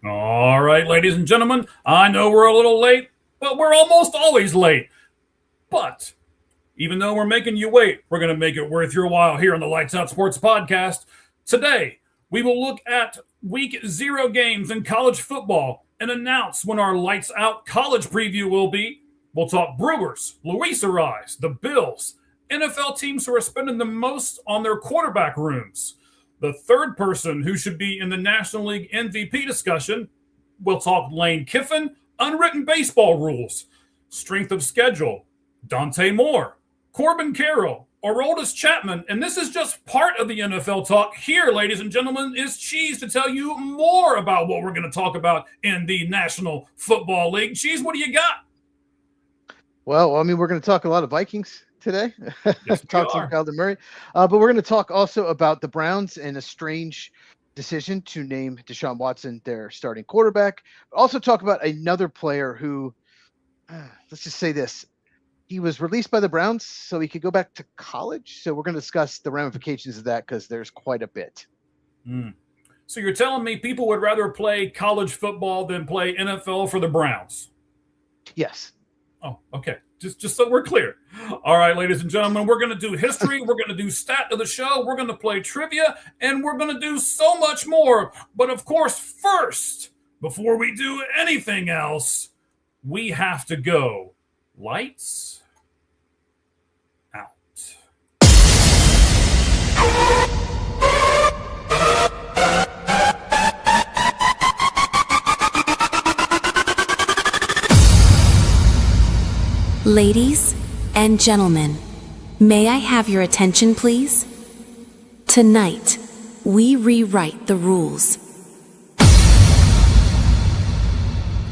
All right, ladies and gentlemen, I know we're a little late, but we're almost always late. But even though we're making you wait, we're going to make it worth your while here on the Lights Out Sports Podcast. Today, we will look at week 0 games in college football and announce when our Lights Out college preview will be. We'll talk Brewers, Luis Arraez, the Bills, NFL teams who are spending the most on their quarterback rooms. The third person who should be in the National League MVP discussion, we'll talk Lane Kiffin, unwritten baseball rules, strength of schedule, Dante Moore, Corbin Carroll, Aroldis Chapman, and this is just part of the NFL talk. Here, ladies and gentlemen, is Cheese to tell you more about what we're going to talk about in the National Football League. Cheese, what do you got? Well, I mean, we're going to talk a lot of Vikings today. Yes, talk some Kyler Murray. But we're going to talk also about the Browns and a strange decision to name Deshaun Watson their starting quarterback. Also talk about another player who, let's just say this, he was released by the Browns so he could go back to college. So we're going to discuss the ramifications of that because there's quite a bit. So you're telling me people would rather play college football than play NFL for the Browns? Yes. Oh, okay. Just so we're clear. All right, ladies and gentlemen, we're going to do history. We're going to do stat of the show. We're going to play trivia, and we're going to do so much more. But of course, first, before we do anything else, we have to go lights out. Ladies and gentlemen, may I have your attention, please? Tonight, we rewrite the rules.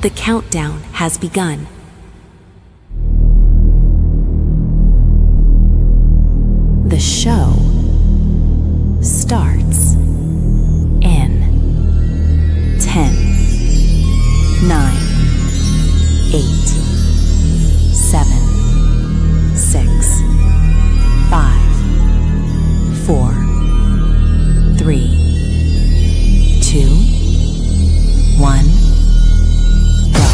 The countdown has begun. The show starts in 10, 9, 8, 7, 6, 5, 4, 3, 2, 1, go.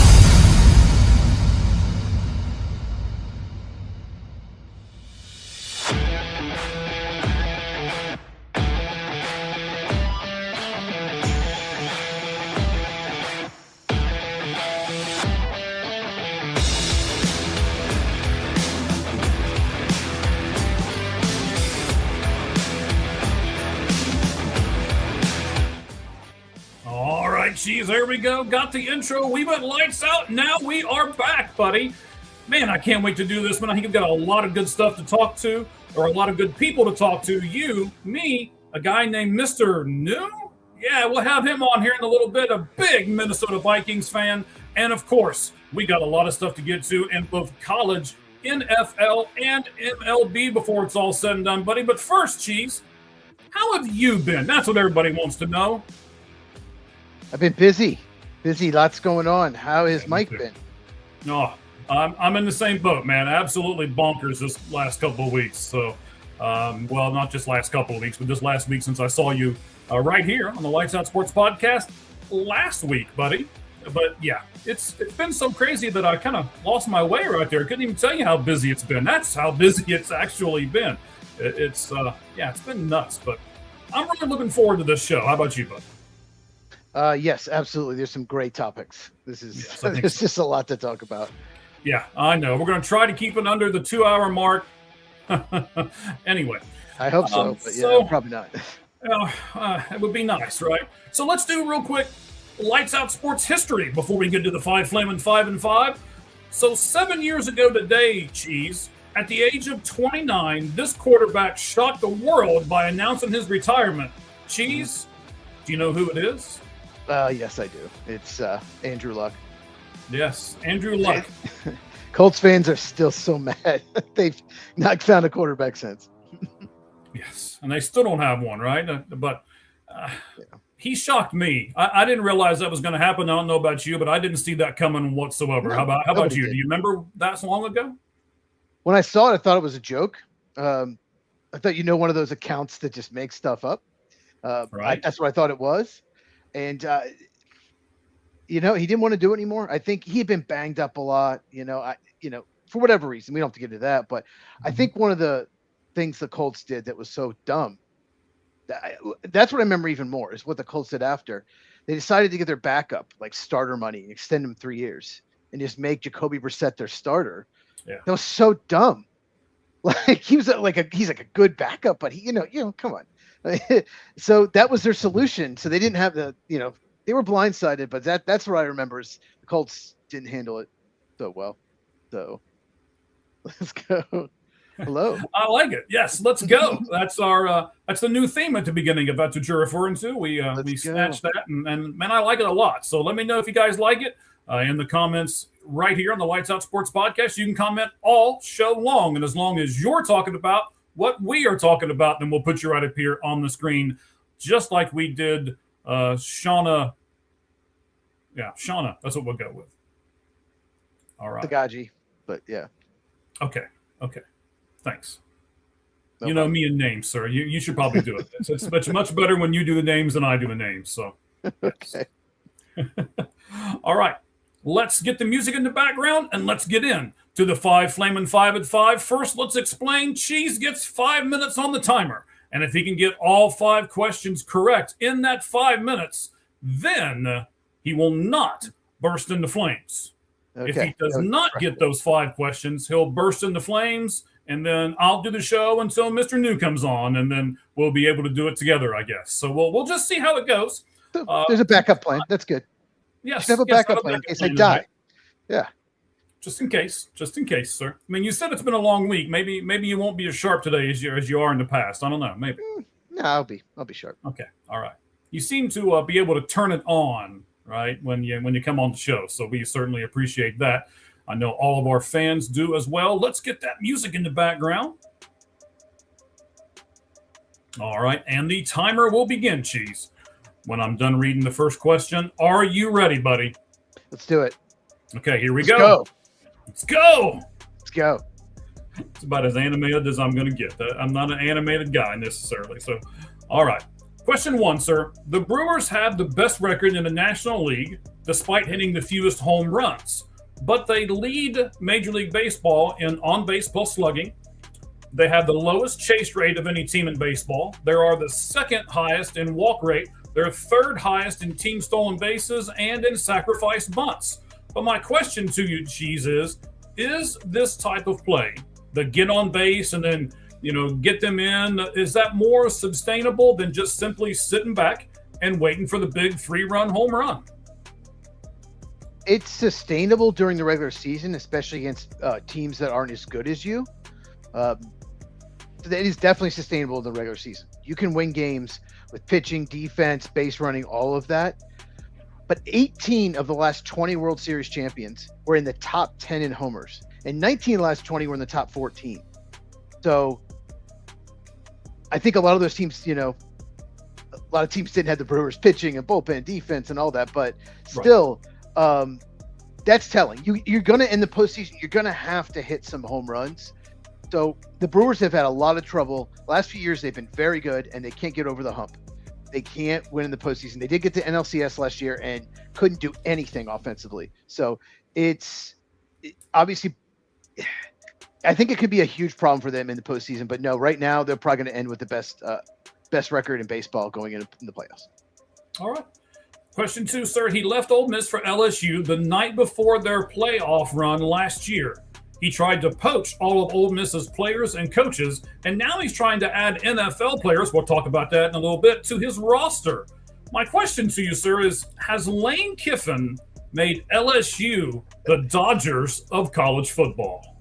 Geez, there we go. Got the intro. We went lights out. Now we are back, buddy. Man, I can't wait to do this, man. I think we've got a lot of good stuff to talk to, or a lot of good people to talk to. You, me, a guy named Mr. New? Yeah, we'll have him on here in a little bit. A big Minnesota Vikings fan. And of course, we got a lot of stuff to get to in both college, NFL, and MLB before it's all said and done, buddy. But first, Cheese, how have you been? That's what everybody wants to know. I've been busy, lots going on. How has Mike been? No, I'm in the same boat, man. Absolutely bonkers this last couple of weeks. So, well, not just last couple of weeks, but this last week since I saw you right here on the Lights Out Sports Podcast last week, buddy. But yeah, it's been so crazy that I kind of lost my way right there. I couldn't even tell you how busy it's been. That's how busy it's actually been. It's been nuts. But I'm really looking forward to this show. How about you, bud? Yes, absolutely. There's some great topics. There's so. just a lot to talk about. Yeah, I know. We're going to try to keep it under the 2-hour mark. Anyway. I hope so, but yeah, probably not. It would be nice, right? So let's do real quick Lights Out Sports history before we get to the 5 Flamin' 5 and 5. So 7 years ago today, Cheese, at the age of 29, this quarterback shocked the world by announcing his retirement. Cheese, do you know who it is? Yes, I do. It's Andrew Luck. Yes, Andrew Luck. Colts fans are still so mad. They've not found a quarterback since. Yes, and they still don't have one, right? But he shocked me. I didn't realize that was going to happen. I don't know about you, but I didn't see that coming whatsoever. No, how about you? Did. Do you remember that so long ago? When I saw it, I thought it was a joke. I thought, one of those accounts that just makes stuff up. Right. That's what I thought it was. And he didn't want to do it anymore. I think he had been banged up a lot. For whatever reason, we don't have to get into that. But I think one of the things the Colts did that was so dumb, that's what I remember even more, is what the Colts did after. They decided to get their backup, like starter money, and extend him 3 years, and just make Jacoby Brissett their starter. Yeah. That was so dumb. Like he's like a good backup, but he, come on. So that was their solution. So they didn't have they were blindsided, but that's what I remember is the Colts didn't handle it so well. So let's go. Hello. I like it. Yes, let's go. That's the new theme at the beginning of what you're referring to. We snatched that, and man, I like it a lot. So let me know if you guys like it in the comments right here on the Lights Out Sports Podcast. You can comment all show long, and as long as you're talking about what we are talking about, then we'll put you right up here on the screen, just like we did Shauna. Yeah, Shauna. That's what we'll go with. All right. Tagaji, but yeah. Okay. Thanks. No you know me and names, sir. You should probably do it. It's much better when you do the names than I do the names. So, okay. All right. Let's get the music in the background and let's get in to the 5 Flamin' 5 at 5. First, let's explain. Cheese gets 5 minutes on the timer. And if he can get all 5 questions correct in that 5 minutes, then he will not burst into flames. Okay. If he does not get those 5 questions, he'll burst into flames, and then I'll do the show until Mr. New comes on, and then we'll be able to do it together, I guess. So we'll just see how it goes. There's a backup plan. That's good. Yes. You have a backup plan in case I die. Yeah. Just in case, sir. I mean, you said it's been a long week. Maybe you won't be as sharp today as you are in the past. I don't know. Maybe. No, I'll be sharp. Okay. All right. You seem to be able to turn it on, right, when you come on the show. So we certainly appreciate that. I know all of our fans do as well. Let's get that music in the background. All right. And the timer will begin, Cheese. When I'm done reading the first question, are you ready, buddy? Let's do it. Okay, here we go. Let's go. It's about as animated as I'm going to get. I'm not an animated guy necessarily. So, all right. Question 1, sir. The Brewers have the best record in the National League despite hitting the fewest home runs, but they lead Major League Baseball in on-base plus slugging. They have the lowest chase rate of any team in baseball. They are the second highest in walk rate. They're third highest in team stolen bases and in sacrifice bunts. But my question to you, Cheese, is this type of play, the get on base and then, get them in, is that more sustainable than just simply sitting back and waiting for the big 3-run home run? It's sustainable during the regular season, especially against teams that aren't as good as you. It is definitely sustainable in the regular season. You can win games with pitching, defense, base running, all of that. But 18 of the last 20 World Series champions were in the top 10 in homers, and 19 of the last 20 were in the top 14. So I think a lot of those teams, a lot of teams didn't have the Brewers pitching and bullpen defense and all that, but still, that's telling. You're going to, in the postseason, you're going to have to hit some home runs. So the Brewers have had a lot of trouble. Last few years, they've been very good, and they can't get over the hump. They can't win in the postseason. They did get to NLCS last year and couldn't do anything offensively. So obviously, I think it could be a huge problem for them in the postseason. But no, right now they're probably going to end with the best record in baseball going in the playoffs. All right. Question 2, sir. He left Ole Miss for LSU the night before their playoff run last year. He tried to poach all of Ole Miss's players and coaches, and now he's trying to add NFL players, we'll talk about that in a little bit, to his roster. My question to you, sir, is has Lane Kiffin made LSU the Dodgers of college football?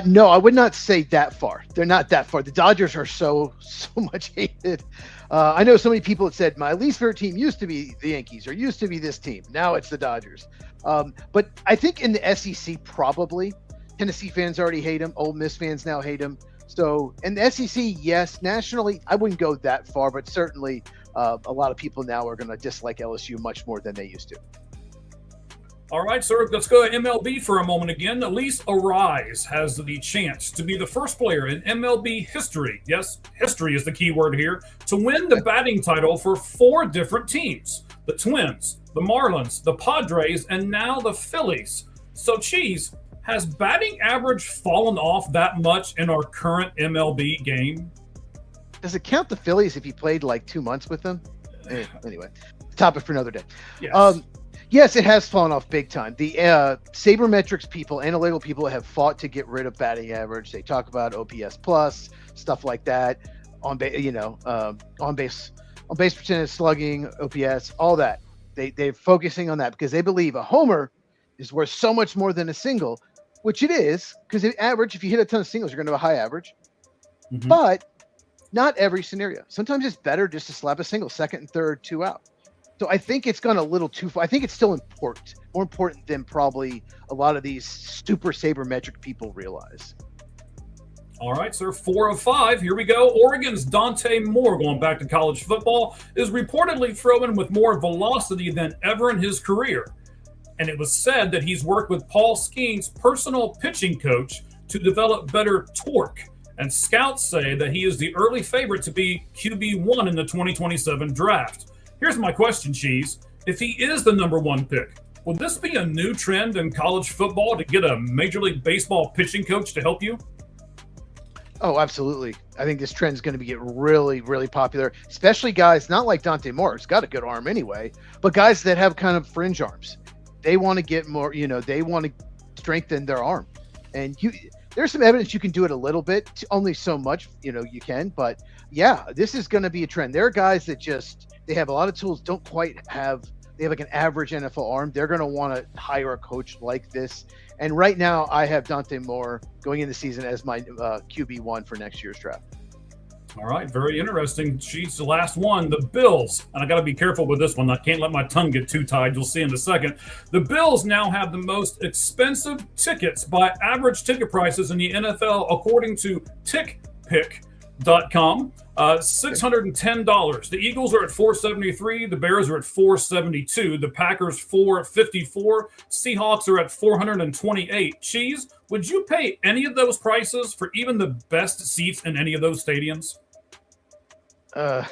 No, I would not say that far. They're not that far. The Dodgers are so much hated. I know so many people that said my least favorite team used to be the Yankees or used to be this team. Now it's the Dodgers. But I think in the SEC, probably Tennessee fans already hate him. Ole Miss fans now hate him. So in the SEC, yes. Nationally, I wouldn't go that far, but certainly a lot of people now are going to dislike LSU much more than they used to. All right, sir, let's go to MLB for a moment again. Elise Arraez has the chance to be the first player in MLB history, yes, history is the key word here, to win the batting title for 4 different teams. the Twins, the Marlins, the Padres, and now the Phillies. So, Cheese, has batting average fallen off that much in our current MLB game? Does it count the Phillies if you played like 2 months with them? Anyway, topic for another day. Yes. Yes, it has fallen off big time. The sabermetrics people, analytical people have fought to get rid of batting average. They talk about OPS plus, stuff like that, on base percentage, slugging, OPS, all that. They're focusing on that because they believe a homer is worth so much more than a single, which it is, because the average, if you hit a ton of singles, you're going to have a high average. Mm-hmm. But not every scenario. Sometimes it's better just to slap a single, second and third, 2 out. So I think it's gone a little too far. I think it's still important, more important than probably a lot of these super sabermetric people realize. All right, sir, 4 of 5. Here we go. Oregon's Dante Moore, going back to college football, is reportedly throwing with more velocity than ever in his career. And it was said that he's worked with Paul Skeen's personal pitching coach to develop better torque. And scouts say that he is the early favorite to be QB1 in the 2027 draft. Here's my question, Cheese. If he is the number 1 pick, will this be a new trend in college football to get a Major League Baseball pitching coach to help you? Oh, absolutely. I think this trend is going to get really, really popular, especially guys not like Dante Moore, who's got a good arm anyway, but guys that have kind of fringe arms. They want to get more, they want to strengthen their arm. And there's some evidence you can do it a little bit, only so much, you can. But yeah, this is going to be a trend. There are guys that they have a lot of tools, they have like an average NFL arm. They're going to want to hire a coach like this. And right now I have Dante Moore going into the season as my QB1 for next year's draft. All right, very interesting. She's the last one. The Bills, and I got to be careful with this one. I can't let my tongue get too tied. You'll see in a second. The Bills now have the most expensive tickets by average ticket prices in the NFL, according to TickPick.com. $610. The Eagles are at $473. The Bears are at $472. The Packers $454. Seahawks are at $428. Cheese, would you pay any of those prices for even the best seats in any of those stadiums? If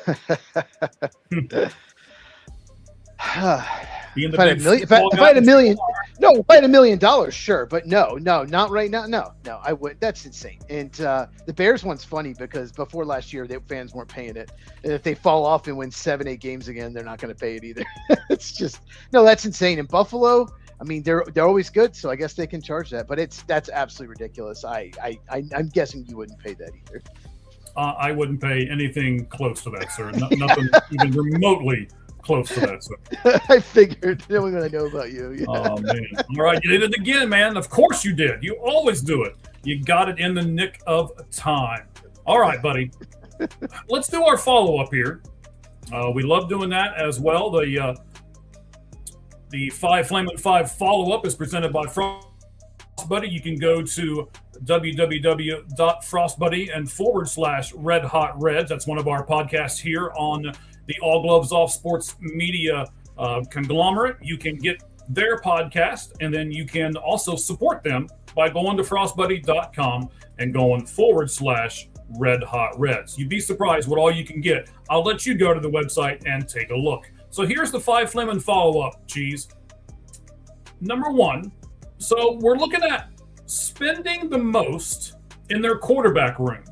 I had $1 million, sure, but no, not right now. No, I would. That's insane. And the Bears one's funny because before last year, the fans weren't paying it. And if they fall off and win 7-8 games again, they're not going to pay it either. It's just that's insane. In Buffalo, I mean, they're always good, so I guess they can charge that. But that's absolutely ridiculous. I'm guessing you wouldn't pay that either. I wouldn't pay anything close to that, sir. Nothing even remotely close to that, sir. I figured. Knowing what I know about you. Yeah. Oh, man. All right, you did it again, man. Of course you did. You always do it. You got it in the nick of time. All right, buddy. Let's do our follow-up here. We love doing that as well. The 5 Flamin' 5 follow-up is presented by Frostbuddy. You can go to www.frostbuddy and /Red Hot Reds. That's one of our podcasts here on the All Gloves Off Sports Media conglomerate. You can get their podcast, and then you can also support them by going to frostbuddy.com and going /Red Hot Reds. You'd be surprised what all you can get. I'll let you go to the website and take a look. So here's the 5 Flamin' follow-up, Cheese. Number 1, so we're looking at spending the most in their quarterback room.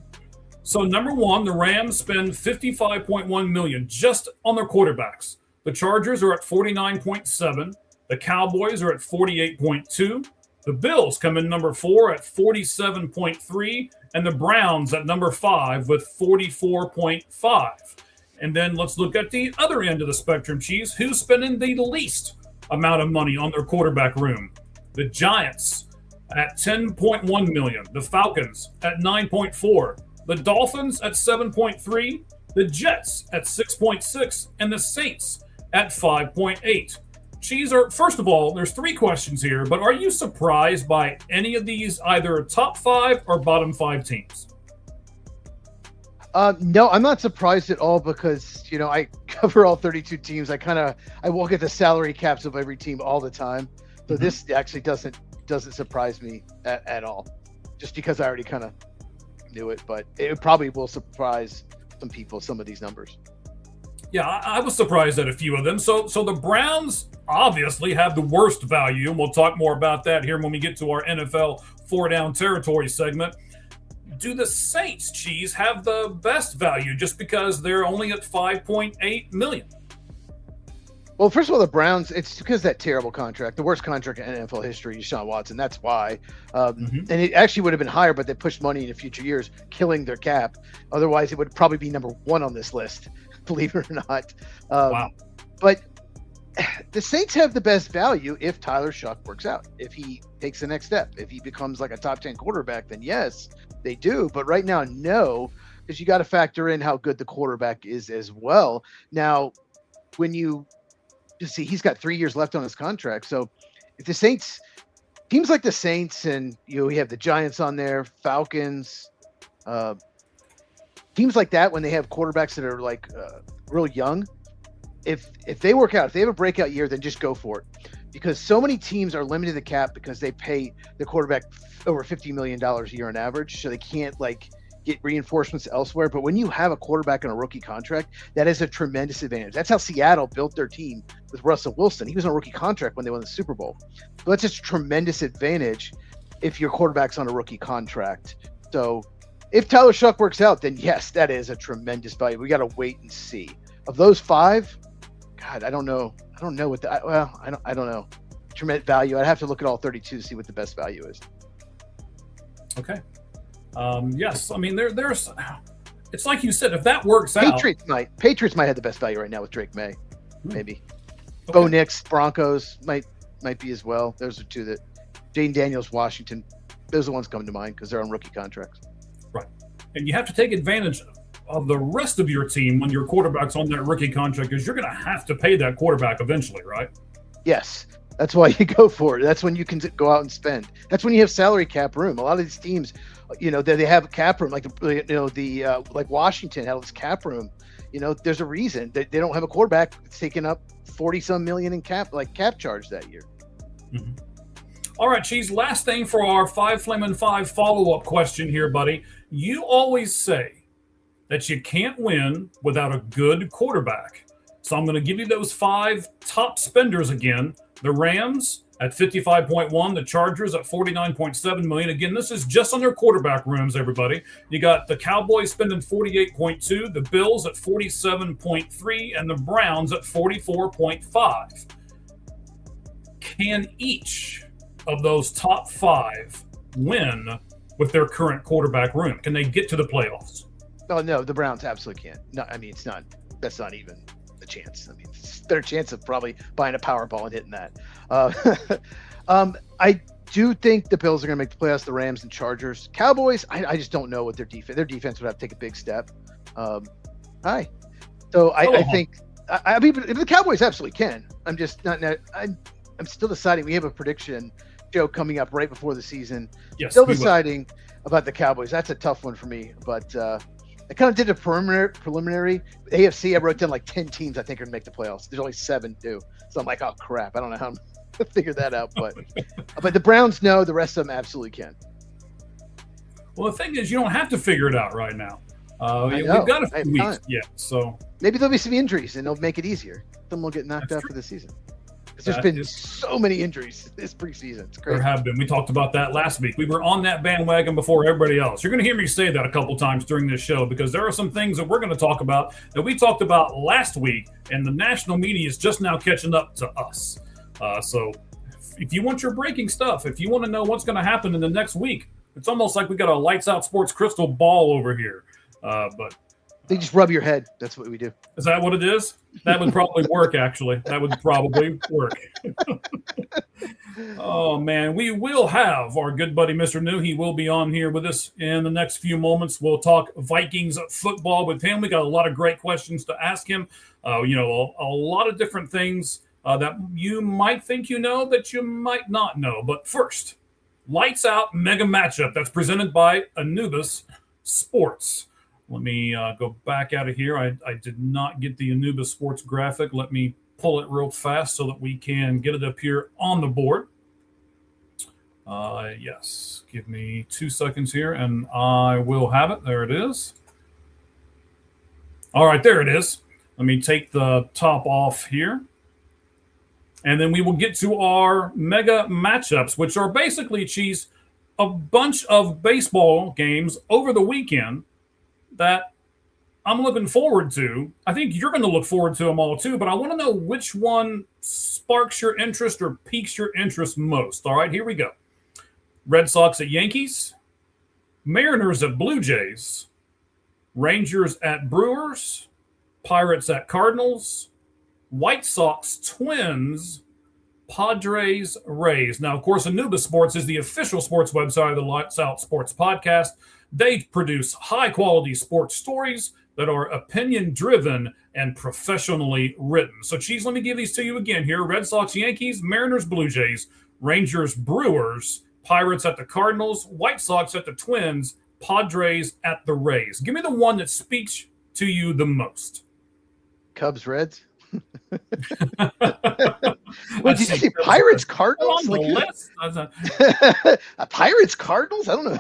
So number 1, the Rams spend $55.1 million just on their quarterbacks. The Chargers are at $49.7. The Cowboys are at $48.2. The Bills come in number 4 at $47.3, and the Browns at number 5 with $44.5. And then let's look at the other end of the spectrum, Cheese. Who's spending the least amount of money on their quarterback room? The Giants at $10.1 million. The Falcons at $9.4. The Dolphins at $7.3. The Jets at $6.6. And the Saints at $5.8. Cheese, first of all, there's 3 questions here, but are you surprised by any of these either top 5 or bottom 5 teams? No, I'm not surprised at all because, I cover all 32 teams. I walk at the salary caps of every team all the time. So this actually doesn't surprise me at all, just because I already kind of knew it, but it probably will surprise some people, some of these numbers. Yeah, I was surprised at a few of them. So the Browns obviously have the worst value, and we'll talk more about that here when we get to our NFL four down territory segment. Do the Saints, Cheese, have the best value just because they're only at $5.8 million? Well, first of all, the Browns, it's because of that terrible contract, the worst contract in NFL history, Deshaun Watson. That's why. And it actually would have been higher, but they pushed money into future years, killing their cap. Otherwise, it would probably be number one on this list, believe it or not. Wow. But the Saints have the best value if Tyler Shuck works out, if he takes the next step. If he becomes like a top 10 quarterback, then yes, they do. But right now, no, because you got to factor in how good the quarterback is as well. Now, when you see, he's got 3 years left on his contract. So if the Saints, teams like the Saints, and we have the Giants on there, Falcons, teams like that, when they have quarterbacks that are like real young, if they work out, if they have a breakout year, then just go for it. Because so many teams are limited the cap because they pay the quarterback over $50 million a year on average. So they can't like get reinforcements elsewhere. But when you have a quarterback on a rookie contract, that is a tremendous advantage. That's how Seattle built their team with Russell Wilson. He was on a rookie contract when they won the Super Bowl. So that's just a tremendous advantage if your quarterback's on a rookie contract. So if Tyler Shuck works out, then yes, that is a tremendous value. We got to wait and see. Of those five, God, I don't know. I don't know what I don't know. Tremendous value. I'd have to look at all 32 to see what the best value is. Okay. Yes, I mean there's. It's like you said, if that works out, Patriots might have the best value right now with Drake May, maybe. Okay. Bo Nix, Broncos might be as well. Those are two that. Jane Daniels, Washington. Those are the ones coming to mind because they're on rookie contracts. Right, and you have to take advantage of the rest of your team when your quarterback's on that rookie contract, because you're going to have to pay that quarterback eventually, right? Yes. That's why you go for it. That's when you can go out and spend. That's when you have salary cap room. A lot of these teams, they have cap room, like like Washington had this cap room. There's a reason they don't have a quarterback that's taking up 40-some million in cap charge that year. Mm-hmm. All right, Cheese. Last thing for our 5 Flamin' 5 follow-up question here, buddy. You always say that you can't win without a good quarterback. So I'm going to give you those 5 top spenders again. The Rams at 55.1, the Chargers at 49.7 million. Again, this is just on their quarterback rooms, everybody. You got the Cowboys spending 48.2, the Bills at 47.3, and the Browns at 44.5. Can each of those top 5 win with their current quarterback room? Can they get to the playoffs? Oh, no, the Browns absolutely can't. No, I mean, that's not even a chance. I mean, it's a better chance of probably buying a Powerball and hitting that. I do think the Bills are going to make the playoffs, the Rams and Chargers. Cowboys, I just don't know what their defense would have to take a big step. So I think, I mean, the Cowboys absolutely can. I'm just not, I'm still deciding. We have a prediction show coming up right before the season. Yes, still deciding about the Cowboys. That's a tough one for me, but I kind of did a preliminary AFC. I wrote down like 10 teams I think are going to make the playoffs. There's only 7 do. So I'm like, oh crap. I don't know how I'm to figure that out, but the Browns know, the rest of them absolutely can. Well, the thing is, you don't have to figure it out right now. We've got a few weeks yet, so maybe there'll be some injuries and they'll make it easier. Some will get knocked out for the season. There's been so many injuries this preseason. It's crazy. There have been. We talked about that last week. We were on that bandwagon before everybody else. You're going to hear me say that a couple times during this show because there are some things that we're going to talk about that we talked about last week, and the national media is just now catching up to us. So if you want your breaking stuff, if you want to know what's going to happen in the next week, it's almost like we got a lights out sports crystal ball over here. But they just rub your head. That's what we do. Is that what it is? That would probably work, actually. That would probably work. Oh, man. We will have our good buddy, Mr. New. He will be on here with us in the next few moments. We'll talk Vikings football with him. We got a lot of great questions to ask him. A lot of different things that you might think you know that you might not know. But first, lights out mega matchup that's presented by Anubis Sports. Let me go back out of here. I did not get the Anubis Sports graphic. Let me pull it real fast so that we can get it up here on the board. Yes, give me 2 seconds here, and I will have it. There it is. All right, there it is. Let me take the top off here. And then we will get to our mega matchups, which are basically, Cheese, a bunch of baseball games over the weekend that I'm looking forward to. I think you're going to look forward to them all too, but I want to know which one sparks your interest or piques your interest most. All right, here we go. Red Sox at Yankees, Mariners at Blue Jays, Rangers at Brewers, Pirates at Cardinals, White Sox Twins, Padres Rays. Now, of course, Anubis Sports is the official sports website of the Lights Out Sports Podcast. They produce high-quality sports stories that are opinion-driven and professionally written. So, Cheese, let me give these to you again here. Red Sox, Yankees, Mariners, Blue Jays, Rangers, Brewers, Pirates at the Cardinals, White Sox at the Twins, Padres at the Rays. Give me the one that speaks to you the most. Cubs, Reds. Wait, did you say Pirates, Cardinals? Pirates, Cardinals? I don't know.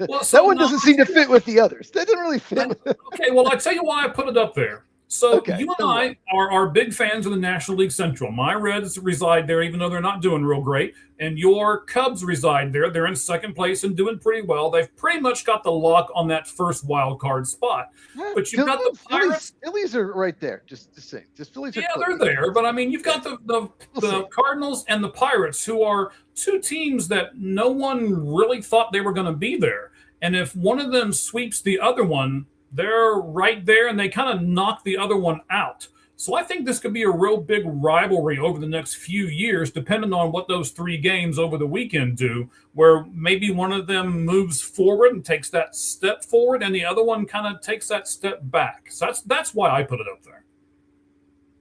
Well, so that one doesn't seem to fit with the others. That doesn't really fit. Okay, well, I'll tell you why I put it up there. So you and I are big fans of the National League Central. My Reds reside there, even though they're not doing real great. And your Cubs reside there. They're in second place and doing pretty well. They've pretty much got the lock on that first wild card spot. But you've got the Pirates. Phillies are right there. Just Phillies. Yeah, they're there. But I mean, you've got the Cardinals and the Pirates, who are two teams that no one really thought they were going to be there. And if one of them sweeps the other one, they're right there, and they kind of knock the other one out. So I think this could be a real big rivalry over the next few years, depending on what those three games over the weekend do, where maybe one of them moves forward and takes that step forward, and the other one kind of takes that step back. So that's why I put it up there.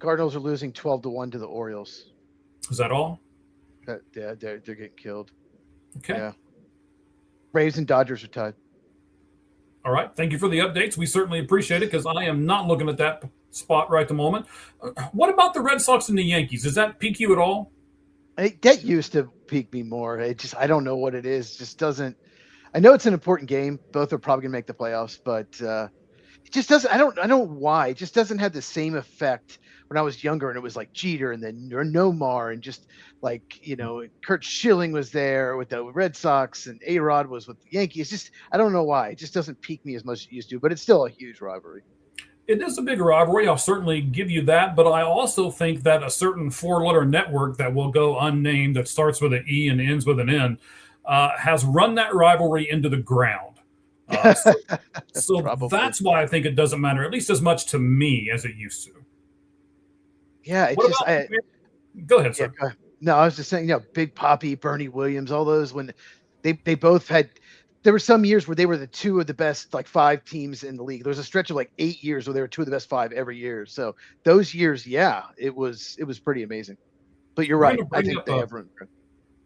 Cardinals are losing 12-1 to the Orioles. Is that all? Yeah, they're getting killed. Okay. Yeah. Braves and Dodgers are tied. All right. Thank you for the updates. We certainly appreciate it, because I am not looking at that spot right at the moment. What about the Red Sox and the Yankees? Does that pique you at all? That used to pique me more. I don't know what it is. It just doesn't. I know it's an important game. Both are probably going to make the playoffs, but it just doesn't. I don't know why. It just doesn't have the same effect when I was younger, and it was like Jeter and then Nomar and just like, Kurt Schilling was there with the Red Sox and A-Rod was with the Yankees. Just, I don't know why. It just doesn't pique me as much as it used to, but it's still a huge rivalry. It is a big rivalry. I'll certainly give you that. But I also think that a certain four-letter network that will go unnamed, that starts with an E and ends with an N, has run that rivalry into the ground. So that's why I think it doesn't matter, at least as much to me as it used to. Yeah, go ahead, sir. Yeah, no, I was just saying, Big Papi, Bernie Williams, all those, when they both had. There were some years where they were the two of the best, like, five teams in the league. There was a stretch of like 8 years where they were two of the best five every year. So those years, it was pretty amazing. But you're right. I think they have room.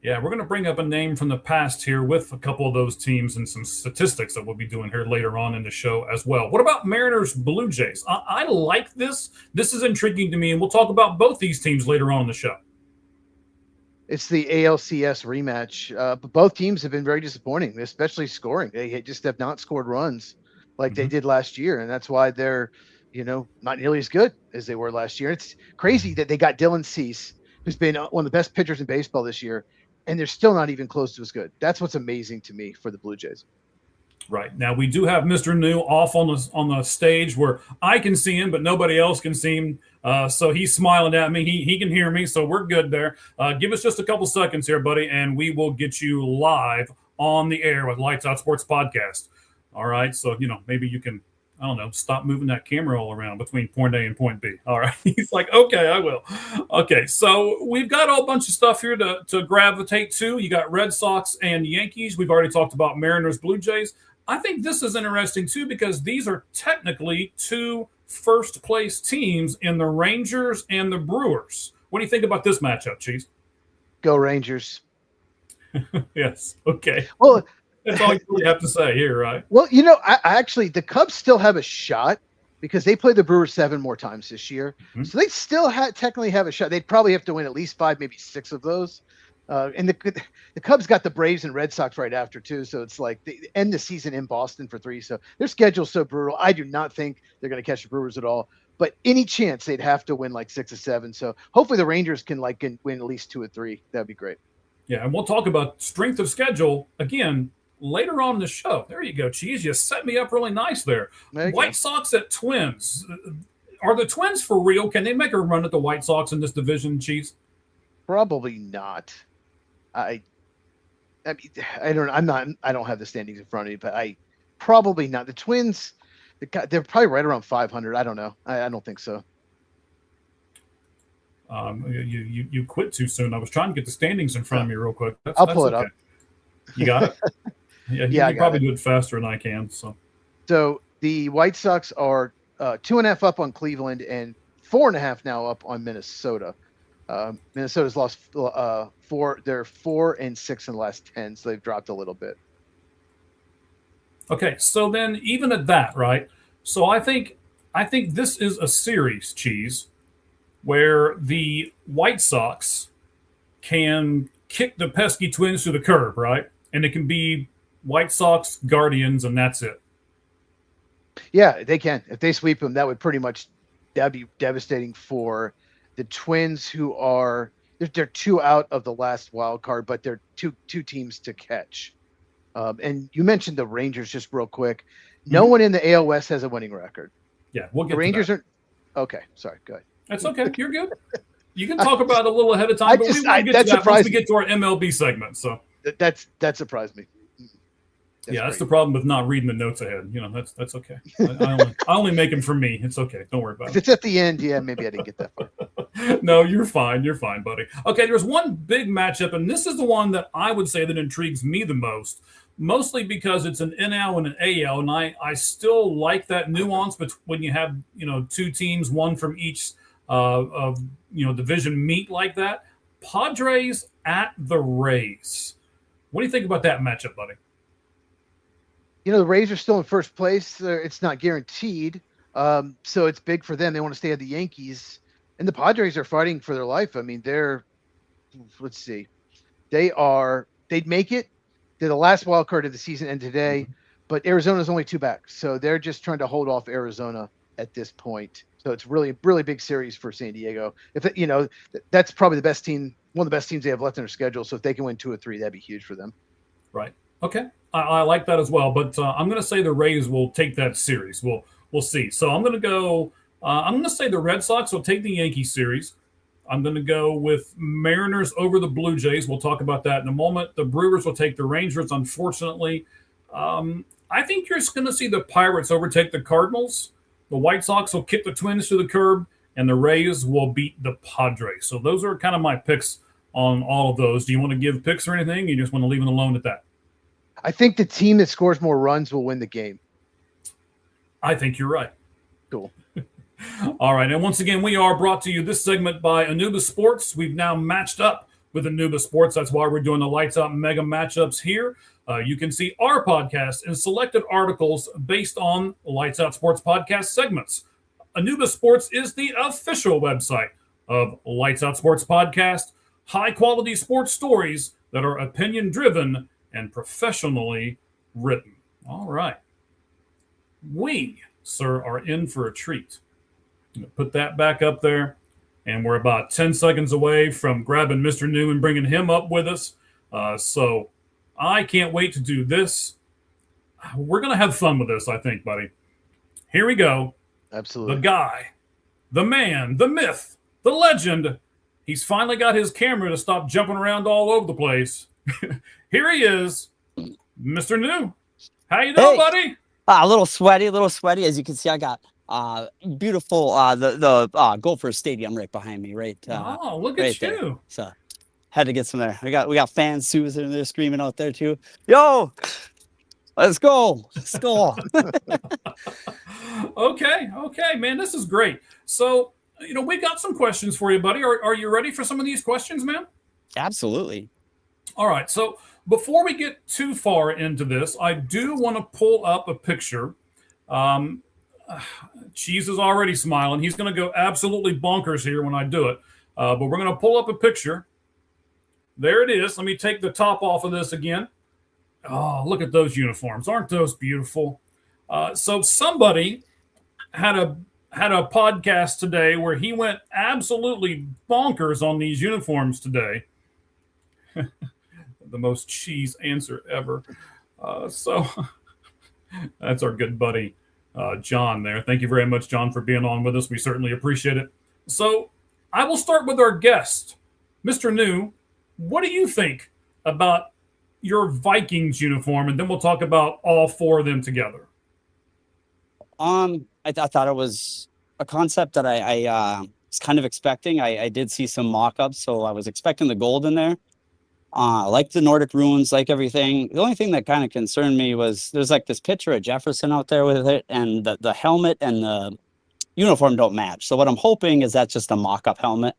Yeah, we're going to bring up a name from the past here with a couple of those teams and some statistics that we'll be doing here later on in the show as well. What about Mariners Blue Jays? I like this. This is intriguing to me, and we'll talk about both these teams later on in the show. It's the ALCS rematch. But both teams have been very disappointing, especially scoring. They just have not scored runs like they did last year, and that's why they're, not nearly as good as they were last year. It's crazy that they got Dylan Cease, who's been one of the best pitchers in baseball this year, and they're still not even close to as good. That's what's amazing to me for the Blue Jays. Right. Now, we do have Mr. New off on the stage where I can see him, but nobody else can see him. So he's smiling at me. He can hear me, so we're good there. Give us just a couple seconds here, buddy, and we will get you live on the air with Lights Out Sports Podcast. All right. So, maybe you can, I don't know, stop moving that camera all around between point A and point B. All right. He's like, okay, I will. Okay. So we've got a whole bunch of stuff here to gravitate to. You got Red Sox and Yankees. We've already talked about Mariners, Blue Jays. I think this is interesting, too, because these are technically two first-place teams in the Rangers and the Brewers. What do you think about this matchup, Cheese? Go Rangers. Yes. Okay. Well, that's all you really have to say here, right? Well, I actually, the Cubs still have a shot because they play the Brewers 7 more times this year. Mm-hmm. So they still technically have a shot. They'd probably have to win at least 5, maybe 6 of those. And the Cubs got the Braves and Red Sox right after, too. So it's like they end the season in Boston for 3. So their schedule's so brutal. I do not think they're going to catch the Brewers at all. but any chance they'd have to win like 6 or 7. So hopefully the Rangers can win at least 2 or 3. That'd be great. Yeah, and we'll talk about strength of schedule again later on in the show. There you go, Cheese. You set me up really nice there. White Sox at Twins. Are the Twins for real? Can they make a run at the White Sox in this division, Cheese? Probably not. I mean, I don't have the standings in front of me, but probably not. The Twins, they're probably right around 500. I don't know. I don't think so. You quit too soon. I was trying to get the standings in front of me real quick. I'll pull it up. You got it? Yeah, you probably do it faster than I can. So the White Sox are 2.5 up on Cleveland and 4.5 now up on Minnesota. Minnesota's lost 4. They're 4 and 6 in the last 10, so they've dropped a little bit. Okay, so then even at that, right? So I think this is a series, Cheese, where the White Sox can kick the pesky Twins to the curb, right? And it can be White Sox Guardians, and that's it. Yeah, they can. If they sweep them, that'd be devastating for the Twins, who they're 2 out of the last wild card, but they're two teams to catch. And you mentioned the Rangers just real quick. No one in the AL West has a winning record. Yeah, we'll get the Rangers to that. are okay. Sorry, go ahead. That's okay. You're good. You can talk about it a little ahead of time, but we won't get to that once we get to our MLB segment. So that surprised me. That's the problem with not reading the notes ahead. That's okay. I only make them for me. It's okay. Don't worry about it. If it's at the end, maybe I didn't get that far. No, you're fine. You're fine, buddy. Okay, there's one big matchup, and this is the one that I would say that intrigues me the most, mostly because it's an NL and an AL, and I still like that nuance. But when you have 2 teams, one from each of division meet like that, Padres at the Rays. What do you think about that matchup, buddy? The Rays are still in first place. It's not guaranteed. So it's big for them. They want to stay at the Yankees. And the Padres are fighting for their life. I mean, let's see. They'd make it. They're the last wild card of the season and today, but Arizona's only 2 back. So they're just trying to hold off Arizona at this point. So it's really, really big series for San Diego. That's probably the best team, one of the best teams they have left in their schedule. So if they can win 2 or 3, that'd be huge for them. Right. Okay. I like that as well, but I'm going to say the Rays will take that series. We'll see. So I'm going to go. I'm going to say the Red Sox will take the Yankees series. I'm going to go with Mariners over the Blue Jays. We'll talk about that in a moment. The Brewers will take the Rangers, unfortunately. I think you're just going to see the Pirates overtake the Cardinals. The White Sox will kick the Twins to the curb, and the Rays will beat the Padres. So those are kind of my picks on all of those. Do you want to give picks or anything? Or you just want to leave it alone at that? I think the team that scores more runs will win the game. I think you're right. Cool. All right. And once again, we are brought to you this segment by Anubis Sports. We've now matched up with Anubis Sports. That's why we're doing the Lights Out Mega Matchups here. You can see our podcast and selected articles based on Lights Out Sports podcast segments. Anubis Sports is the official website of Lights Out Sports Podcast. High-quality sports stories that are opinion-driven and professionally written. All right. We, sir, are in for a treat. I'm going to put that back up there, and we're about 10 seconds away from grabbing Mr. New and bringing him up with us. So I can't wait to do this. We're going to have fun with this, I think, buddy. Here we go. Absolutely. The guy, the man, the myth, the legend. He's finally got his camera to stop jumping around all over the place. Here he is, Mr. New. How you doing, buddy? A little sweaty. As you can see, I got beautiful the Gopher Stadium right behind me. Right. Look at you. There. So had to get some there. We got fans too, and they're screaming out there too. Yo, let's go. Okay, man, this is great. So we got some questions for you, buddy. Are you ready for some of these questions, man? Absolutely. All right. So before we get too far into this, I do want to pull up a picture. Cheese is already smiling. He's going to go absolutely bonkers here when I do it. But we're going to pull up a picture. There it is. Let me take the top off of this again. Oh, look at those uniforms. Aren't those beautiful? So somebody had had a podcast today where he went absolutely bonkers on these uniforms today. The most cheese answer ever. So that's our good buddy, John there. Thank you very much, John, for being on with us. We certainly appreciate it. So I will start with our guest, Mr. New. What do you think about your Vikings uniform? And then we'll talk about all four of them together. I thought it was a concept that I was kind of expecting. I did see some mock-ups, so I was expecting the gold in there. Like the Nordic runes, like everything. The only thing that kind of concerned me was there's like this picture of Jefferson out there with it, and the helmet and the uniform don't match. So what I'm hoping is that's just a mock-up helmet.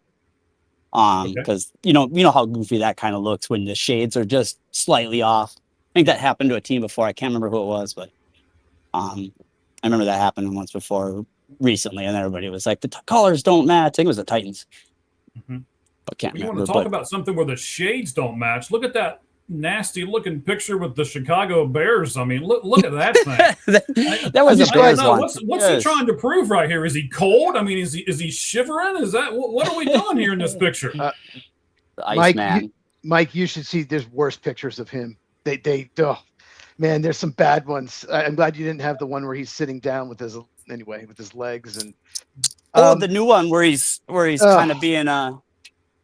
Because you know how goofy that kind of looks when the shades are just slightly off. I think that happened to a team before. I can't remember who it was, but I remember that happened once before recently, and everybody was like, the colors don't match. I think it was the Titans. Mm-hmm. But can't you remember. Want to talk about something where the shades don't match? Look at that nasty looking picture with the Chicago Bears. I mean, look at that thing. That was a Bears one. What's he trying to prove right here? Is he cold? I mean, is he shivering? Is that what are we doing here in this picture? The Ice Man. Mike, you should see. There's worse pictures of him. Oh, man, there's some bad ones. I'm glad you didn't have the one where he's sitting down with his legs and. The new one where he's kind of being a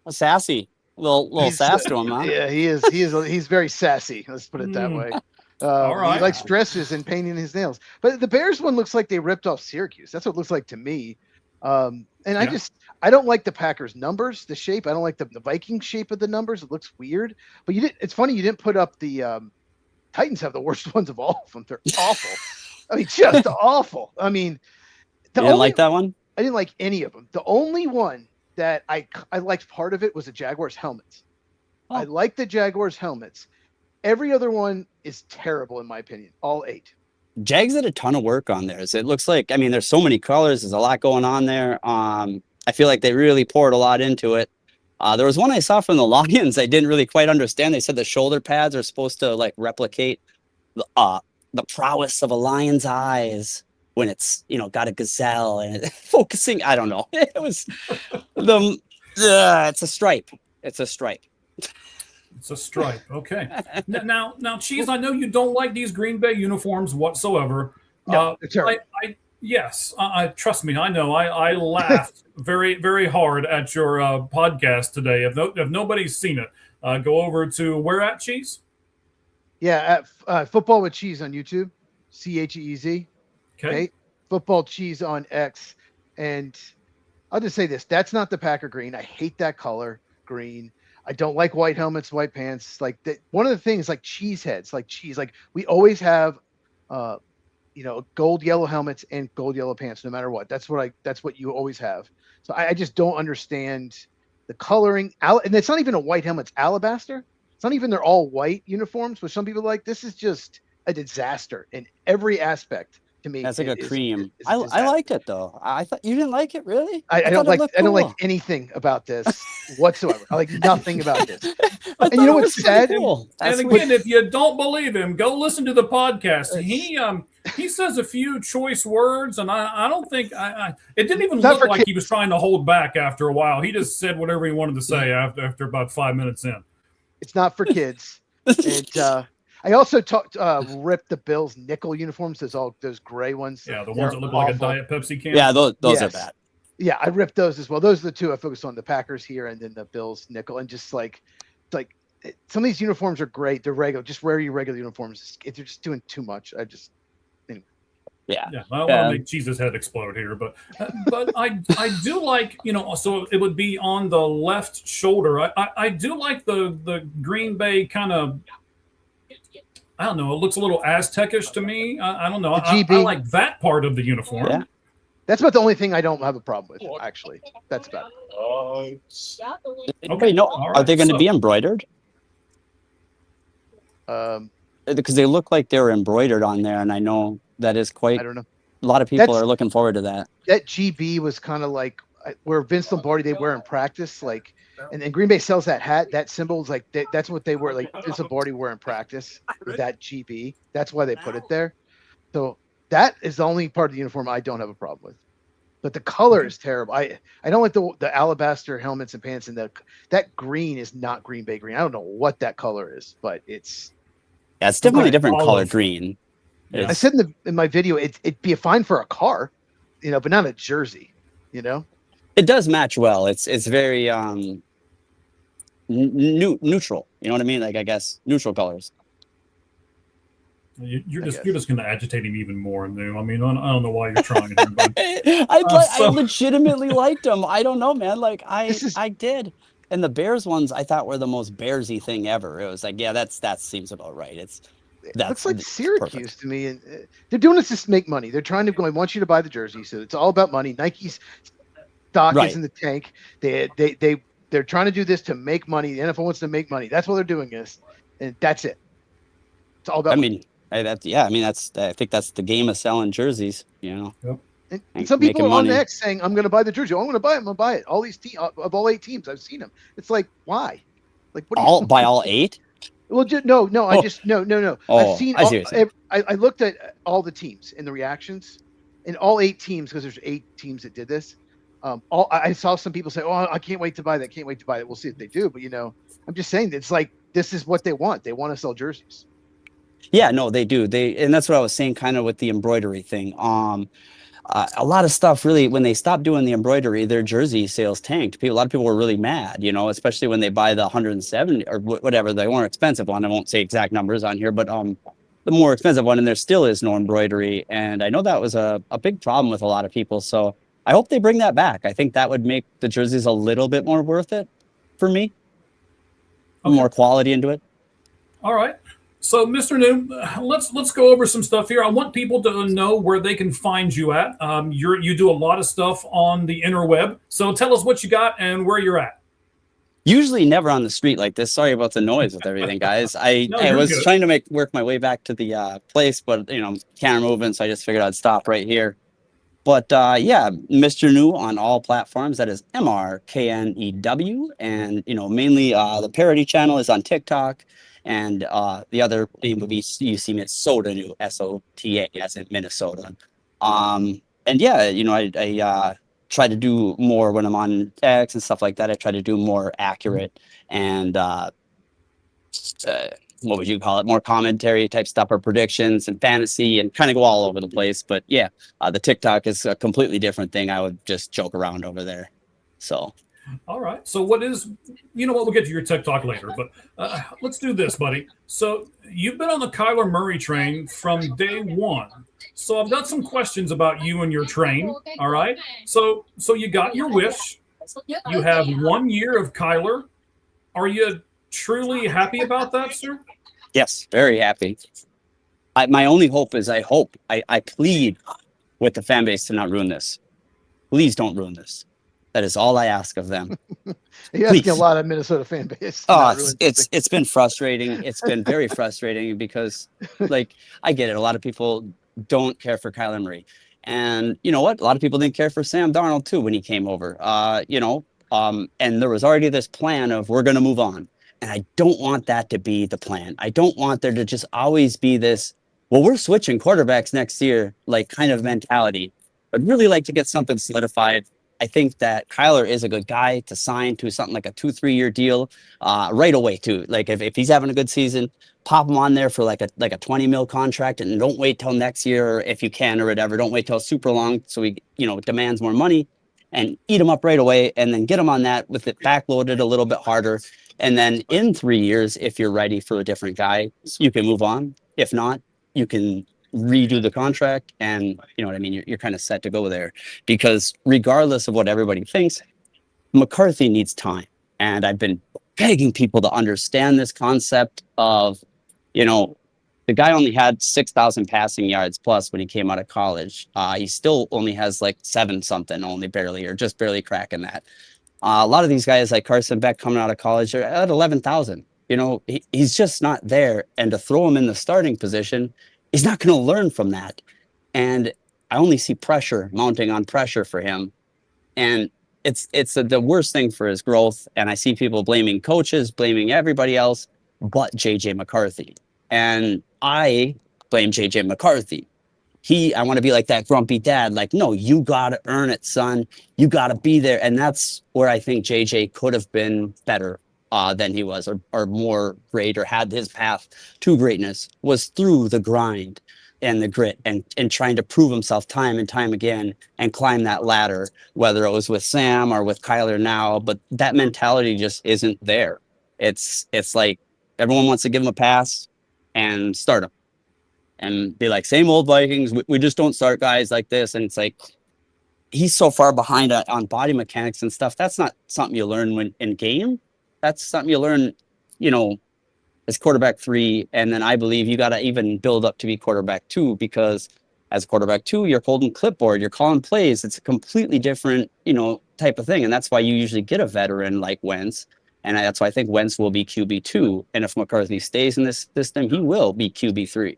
sassy. Little sass to him, huh? Yeah, he is. He's very sassy. Let's put it that way. All right. He likes dresses and painting his nails. But the Bears one looks like they ripped off Syracuse. That's what it looks like to me. I don't like the Packers numbers, the shape. I don't like the Viking shape of the numbers. It looks weird. But it's funny you didn't put up the Titans have the worst ones of all of them. They're awful. I mean, just awful. I mean, you didn't like that one? I didn't like any of them. The only one that I liked part of it was the Jaguars helmets. Oh. I like the Jaguars helmets. Every other one is terrible in my opinion. All 8. Jags did a ton of work on theirs. It looks like, I mean, there's so many colors. There's a lot going on there. I feel like they really poured a lot into it. There was one I saw from the Lions I didn't really quite understand. They said the shoulder pads are supposed to like replicate the prowess of a lion's eyes when it's, got a gazelle and focusing. I don't know. It was it's a stripe. It's a stripe. It's a stripe. Okay. Now, Cheese, I know you don't like these Green Bay uniforms whatsoever. No, it's terrible. Yes, trust me. I know. I laughed very, very hard at your podcast today. If nobody's seen it, go over to where at, Cheese? Yeah, at Football with Cheese on YouTube, CHEEZ. Okay. Football Cheese on X. And I'll just say this. That's not the Packer green. I hate that color, green. I don't like white helmets, white pants. Like one of the things, like cheese heads, like cheese. Like we always have, gold yellow helmets and gold yellow pants, no matter what. That's what you always have. So I just don't understand the coloring. And it's not even a white helmet. It's alabaster. It's not even they're all white uniforms, which some people like. This is just a disaster in every aspect. To me, that's like a cream. I like it though. I thought you didn't like it, really. I don't like anything about this whatsoever. I like nothing about this. And you know what's sad? Cool. And again, if you don't believe him, go listen to the podcast. He says a few choice words, and I don't think it didn't even look like he was trying to hold back after a while. He just said whatever he wanted to say after about 5 minutes in. It's not for kids. And I also ripped the Bills nickel uniforms. Those gray ones. Yeah, the ones that look like a Diet Pepsi can. Yeah, those are bad. Yeah, I ripped those as well. Those are the two I focused on: the Packers here and then the Bills nickel. And just like some of these uniforms are great. They're regular. Just wear your regular uniforms. They're just doing too much. Anyway. Yeah. I don't want to make Cheese's head explode here, but I do like, so it would be on the left shoulder. I do like the Green Bay kind of. I don't know. It looks a little Aztecish to me. I don't know. I like that part of the uniform. Yeah. That's about the only thing I don't have a problem with, actually. That's about it. Okay. No. Are they going to be embroidered? Because they look like they were embroidered on there, and I know that is quite. I don't know. A lot of people are looking forward to that. That GB was kind of like where Vince Lombardi they wear in practice, like. And Green Bay sells that hat. That symbol is like that's what they wear. Like Vince Lombardi wear in practice with that GB. That's why they put it there. So that is the only part of the uniform I don't have a problem with. but the color is terrible. I don't like the alabaster helmets and pants, and that green is not Green Bay green. I don't know what that color is, but it's definitely Okay, different color olive. green. Yeah. I said in my video, it'd be fine for a car, but not a jersey, It does match well. It's very neutral. You know what I mean? Like, I guess neutral colors. You're I just guess. you're just going to agitate him even more, New. I mean, I don't know why you're trying here, but I legitimately liked them. I don't know, man. Like This is I did. And the Bears ones I thought were the most Bearsy thing ever. It was like, yeah, that seems about right. looks That's like it's Syracuse perfect. to me, and they're doing this to make money. They're trying to go. I want you to buy the jersey, so it's all about money. Nike's stock is Right. in the tank. They're trying to do this to make money. The NFL wants to make money. That's what they're doing this, and that's it. It's all about I money. mean, I think that's the game of selling jerseys, Yep. And some people making are on money. X saying, "I'm going to buy the jersey. Oh, I'm going to buy it. I'm going to buy it." All these teams of all 8 teams, I've seen them. It's like, why? Like, what? All 8? Well, no. I Oh. just no. Oh, I've seen. I see what you're saying. I looked at all the teams and the reactions, and all 8 teams, because there's 8 teams that did this. I saw some people say, "Oh, I can't wait to buy that. Can't wait to buy it." We'll see if they do, but I'm just saying that it's like this is what they want. They want to sell jerseys. Yeah, no, they do. And that's what I was saying kind of with the embroidery thing. A lot of stuff really, when they stopped doing the embroidery, their jersey sales tanked. A lot of people were really mad, especially when they buy the 170 or whatever, the more expensive one. I won't say exact numbers on here, but the more expensive one, and there still is no embroidery. And I know that was a big problem with a lot of people. So I hope they bring that back. I think that would make the jerseys a little bit more worth it for me. Okay. More quality into it. All right. So, Mr. New, let's go over some stuff here. I want people to know where they can find you at. You do a lot of stuff on the interweb. So tell us what you got and where you're at. Usually never on the street like this. Sorry about the noise with everything, guys. I you're was good. trying to work my way back to the place, but camera moving, so I just figured I'd stop right here. But yeah, Mr. New on all platforms. That is MRKNEW, and mainly the parody channel is on TikTok, and the other name would be you see me at Soda New, SOTA, as in Minnesota. And yeah, I try to do more when I'm on X and stuff like that. I try to do more accurate and what would you call it? More commentary type stuff or predictions and fantasy and kind of go all over the place. But yeah, the TikTok is a completely different thing. I would just joke around over there. So. All right. So what is, we'll get to your TikTok later, but let's do this, buddy. So you've been on the Kyler Murray train from day one. So I've got some questions about you and your train. All right. So you got your wish. You have 1 year of Kyler. Are you truly happy about that, sir? Yes, very happy. My only hope is I plead with the fan base to not ruin this. Please don't ruin this. That is all I ask of them. You're asking a lot of Minnesota fan base. Oh, it's been frustrating. It's been very frustrating because, I get it. A lot of people don't care for Kyler Murray, and you know what? A lot of people didn't care for Sam Darnold too when he came over. And there was already this plan of we're going to move on, and I don't want that to be the plan. I don't want there to just always be this, well, we're switching quarterbacks next year, kind of mentality. I'd really like to get something solidified. I think that Kyler is a good guy to sign to something like a 2-3 year deal right away too. Like if he's having a good season, pop him on there for like a 20 mil contract, and don't wait till next year if you can or whatever. Don't wait till super long so he demands more money, and eat him up right away, and then get him on that with it backloaded a little bit harder. And then in 3 years, if you're ready for a different guy, you can move on. If not, you can redo the contract, and you know what I mean, you're kind of set to go there, because regardless of what everybody thinks, McCarthy needs time. And I've been begging people to understand this concept of, the guy only had 6,000 passing yards plus when he came out of college. He still only has 7 something, only barely, or just barely cracking that. A lot of these guys like Carson Beck coming out of college are at 11,000. He's just not there, and to throw him in the starting position, he's not going to learn from that. And I only see pressure mounting on pressure for him. And it's the worst thing for his growth. And I see people blaming coaches, blaming everybody else but JJ McCarthy. And I blame JJ McCarthy. I want to be like that grumpy dad. Like, no, you got to earn it, son. You got to be there. And that's where I think JJ could have been better than he was, or more great, or had his path to greatness was through the grind and the grit and trying to prove himself time and time again and climb that ladder, whether it was with Sam or with Kyler now. But that mentality just isn't there. It's like everyone wants to give him a pass and start him and be like, same old Vikings. We just don't start guys like this. And it's like, he's so far behind on body mechanics and stuff. That's not something you learn when in game. That's something you learn, as quarterback 3. And then I believe you got to even build up to be quarterback 2, because as quarterback 2, you're holding clipboard, you're calling plays. It's a completely different, type of thing. And that's why you usually get a veteran like Wentz. And that's why I think Wentz will be QB2. And if McCarthy stays in this system, he will be QB3.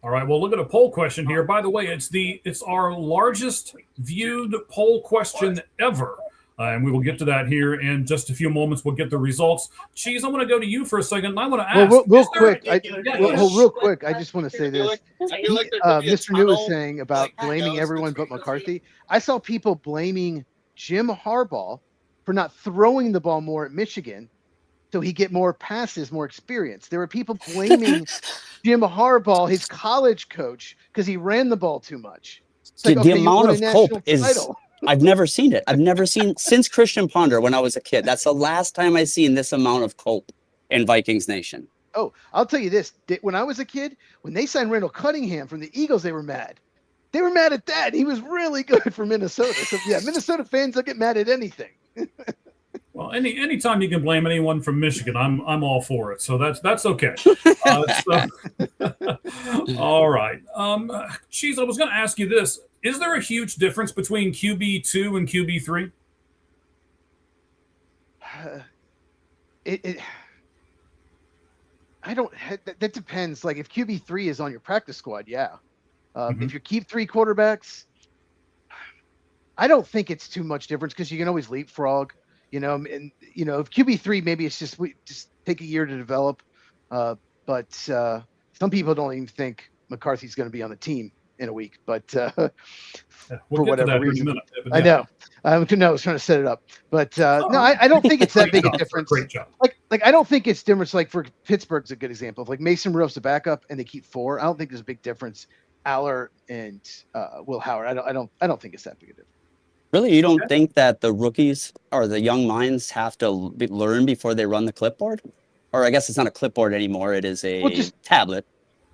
All right. Well, look at a poll question here. By the way, it's our largest viewed poll question ever. And we will get to that here in just a few moments. We'll get the results. Cheese, I want to go to you for a second. I want to ask. Well, real quick, I just want to say this. Mr. New was saying about blaming everyone but McCarthy. I saw people blaming Jim Harbaugh for not throwing the ball more at Michigan so he get more passes, more experience. There were people blaming Jim Harbaugh, his college coach, because he ran the ball too much. It's like, the amount of cope is... I've never seen it. I've never seen since Christian Ponder when I was a kid. That's the last time I seen this amount of cope in Vikings Nation. Oh, I'll tell you this. When I was a kid, when they signed Randall Cunningham from the Eagles, they were mad. They were mad at that. He was really good for Minnesota. So yeah, Minnesota fans don't get mad at anything. Well, anytime you can blame anyone from Michigan, I'm all for it. So that's okay. All right. Cheese, I was going to ask you this. Is there a huge difference between QB2 and QB3? That depends. Like if QB3 is on your practice squad, yeah. If you keep 3 quarterbacks, I don't think it's too much difference because you can always leapfrog, and if QB3, maybe it's just take a year to develop. But some people don't even think McCarthy's going to be on the team in a week, but we'll for whatever reason, minute, I know. I was trying to set it up, but no, I don't think it's that big a difference. Great job. Like I don't think it's difference. Like for Pittsburgh's a good example. Like Mason Rudolph's a backup, and they keep 4. I don't think there's a big difference. Aller and Will Howard. I don't think it's that big a difference. Really, you don't think that the rookies or the young minds have to learn before they run the clipboard? Or I guess it's not a clipboard anymore. It is a tablet.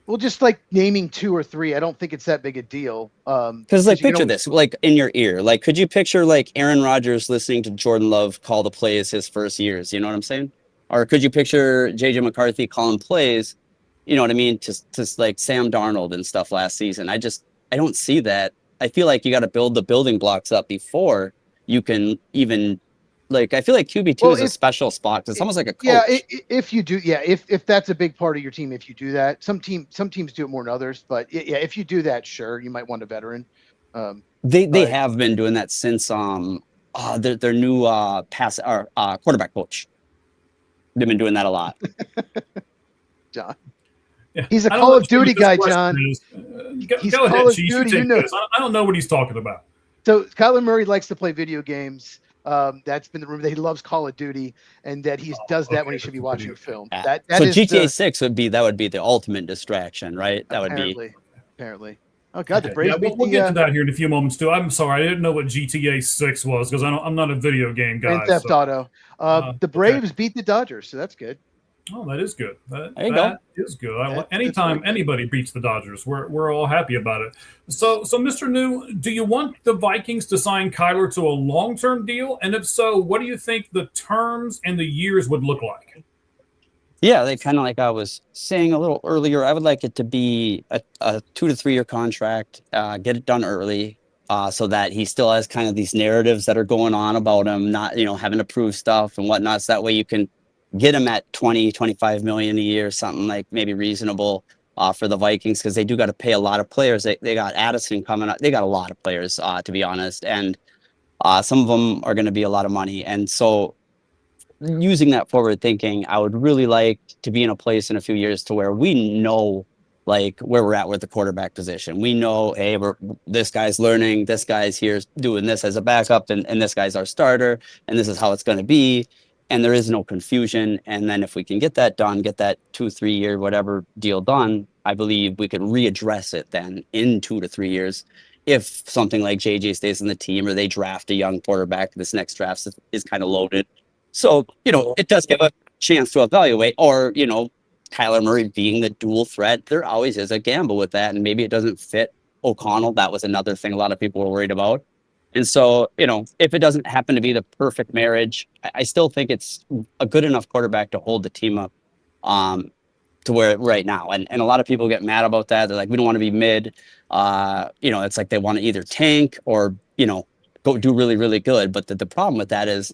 Well, just like naming 2 or 3, I don't think it's that big a deal. Because picture this, like in your ear. Like, could you picture like Aaron Rodgers listening to Jordan Love call the plays his first years? You know what I'm saying? Or could you picture JJ McCarthy calling plays? You know what I mean? Just like Sam Darnold and stuff last season. I don't see that. I feel like you got to build the building blocks up before you can even. Like, I feel like QB2 is a special spot. It's almost like a coach. Yeah, if you do, if that's a big part of your team, if you do that, some teams do it more than others. But yeah, if you do that, sure, you might want a veteran. They have been doing that since their new quarterback coach. They've been doing that a lot. John, he's a Call of Duty guy, John. He's go ahead, Chief. I don't know what he's talking about. So Kyler Murray likes to play video games. That's been the rumor that he loves Call of Duty and that he does that when he should be watching a film. That so GTA 6 would be the ultimate distraction, right? That would be apparently. Oh God, the Braves. Yeah, we'll get to that here in a few moments too. I'm sorry, I didn't know what GTA 6 was because I'm not a video game guy. Grand Theft Auto. The Braves beat the Dodgers, so that's good. Oh, that is good. That is good. Anytime anybody beats the Dodgers, we're all happy about it. So, Mr. New, do you want the Vikings to sign Kyler to a long-term deal? And if so, what do you think the terms and the years would look like? Yeah, they kind of like I was saying a little earlier. I would like it to be a 2 to 3 year contract. Get it done early, so that he still has kind of these narratives that are going on about him, not having to prove stuff and whatnot. So that way you can get him at 20-25 million a year, something like maybe reasonable for the Vikings, because they do got to pay a lot of players. They got Addison coming up. They got a lot of players, to be honest, and some of them are going to be a lot of money. And so using that forward thinking, I would really like to be in a place in a few years to where we know like where we're at with the quarterback position. We know, hey, this guy's learning, this guy's here doing this as a backup, and this guy's our starter, and this is how it's going to be. And there is no confusion. And then if we can get that done, get that 2-3 year, whatever deal done, I believe we could readdress it then in 2 to 3 years. If something like JJ stays in the team or they draft a young quarterback, this next draft is kind of loaded. So, it does give a chance to evaluate, or, Kyler Murray being the dual threat, there always is a gamble with that. And maybe it doesn't fit O'Connell. That was another thing a lot of people were worried about. And so, if it doesn't happen to be the perfect marriage, I still think it's a good enough quarterback to hold the team up to where right now. And a lot of people get mad about that. They're like, we don't want to be mid. It's like they want to either tank or, go do really, really good. But the problem with that is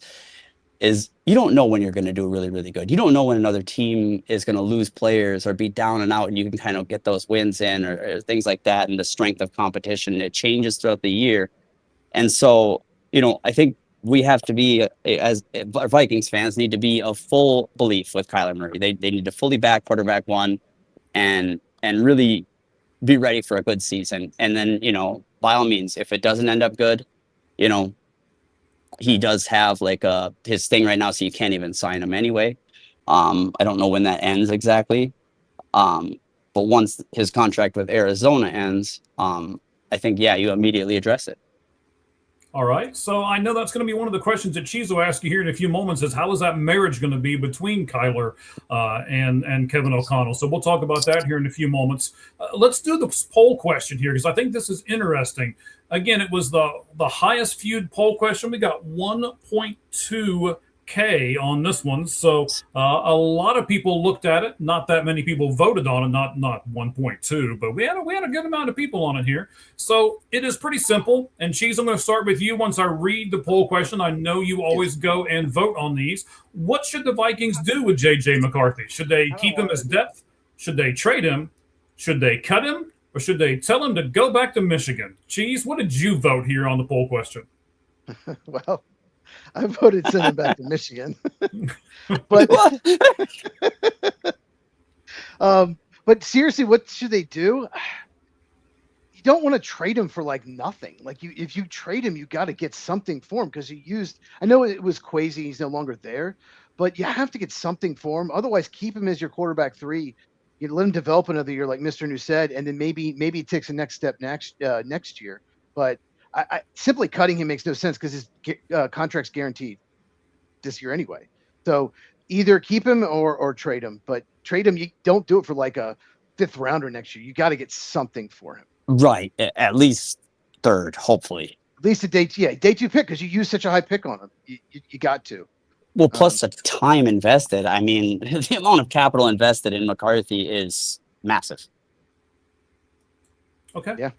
you don't know when you're going to do really, really good. You don't know when another team is going to lose players or be down and out, and you can kind of get those wins in or things like that. And the strength of competition, it changes throughout the year. And so, I think we have to be, as Vikings fans, need to be of full belief with Kyler Murray. They need to fully back quarterback one and really be ready for a good season. And then, by all means, if it doesn't end up good, he does have like his thing right now, so you can't even sign him anyway. I don't know when that ends exactly. But once his contract with Arizona ends, I think, you immediately address it. All right. So I know that's going to be one of the questions that Cheese will ask you here in a few moments is how is that marriage going to be between Kyler and Kevin O'Connell? So we'll talk about that here in a few moments. Let's do the poll question here because I think this is interesting. Again, it was the highest viewed poll question. We got 1.2K on this one. So a lot of people looked at it. Not that many people voted on it, not 1.2, but we had a good amount of people on it here. So it is pretty simple. And Cheese, I'm going to start with you once I read the poll question. I know you always go and vote on these. What should the Vikings do with J.J. McCarthy? Should they keep him as depth? Should they trade him? Should they cut him? Or should they tell him to go back to Michigan? Cheese, what did you vote here on the poll question? Well, I voted send him back to Michigan. but but seriously, what should they do? You don't want to trade him for like nothing. Like if you trade him, you got to get something for him because I know it was Kwesi, he's no longer there, but you have to get something for him. Otherwise, keep him as your quarterback 3. You let him develop another year, like Mr. New said, and then maybe he takes the next step next year. But I simply cutting him makes no sense because his contract's guaranteed this year anyway. So either keep him or trade him. But trade him, you don't do it for like a 5th rounder next year. You got to get something for him. Right, at least 3rd, hopefully. At least a day 2 pick because you use such a high pick on him. You got to. Well, plus the time invested. I mean, the amount of capital invested in McCarthy is massive. Okay. Yeah.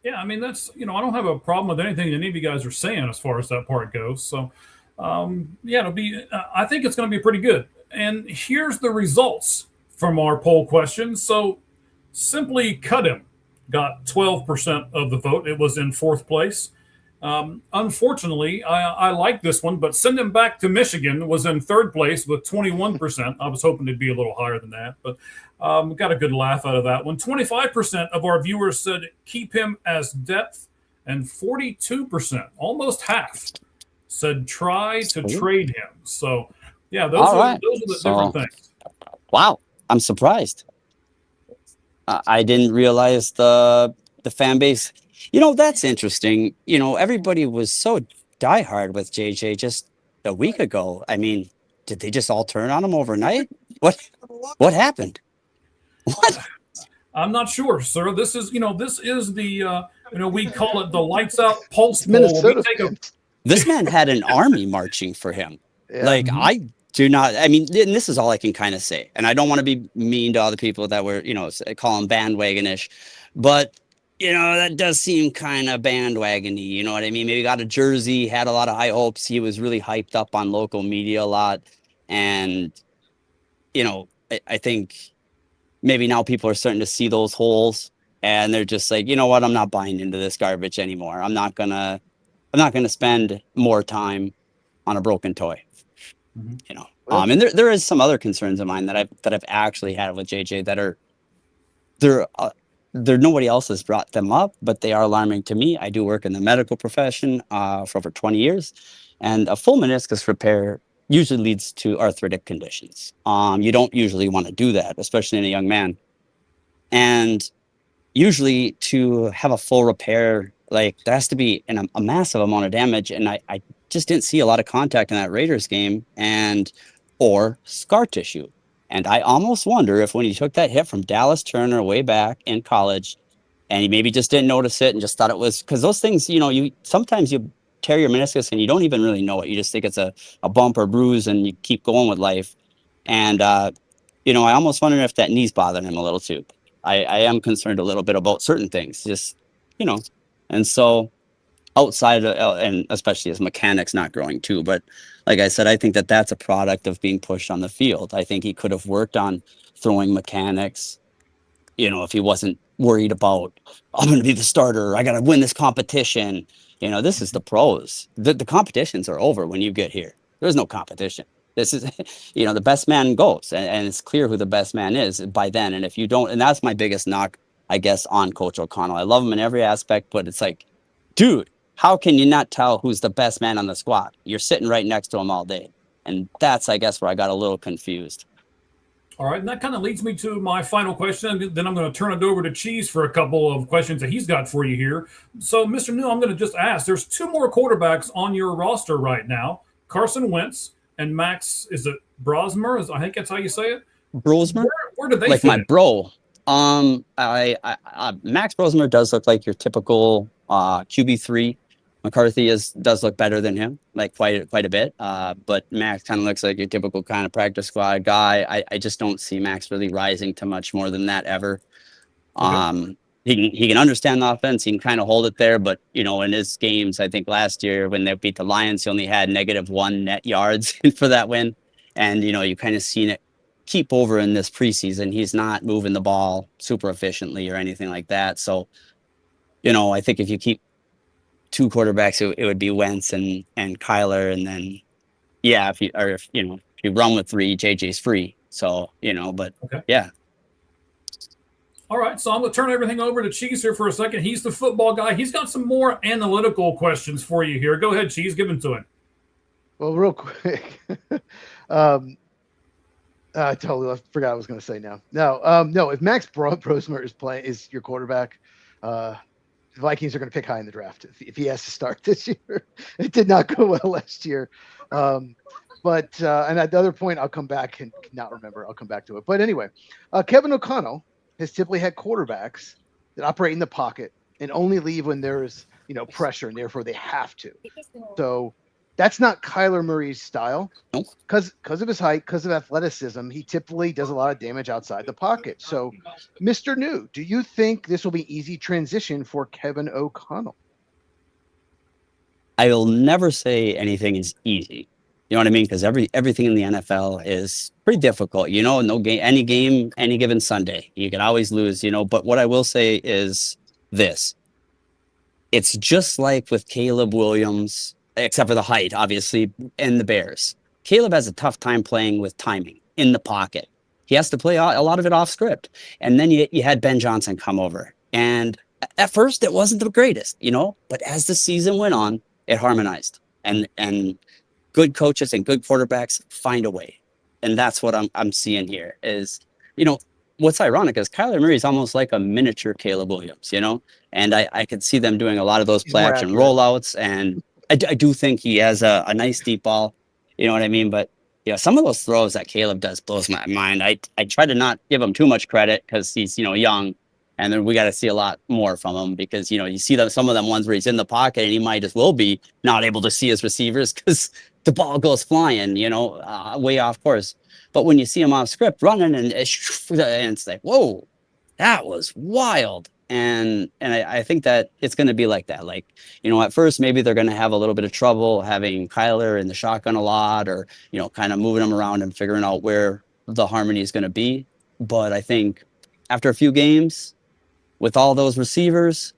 Yeah, I mean, that's, I don't have a problem with anything any of you guys are saying as far as that part goes. So, it'll be, I think it's going to be pretty good. And here's the results from our poll question. So, simply cut him got 12% of the vote. It was in 4th place. Unfortunately, I like this one, but send him back to Michigan was in 3rd place with 21%. I was hoping it'd be a little higher than that, but we got a good laugh out of that one. 25% of our viewers said keep him as depth, and 42%, almost half, said try to trade him. So, yeah, those are the different things. Wow, I'm surprised. I didn't realize the fan base. That's interesting. Everybody was so diehard with JJ just a week ago. I mean, did they just all turn on him overnight? What happened? What? I'm not sure, sir. This is the we call it the lights out pulse poll. This man had an army marching for him. Yeah. Like I do not. I mean, and this is all I can kind of say. And I don't want to be mean to other people that were call him bandwagonish, but. That does seem kind of bandwagony. You know what I mean? Maybe got a jersey, had a lot of high hopes. He was really hyped up on local media a lot. And, I think maybe now people are starting to see those holes and they're just like, you know what? I'm not buying into this garbage anymore. I'm not going to spend more time on a broken toy, And there is some other concerns of mine that I've actually had with JJ that are they're nobody else has brought them up, but they are alarming to me. I do work in the medical profession for over 20 years, and a full meniscus repair usually leads to arthritic conditions. You don't usually want to do that, especially in a young man. And usually to have a full repair, like there has to be a massive amount of damage. And I just didn't see a lot of contact in that Raiders game or scar tissue. And I almost wonder if when he took that hit from Dallas Turner way back in college, and he maybe just didn't notice it and just thought it was, because those things, you sometimes you tear your meniscus and you don't even really know it. You just think it's a bump or bruise and you keep going with life. And, I almost wonder if that knee's bothering him a little too. I am concerned a little bit about certain things, just, and so outside of, and especially his mechanics not growing too. But like I said, I think that that's a product of being pushed on the field. I think he could have worked on throwing mechanics, if he wasn't worried about, I'm going to be the starter, I got to win this competition. This is the pros. The competitions are over when you get here. There's no competition. This is, the best man goes, and it's clear who the best man is by then. And if you don't, and that's my biggest knock, I guess, on Coach O'Connell. I love him in every aspect, but it's like, dude, how can you not tell who's the best man on the squad? You're sitting right next to him all day. And that's, I guess, where I got a little confused. All right, and that kind of leads me to my final question. Then I'm going to turn it over to Cheese for a couple of questions that he's got for you here. So, Mr. New, I'm going to just ask, there's two more quarterbacks on your roster right now, Carson Wentz and Max, is it Brosmer? I think that's how you say it. Brosmer? Where do they like fit my in? bro. Max Brosmer does look like your typical QB3. McCarthy does look better than him, like quite a bit. But Max kind of looks like your typical kind of practice squad guy. I just don't see Max really rising to much more than that ever. Okay. He can understand the offense. He can kind of hold it there. But, in his games, I think last year when they beat the Lions, he only had -1 net yards for that win. And, you kind of seen it keep over in this preseason. He's not moving the ball super efficiently or anything like that. So, I think if you keep two quarterbacks, it would be Wentz and Kyler. And then, yeah, if you run with three, JJ's free. So, but Okay. yeah. All right, so I'm going to turn everything over to Cheese here for a second. He's the football guy. He's got some more analytical questions for you here. Go ahead, Cheese. Give them to him. Well, real quick. I totally forgot what I was going to say now. No. If Max Brosmer is your quarterback, the Vikings are going to pick high in the draft if he has to start this year. It did not go well last year. But at the other point, I'll come back and not remember. I'll come back to it. But anyway, Kevin O'Connell has typically had quarterbacks that operate in the pocket and only leave when there's pressure, and therefore they have to. So that's not Kyler Murray's style. Nope. Because of his height, because of athleticism, he typically does a lot of damage outside the pocket. So, Mr. New, do you think this will be easy transition for Kevin O'Connell? I will never say anything is easy. You know what I mean? Because everything in the NFL is pretty difficult. No game, any given Sunday, you can always lose. But what I will say is this: it's just like with Caleb Williams, except for the height, obviously, and the Bears. Caleb has a tough time playing with timing in the pocket. He has to play a lot of it off script. And then you had Ben Johnson come over, and at first it wasn't the greatest, but as the season went on, it harmonized, and good coaches and good quarterbacks find a way. And that's what I'm seeing here is, what's ironic is Kyler Murray is almost like a miniature Caleb Williams, and I could see them doing a lot of those play action rollouts. And I do think he has a nice deep ball, you know what I mean? But, some of those throws that Caleb does blows my mind. I try to not give him too much credit because he's, young. And then we got to see a lot more from him because, you see some of them ones where he's in the pocket and he might as well be not able to see his receivers because the ball goes flying, way off course. But when you see him off script running and it's like, whoa, that was wild. And I think that it's going to be like that. Like, at first, maybe they're going to have a little bit of trouble having Kyler in the shotgun a lot or, kind of moving him around and figuring out where the harmony is going to be. But I think after a few games, with all those receivers,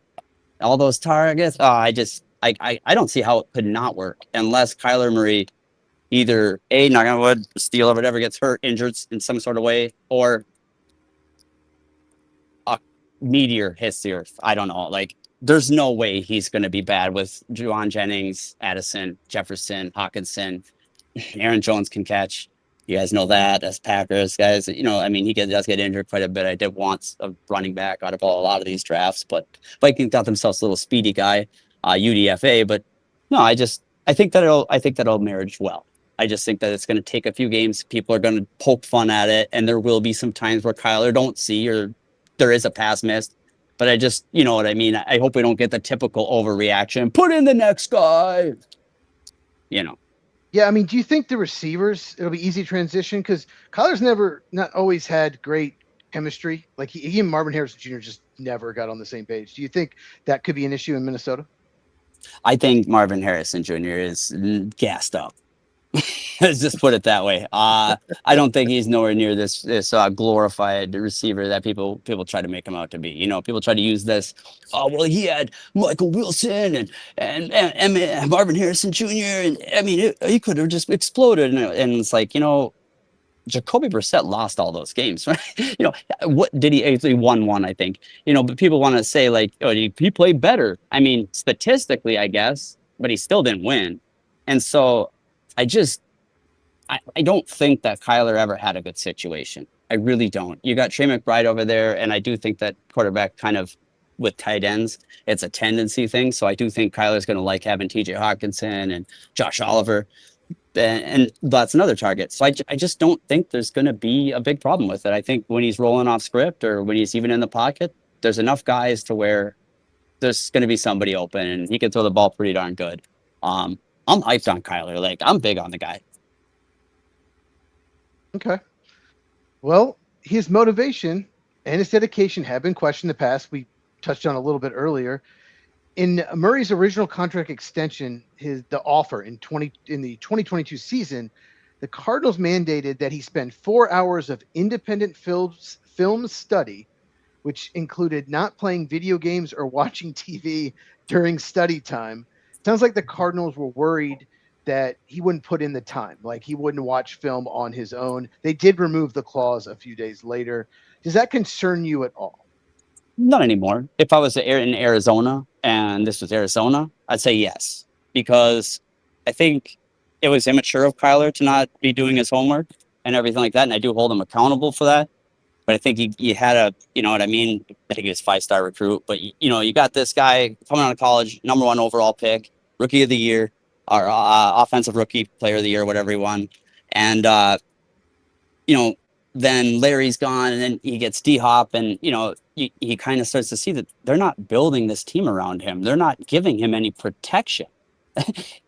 all those targets, I don't see how it could not work unless Kyler Murray either knock on wood, Steele or whatever gets hurt, injured in some sort of way, or a meteor hits the earth. I don't know. Like, there's no way he's going to be bad with Juwan Jennings, Addison, Jefferson, Hawkinson. Aaron Jones can catch. You guys know that as Packers guys. I mean, does get injured quite a bit. I did want a running back out of a lot of these drafts, but Vikings got themselves a little speedy guy, UDFA. But no, I think that it'll marriage well. I just think that it's going to take a few games. People are going to poke fun at it, and there will be some times where Kyler don't see or there is a pass missed. But I just, you know what I mean? I hope we don't get the typical overreaction. Put in the next guy. Yeah, I mean, do you think the receivers, it'll be easy transition? Because Kyler's not always had great chemistry. Like he and Marvin Harrison Jr. just never got on the same page. Do you think that could be an issue in Minnesota? I think Marvin Harrison Jr. is gassed up. Let's just put it that way. I don't think he's nowhere near this glorified receiver that people try to make him out to be. People try to use this. Oh, well, he had Michael Wilson and Marvin Harrison Jr. And I mean, he could have just exploded. And it's like, Jacoby Brissett lost all those games, right? What did he actually won one, I think, but people want to say like, oh, he played better. I mean, statistically, I guess, but he still didn't win. And so I don't think that Kyler ever had a good situation. I really don't. You got Trey McBride over there, and I do think that quarterback kind of with tight ends, it's a tendency thing. So I do think Kyler's going to like having TJ Hawkinson and Josh Oliver, and that's another target. So I just don't think there's going to be a big problem with it. I think when he's rolling off script or when he's even in the pocket, there's enough guys to where there's going to be somebody open, and he can throw the ball pretty darn good. I'm hyped on Kyler. Like, I'm big on the guy. Okay. Well, his motivation and his dedication have been questioned in the past. We touched on a little bit earlier. In Murray's original contract extension, the offer in the 2022 season, the Cardinals mandated that he spend 4 hours of independent film study, which included not playing video games or watching TV during study time. Sounds like the Cardinals were worried that he wouldn't put in the time, like he wouldn't watch film on his own. They did remove the clause a few days later. Does that concern you at all? Not anymore. If I was in Arizona and this was Arizona, I'd say yes, because I think it was immature of Kyler to not be doing his homework and everything like that. And I do hold him accountable for that. But I think he had you know what I mean? I think he was a 5-star recruit. But, you got this guy coming out of college, number 1 overall pick, rookie of the year, or offensive rookie player of the year, whatever he won. And, then Larry's gone, and then he gets D-Hop, and, he kind of starts to see that they're not building this team around him. They're not giving him any protection.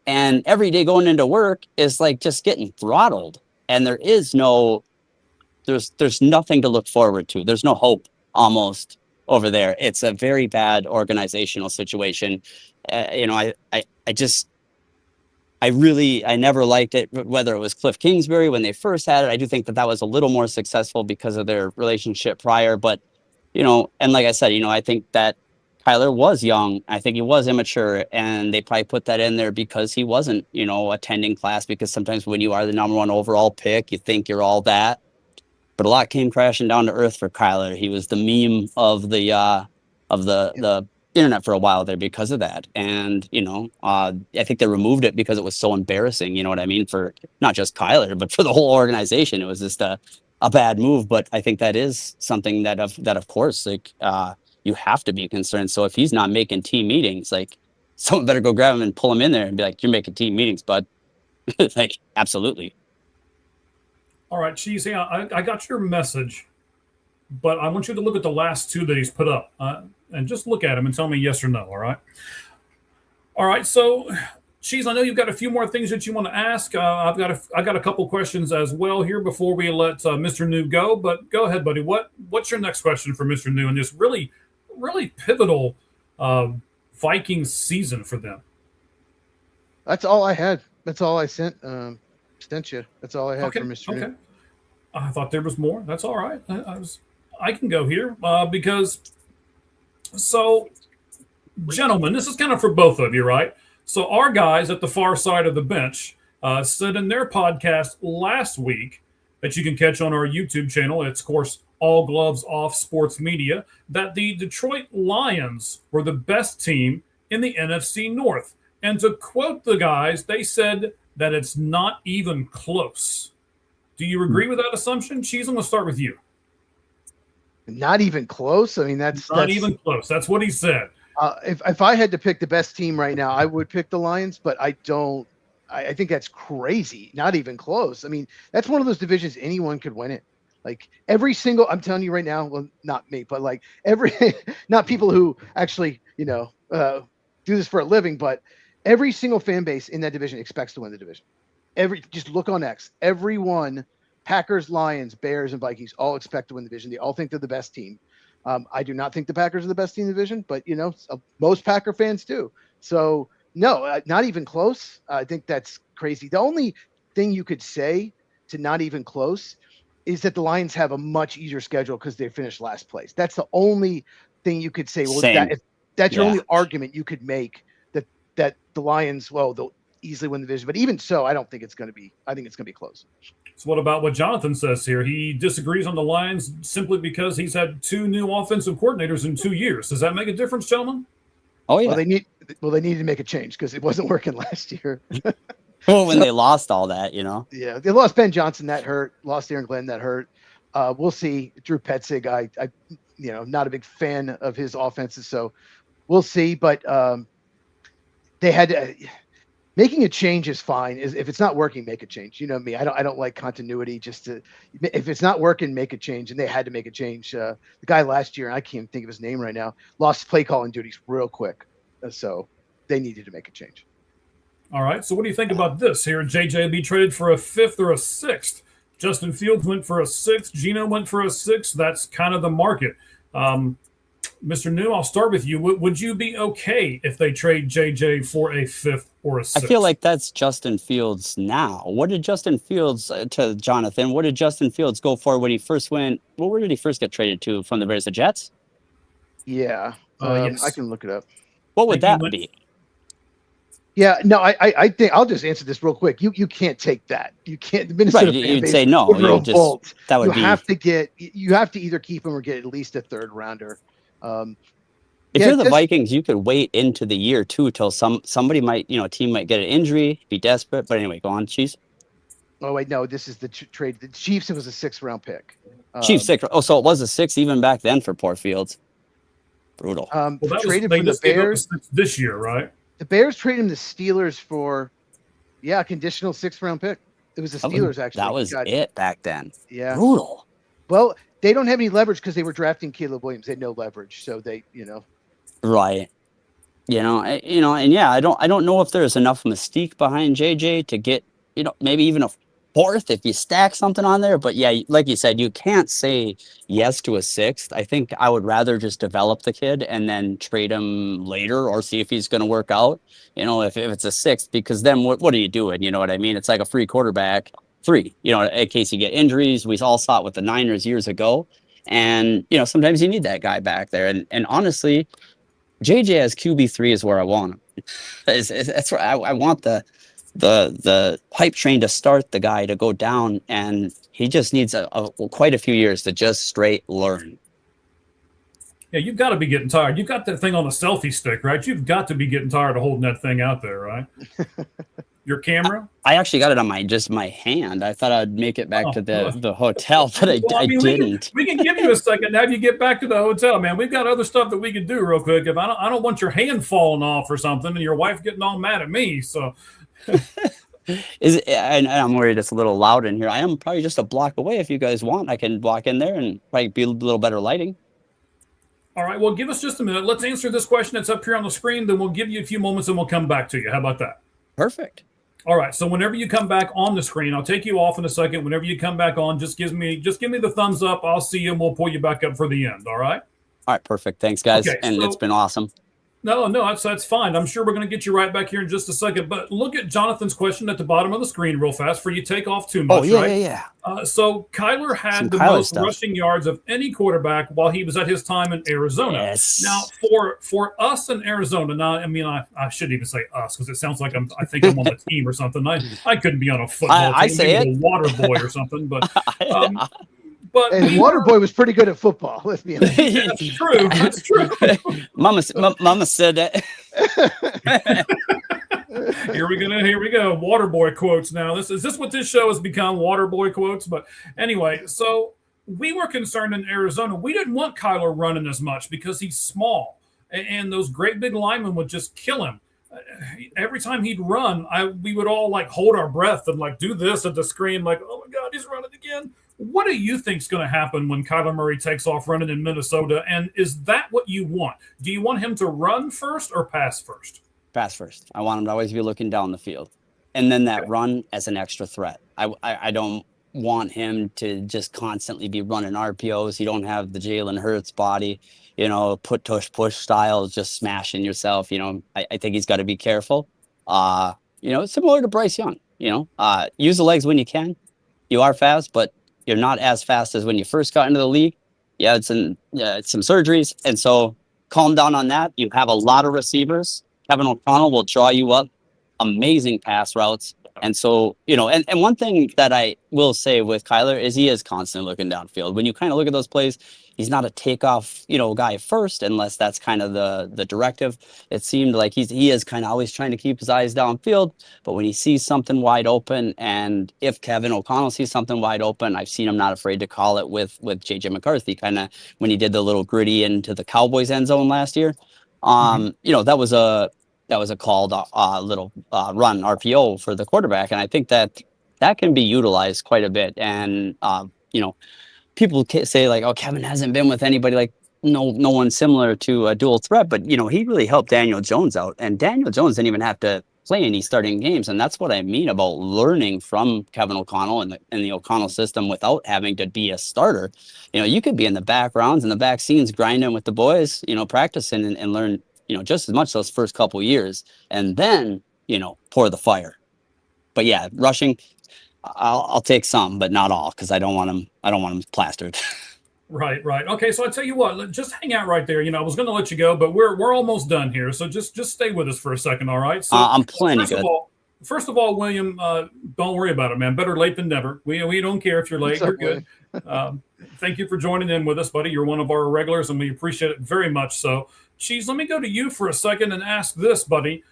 And every day going into work is like just getting throttled. And there's nothing to look forward to. There's no hope almost over there. It's a very bad organizational situation. I never liked it, whether it was Cliff Kingsbury when they first had it. I do think that was a little more successful because of their relationship prior. But, and like I said, I think that Kyler was young. I think he was immature, and they probably put that in there because he wasn't, attending class, because sometimes when you are the number 1 overall pick, you think you're all that. But a lot came crashing down to earth for Kyler. He was the meme of the internet for a while there because of that. And, I think they removed it because it was so embarrassing, you know what I mean, for not just Kyler, but for the whole organization. It was just a bad move. But I think that is something that of course, like, you have to be concerned. So if he's not making team meetings, like, someone better go grab him and pull him in there and be like, you're making team meetings, bud. Like, absolutely. All right, Cheese, I got your message, but I want you to look at the last 2 that he's put up, and just look at them and tell me yes or no, all right? All right, so, Cheese, I know you've got a few more things that you want to ask. I got a couple questions as well here before we let Mr. New go, but go ahead, buddy. What's your next question for Mr. New in this really, really pivotal Vikings season for them? That's all I had. That's all I sent you. That's all I had for Mr. New. I thought there was more. That's all right. I can go here because, so, gentlemen, this is kind of for both of you, right? So our guys at the far side of the bench said in their podcast last week that you can catch on our YouTube channel. It's, of course, All Gloves Off Sports Media that the Detroit Lions were the best team in the NFC North. And to quote the guys, they said that it's not even close. Do you agree with that assumption? Cheese, I'm going to start with you. Not even close. I mean, that's even close. That's what he said. If I had to pick the best team right now, I would pick the Lions, but I don't. I think that's crazy. Not even close. I mean, that's one of those divisions anyone could win it. Like every single, I'm telling you right now, well, not me, but like not people who actually, do this for a living, but every single fan base in that division expects to win the division. Just look on X. Everyone, Packers, Lions, Bears, and Vikings all expect to win the division. They all think they're the best team. I do not think the Packers are the best team in the division, but most Packer fans do. So no, not even close. I think that's crazy. The only thing you could say to not even close is that the Lions have a much easier schedule because they finished last place. That's the only thing you could say. Well, that's your only argument you could make that the Lions, they'll easily win the division. But even so, I don't think it's going to be. I think it's going to be close. So what about what Jonathan says here? He disagrees on the Lions simply because he's had 2 new offensive coordinators in 2 years. Does that make a difference, gentlemen? Oh yeah. Well, they needed to make a change because it wasn't working last year. Well, when they lost all that, Yeah, they lost Ben Johnson, that hurt. Lost Aaron Glenn, that hurt. We'll see. Drew Petzig, I not a big fan of his offenses, so we'll see. But they had to. Making a change is fine. If it's not working, make a change. You know me. I don't like continuity. If it's not working, make a change. And they had to make a change. The guy last year, I can't think of his name right now, lost play calling duties real quick. So they needed to make a change. All right. So what do you think about this here? JJ be traded for a 5th or a 6th. Justin Fields went for a 6th. Geno went for a 6th. That's kind of the market. Mr. New, I'll start with you. Would you be okay if they trade JJ for a 5th or a 6th? I feel like that's Justin Fields now. What did Justin Fields, to Jonathan, what did Justin Fields go for when he first went? Well, where did he first get traded to from the Bears? The Jets? Yeah. Yes. I can look it up. What would that be? Yeah, no, I think I'll just answer this real quick. You can't take that. You can't. The Minnesota Right, you'd say no. You have to either keep him or get at least a 3rd rounder. If you're the Vikings, you could wait into the year too till somebody might, a team might get an injury, be desperate. But anyway, go on, Chiefs. Oh wait, no, this is the trade. The Chiefs, it was a 6th round pick. Chiefs 6. Oh, so it was a 6 even back then for poor Fields. Brutal. Traded from the Bears this year, right? The Bears traded him the Steelers for, a conditional 6th round pick. It was the Steelers actually. That was it back then. Yeah. Brutal. Well, they don't have any leverage because they were drafting Caleb Williams. They had no leverage, so they, Right. And yeah, I don't know if there's enough mystique behind JJ to get, maybe even a 4th if you stack something on there. But yeah, like you said, you can't say yes to a 6th. I think I would rather just develop the kid and then trade him later or see if he's going to work out, if it's a 6th, because then what are you doing? You know what I mean? It's like a free quarterback 3, in case you get injuries. We all saw it with the Niners years ago. And, sometimes you need that guy back there. And honestly, JJ as QB3 is where I want him. That's where I want the hype train to start, the guy to go down, and he just needs quite a few years to just straight learn. Yeah, you've got to be getting tired. You've got that thing on the selfie stick, right? You've got to be getting tired of holding that thing out there, right? Your camera? I actually got it on my hand. I thought I'd make it back to the hotel, but I didn't. We can give you a second to have you get back to the hotel, man. We've got other stuff that we can do real quick. If I don't want your hand falling off or something, and your wife getting all mad at me. So, and I'm worried it's a little loud in here. I am probably just a block away. If you guys want, I can walk in there and probably be a little better lighting. All right. Well, give us just a minute. Let's answer this question that's up here on the screen. Then we'll give you a few moments and we'll come back to you. How about that? Perfect. All right. So whenever you come back on the screen, I'll take you off in a second. Whenever you come back on, just give me the thumbs up. I'll see you and we'll pull you back up for the end. All right. All right. Perfect. Thanks, guys. Okay, and it's been awesome. No, that's fine. I'm sure we're going to get you right back here in just a second. But look at Jonathan's question at the bottom of the screen real fast for you take off too much, right? Yeah. So Kyler had the most rushing yards of any quarterback while he was at his time in Arizona. Yes. Now, for us in Arizona, now, I mean, I shouldn't even say us because it sounds like I think I'm on the team or something. I couldn't be on a football team. I say it. A water boy or something. But But And Waterboy was pretty good at football. Let's be honest. that's true. That's true. Mama said that. Here we go. Waterboy quotes now. Is this what this show has become? Waterboy quotes. But anyway, so we were concerned in Arizona. We didn't want Kyler running as much because he's small, and those great big linemen would just kill him. Every time he'd run, we would all like hold our breath and like do this at the screen, like, oh my God, he's running again. What do you think's going to happen when Kyler Murray takes off running in Minnesota? And is that what you want? Do you want him to run first or pass first? Pass first. I want him to always be looking down the field, and then that run as an extra threat. I don't want him to just constantly be running RPOs. You don't have the Jalen Hurts body, push style, just smashing yourself. I think he's got to be careful. Similar to Bryce Young. Use the legs when you can. You are fast, but you're not as fast as when you first got into the league. It's some surgeries, and so calm down on that. You have a lot of receivers. Kevin O'Connell will draw you up amazing pass routes. And so, and one thing that I will say with Kyler is he is constantly looking downfield. When you kind of look at those plays, he's not a takeoff, guy first, unless that's kind of the directive. It seemed like he is kind of always trying to keep his eyes downfield. But when he sees something wide open, and if Kevin O'Connell sees something wide open, I've seen him not afraid to call it with JJ McCarthy, kind of when he did the little gritty into the Cowboys end zone last year. That was a called little run RPO for the quarterback. And I think that can be utilized quite a bit. And, people say like, oh, Kevin hasn't been with anybody like no one similar to a dual threat. But, he really helped Daniel Jones out. And Daniel Jones didn't even have to play any starting games. And that's what I mean about learning from Kevin O'Connell and the O'Connell system without having to be a starter. You could be in the backgrounds and the back scenes grinding with the boys, practicing and learn just as much those first couple years, and then, pour the fire. But yeah, rushing, I'll take some, but not all, because I don't want them plastered. Right. Okay, so I tell you what, just hang out right there. I was going to let you go, but we're almost done here, so just stay with us for a second, all right? So I'm plenty good. First of all, William, don't worry about it, man. Better late than never. We don't care if you're late. You're good. Thank you for joining in with us, buddy. You're one of our regulars, and we appreciate it very much. So, Cheese, let me go to you for a second and ask this, buddy.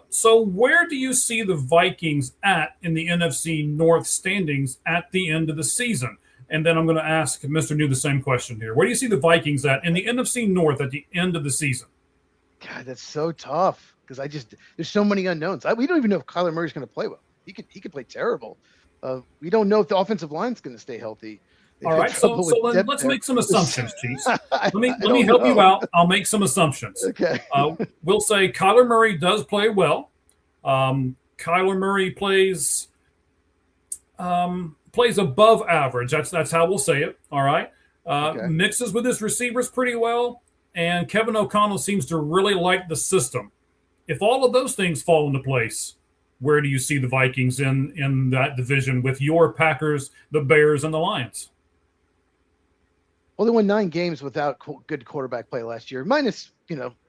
So where do you see the Vikings at in the NFC North standings at the end of the season? And then I'm going to ask Mr. New the same question here. Where do you see the Vikings at in the NFC North at the end of the season? God, that's so tough because there's so many unknowns. We don't even know if Kyler Murray's going to play well. He could play terrible. We don't know if the offensive line's going to stay healthy. All right, so let's make some assumptions, Chiefs. Let me help you out. I'll make some assumptions. Okay. We'll say Kyler Murray does play well. Kyler Murray plays above average. That's how we'll say it. All right. Okay. Mixes with his receivers pretty well, and Kevin O'Connell seems to really like the system. If all of those things fall into place, where do you see the Vikings in that division with your Packers, the Bears, and the Lions? Well, they won 9 games without good quarterback play last year, minus,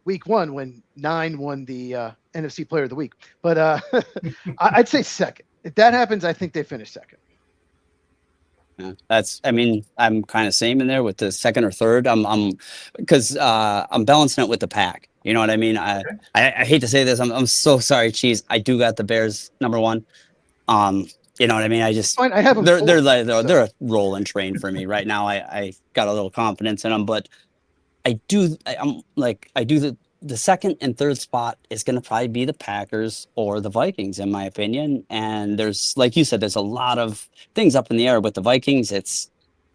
week 1 when 9 won the NFC Player of the Week. But I'd say second. If that happens, I think they finish second. Yeah, I'm kind of same in there with the second or third. Because I'm balancing it with the pack. You know what I mean? I hate to say this. I'm so sorry, Cheese. I do got the Bears number 1. You know what I mean? I have them. They're a roll and train for me right now. I got a little confidence in them, but I do the second and third spot is going to probably be the Packers or the Vikings, in my opinion. And there's, like you said, there's a lot of things up in the air with the Vikings. It's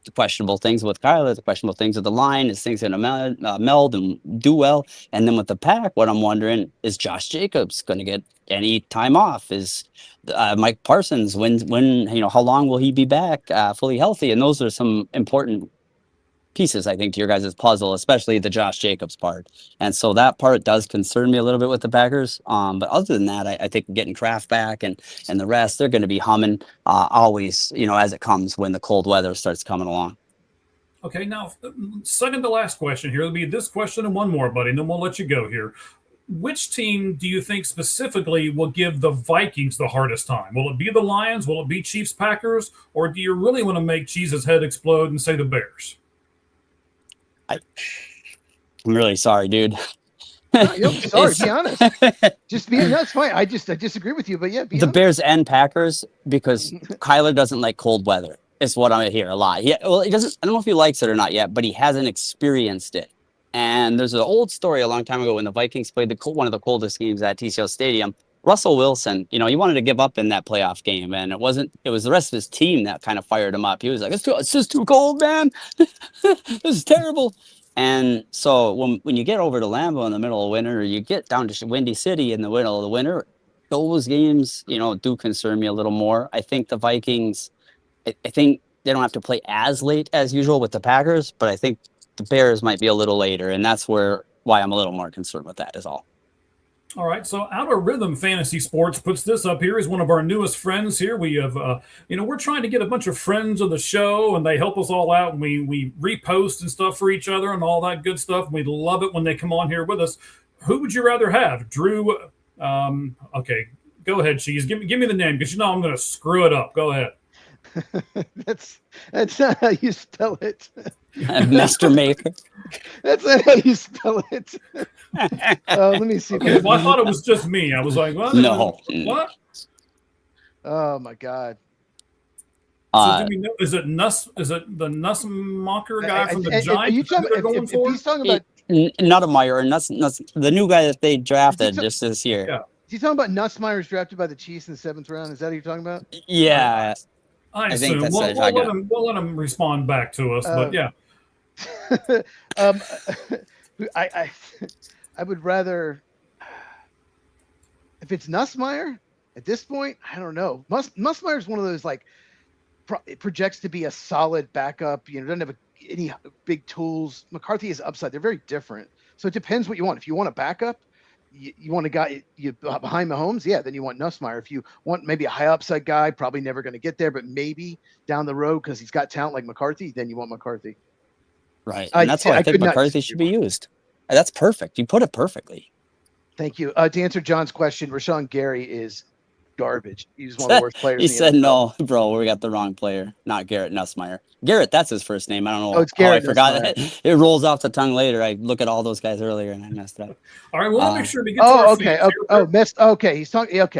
the questionable things with Kyler, the questionable things with the line, is things going to meld and do well. And then with the Pack, what I'm wondering is Josh Jacobs going to get any time off? Is Mike Parsons, when how long will he be back fully healthy? And those are some important pieces, I think, to your guys' puzzle, especially the Josh Jacobs part. And so that part does concern me a little bit with the Packers. But other than that, I think getting Kraft back and the rest, they're going to be humming always, as it comes when the cold weather starts coming along. Okay, now, second to last question here. It'll be this question and one more, buddy, and then we'll let you go here. which team do you think specifically will give the Vikings the hardest time? Will it be the Lions? Will it be Chiefs Packers? Or do you really want to make Cheese's head explode and say the Bears? I'm really sorry, dude. Sorry, be honest. Just be that's fine. I disagree with you, but yeah, be the honest. Bears and Packers, because Kyler doesn't like cold weather. Is what I hear a lot. Yeah, well, he doesn't. I don't know if he likes it or not yet, but he hasn't experienced it. And there's an old story a long time ago when the Vikings played one of the coldest games at TCL Stadium. Russell Wilson, he wanted to give up in that playoff game, and it was the rest of his team that kind of fired him up. He was like, it's just too cold, man. This is terrible. And so when you get over to Lambeau in the middle of winter, or you get down to Windy City in the middle of the winter, those games, do concern me a little more. I think the Vikings, I think they don't have to play as late as usual with the Packers, but I think the Bears might be a little later, and that's why I'm a little more concerned with that is all. All right, so Out of Rhythm Fantasy Sports puts this up here. He's one of our newest friends here. We have, we're trying to get a bunch of friends of the show, and they help us all out, and we repost and stuff for each other and all that good stuff. We love it when they come on here with us. Who would you rather have? Drew, okay, go ahead, Cheese. Give me the name, because I'm going to screw it up. Go ahead. That's not how you spell it. Master Maker. That's not how you spell it. Let me see. Okay, well, I thought it was just me. I was like, what? No. What? Oh my God. So do we know? Is it the Nussmacher guy from the Giants? Are you talking, if he's talking about Nuttmeyer or Nuss, the new guy that they drafted just this year? Yeah. Is he talking about Nussmeyer's drafted by the Chiefs in the 7th round? Is that what you're taling about? Yeah. I assume. We'll let him respond back to us, but yeah. I would rather, if it's Nussmeier at this point, I don't know. Nussmeier is one of those it projects to be a solid backup. Doesn't have any big tools. McCarthy is upside. They're very different. So it depends what you want. If you want a backup, you want a guy behind Mahomes, yeah, then you want Nussmeier. If you want maybe a high upside guy, probably never going to get there, but maybe down the road because he's got talent like McCarthy, then you want McCarthy. Right, and that's why I think McCarthy should be used. That's perfect. You put it perfectly. Thank you. To answer John's question, Rashawn Gary is garbage. He's one of the worst players. He said, no, bro, we got the wrong player. Not Garrett Nussmeier. Garrett, that's his first name. I don't know. Oh, it's Garrett. I forgot it. It rolls off the tongue later. I look at all those guys earlier and I messed it up. All right, well, make sure to get to our okay.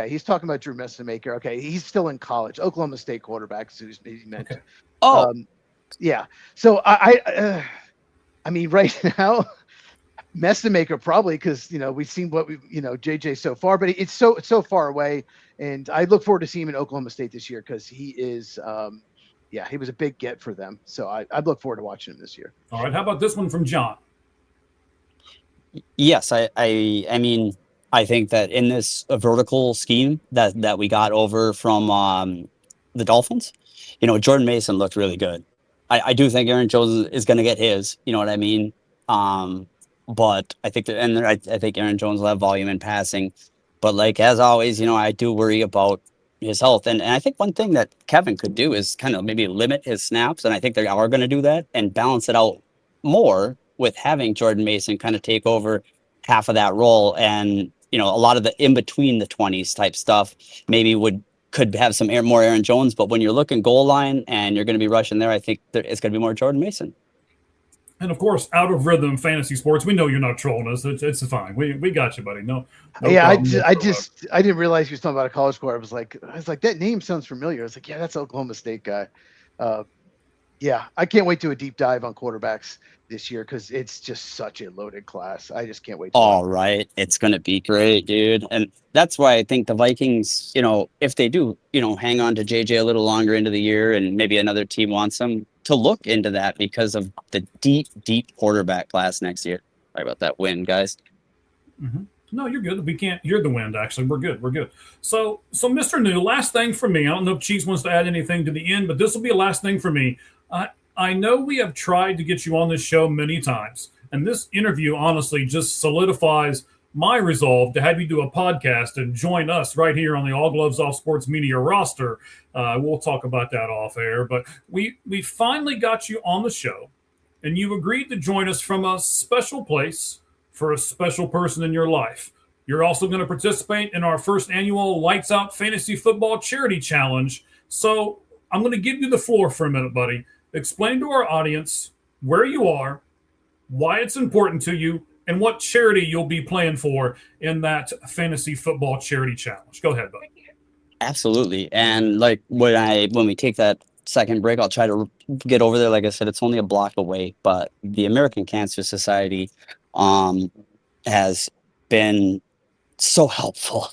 He's talking about Drew Messamaker. Okay, he's still in college. Oklahoma State quarterback, as he mentioned. Okay. Yeah. So I mean, right now, Messamaker probably because we've seen what JJ so far, but it's so far away, and I look forward to seeing him in Oklahoma State this year because he is. He was a big get for them. So I'd look forward to watching him this year. All right. How about this one from John? Yes. I mean, I think that in this vertical scheme that we got over from the Dolphins, Jordan Mason looked really good. I do think Aaron Jones is going to get his, you know what I mean? But I think I think Aaron Jones will have volume in passing, but as always, I do worry about his health. And I think one thing that Kevin could do is kind of maybe limit his snaps. And I think they are going to do that and balance it out more with having Jordan Mason kind of take over half of that role. And, a lot of the in between the 20s type stuff maybe could have some more Aaron Jones. But when you're looking goal line and you're going to be rushing there, I think it's going to be more Jordan Mason. And of course, Out of Rhythm Fantasy Sports. We know you're not trolling us. It's fine. We got you, buddy. No yeah, problem. I didn't realize you were talking about a college squad. I was like, that name sounds familiar. I was like, yeah, that's Oklahoma State guy. Yeah, I can't wait to do a deep dive on quarterbacks this year because it's just such a loaded class. I just can't wait. All right, it's gonna be great, dude. And that's why I think the Vikings, if they do, hang on to JJ a little longer into the year, and maybe another team wants them to look into that because of the deep quarterback class next year. Sorry about that wind, guys. Mm-hmm. No, you're good. We can't hear the wind, actually. We're good. So Mr. New, last thing for me. I don't know if Cheese wants to add anything to the end, but this will be a last thing for me. I know we have tried to get you on this show many times, and this interview honestly just solidifies my resolve to have you do a podcast and join us right here on the All Gloves Off Sports Media roster. We'll talk about that off air, but we finally got you on the show, and you agreed to join us from a special place for a special person in your life. You're also going to participate in our first annual Lights Out Fantasy Football Charity Challenge. So I'm going to give you the floor for a minute, buddy. Explain to our audience where you are, why it's important to you, and what charity you'll be playing for in that fantasy football charity challenge. Go ahead, buddy. Absolutely. And like when we take that second break, I'll try to get over there. Like I said, it's only a block away, but the American Cancer Society has been so helpful.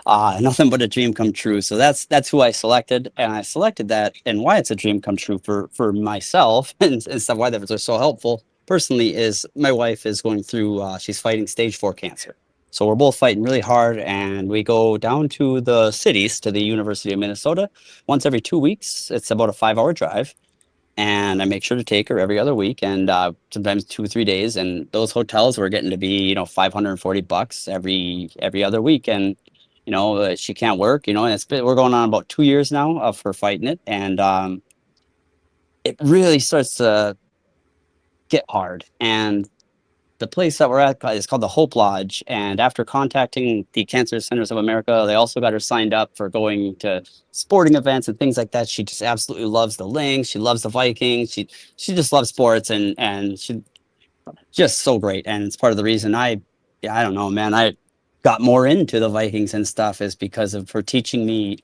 Nothing but a dream come true. So that's who I selected, and I selected that, and why it's a dream come true for myself and stuff. Why they're so helpful personally is my wife is going through. She's fighting stage 4 cancer. So we're both fighting really hard, and we go down to the cities, to the University of Minnesota, once every 2 weeks. It's about a 5-hour drive, and I make sure to take her every other week, and sometimes 2 or 3 days. And those hotels were getting to be, $540 every other week. And she can't work, and we're going on about 2 years now of her fighting it, and it really starts to get hard. And the place that we're at is called the Hope Lodge. And after contacting the Cancer Centers of America, they also got her signed up for going to sporting events and things like that. She just absolutely loves the Lynx. She loves the Vikings. She just loves sports, and she just so great. And it's part of the reason I don't know, man, I got more into the Vikings and stuff is because of her teaching me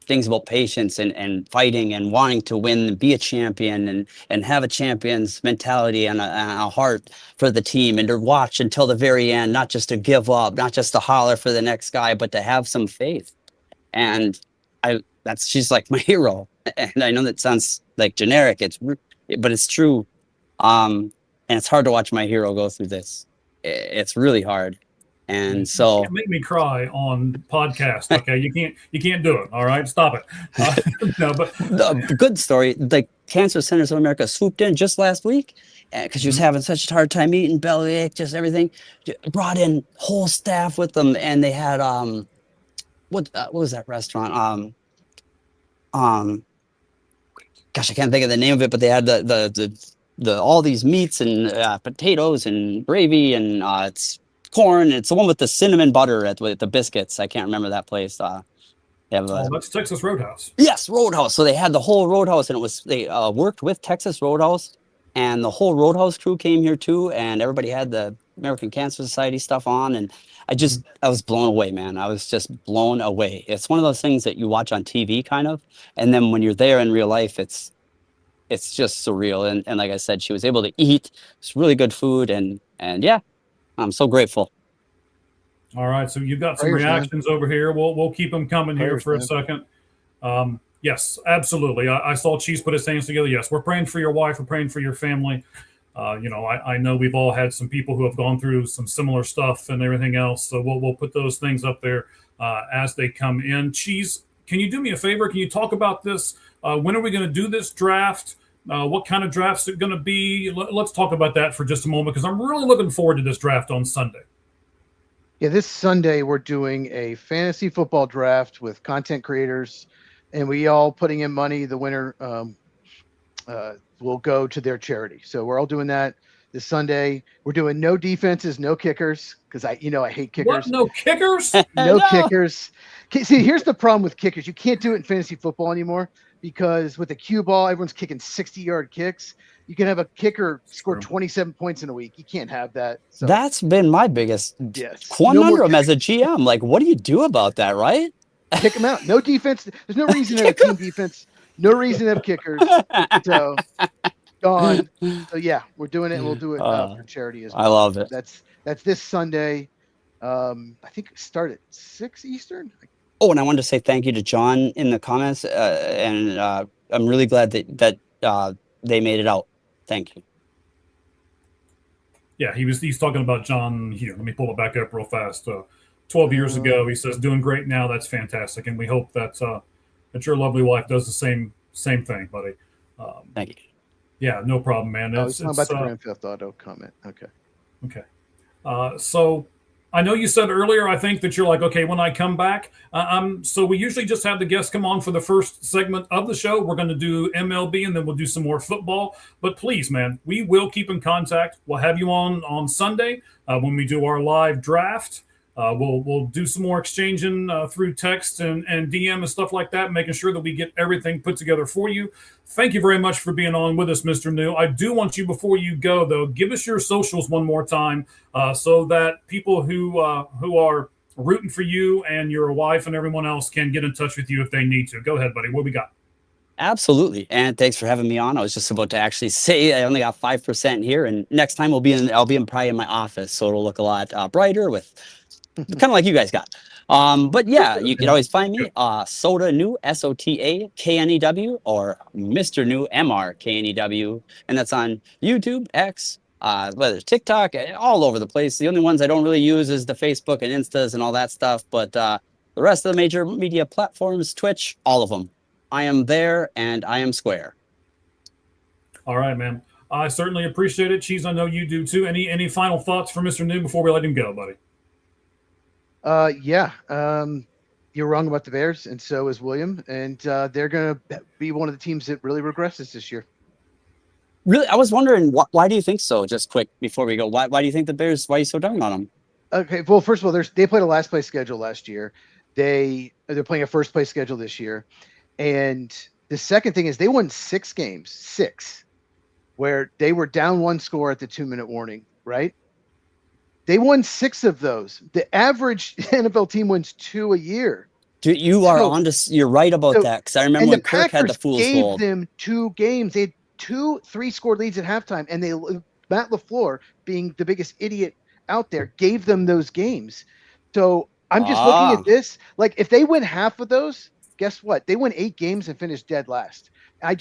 things about patience and fighting and wanting to win and be a champion and have a champion's mentality and a heart for the team, and to watch until the very end, not just to give up, not just to holler for the next guy, but to have some faith. And she's like my hero. And I know that sounds like generic, but it's true. And it's hard to watch my hero go through this. It's really hard. And so you can't make me cry on podcast. Okay, you can't do it. All right, stop it. No, but the good story, the Cancer Centers of America swooped in just last week because she was having such a hard time eating, bellyache, just everything. Brought in whole staff with them, and they had what was that restaurant? Gosh, I can't think of the name of it, but they had the all these meats and potatoes and gravy, and it's corn. It's the one with the cinnamon butter with the biscuits. I can't remember that place. That's Texas Roadhouse. Yes, Roadhouse. So they had the whole Roadhouse, and they worked with Texas Roadhouse, and the whole Roadhouse crew came here too, and everybody had the American Cancer Society stuff on, and I was blown away, man. I was just blown away. It's one of those things that you watch on TV kind of, and then when you're there in real life, it's just surreal. And like I said, she was able to eat. It's really good food, and yeah, I'm so grateful. All right, so you've got some reactions over here. We'll keep them coming here for a second. Yes, absolutely. I saw Cheese put his hands together. Yes, we're praying for your wife. We're praying for your family. I know we've all had some people who have gone through some similar stuff and everything else. So we'll put those things up there as they come in. Cheese, can you do me a favor? Can you talk about this? When are we going to do this draft? What kind of draft's it going to be? Let's talk about that for just a moment, because I'm really looking forward to this draft on Sunday. Yeah, this Sunday we're doing a fantasy football draft with content creators, and we all putting in money. The winner will go to their charity. So we're all doing that this Sunday. We're doing no defenses, no kickers, because I hate kickers. What? No kickers? No kickers. See, here's the problem with kickers. You can't do it in fantasy football anymore, because with the cue ball, everyone's kicking 60-yard kicks. You can have a kicker score 27 points in a week. You can't have that. So. That's been my biggest conundrum as a GM. Like, what do you do about that, right? Kick them out. No defense. There's no reason to have a team defense. No reason to have kickers. So, gone. So, yeah, we're doing it, and we'll do it for charity as well. I love it. That's this Sunday. I think start at 6 Eastern. Oh, and I wanted to say thank you to John in the comments, and I'm really glad that they made it out. Thank you. Yeah, he's talking about John here. Let me pull it back up real fast. 12 years ago, he says, doing great now. That's fantastic, and we hope that your lovely wife does the same thing, buddy. Thank you. Yeah, no problem, man. It's about the Grand Theft Auto comment. Okay. So I know you said earlier, I think, that you're like, okay, when I come back, so we usually just have the guests come on for the first segment of the show. We're going to do MLB, and then we'll do some more football. But please, man, we will keep in contact. We'll have you on Sunday when we do our live draft. We'll do some more exchanging through text and DM and stuff like that, making sure that we get everything put together for you. Thank you very much for being on with us, Mr. New. I do want you, before you go, though, give us your socials one more time so that people who are rooting for you and your wife and everyone else can get in touch with you if they need to. Go ahead, buddy. What we got? Absolutely. And thanks for having me on. I was just about to actually say I only got 5% here, and next time I'll be probably in my office, so it'll look a lot brighter with kind of like you guys got. But yeah, you can always find me Soda New, SOTAKNEW, or Mr. New, MRKNEW, and that's on YouTube, X, whether it's TikTok, all over the place. The only ones I don't really use is the Facebook and Instas and all that stuff, but the rest of the major media platforms, Twitch, all of them. I am there and I am square. All right, man. I certainly appreciate it. Cheese, I know you do too. Any final thoughts for Mr. New before we let him go, buddy? Yeah. You're wrong about the Bears, and so is William. And they're going to be one of the teams that really regresses this year. Really? I was wondering, why do you think so? Just quick before we go. Why do you think the Bears, why are you so down on them? Okay. Well, first of all, they played a last place schedule last year. They're playing a first place schedule this year. And the second thing is they won 6 games, where they were down 1 score at the 2-minute warning, right? They won 6 of those. The average NFL team wins 2 a year. Dude, you're right about that. Because I remember when Kirk had the fool's gold. Gave them 2 games. They had 2 3-score leads at halftime. And Matt LaFleur, being the biggest idiot out there, gave them those games. So I'm just looking at this. Like, if they win half of those, guess what? They won 8 games and finished dead last. I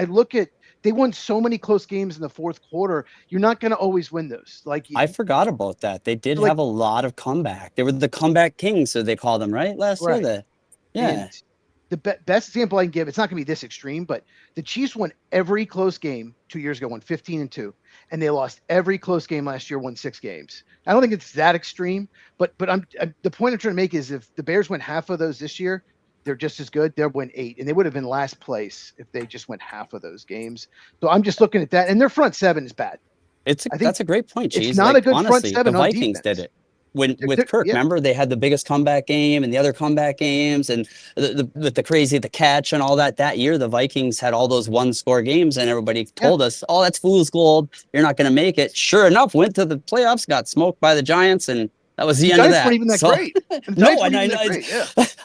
look at, they won so many close games in the fourth quarter. You're not going to always win those. Like, I forgot about that. They did have a lot of comeback. They were the comeback kings, so they called them, right? Last year. Yeah. And the best example I can give, it's not going to be this extreme, but the Chiefs won every close game 2 years ago, won 15-2, and they lost every close game last year, won 6 games. I don't think it's that extreme, but the point I'm trying to make is if the Bears win half of those this year, they're just as good. They'll win 8, and they would have been last place if they just went half of those games. So I'm just looking at that, and their front 7 is bad. That's a great point, Cheese. It's not a good front 7. The Vikings did it with Kirk. Yeah. Remember, they had the biggest comeback game and the other comeback games, and the catch and all that. That year, the Vikings had all those 1-score games, and everybody told us, "Oh, that's fool's gold. You're not going to make it." Sure enough, went to the playoffs, got smoked by the Giants, and that was the end of that. Weren't even that great.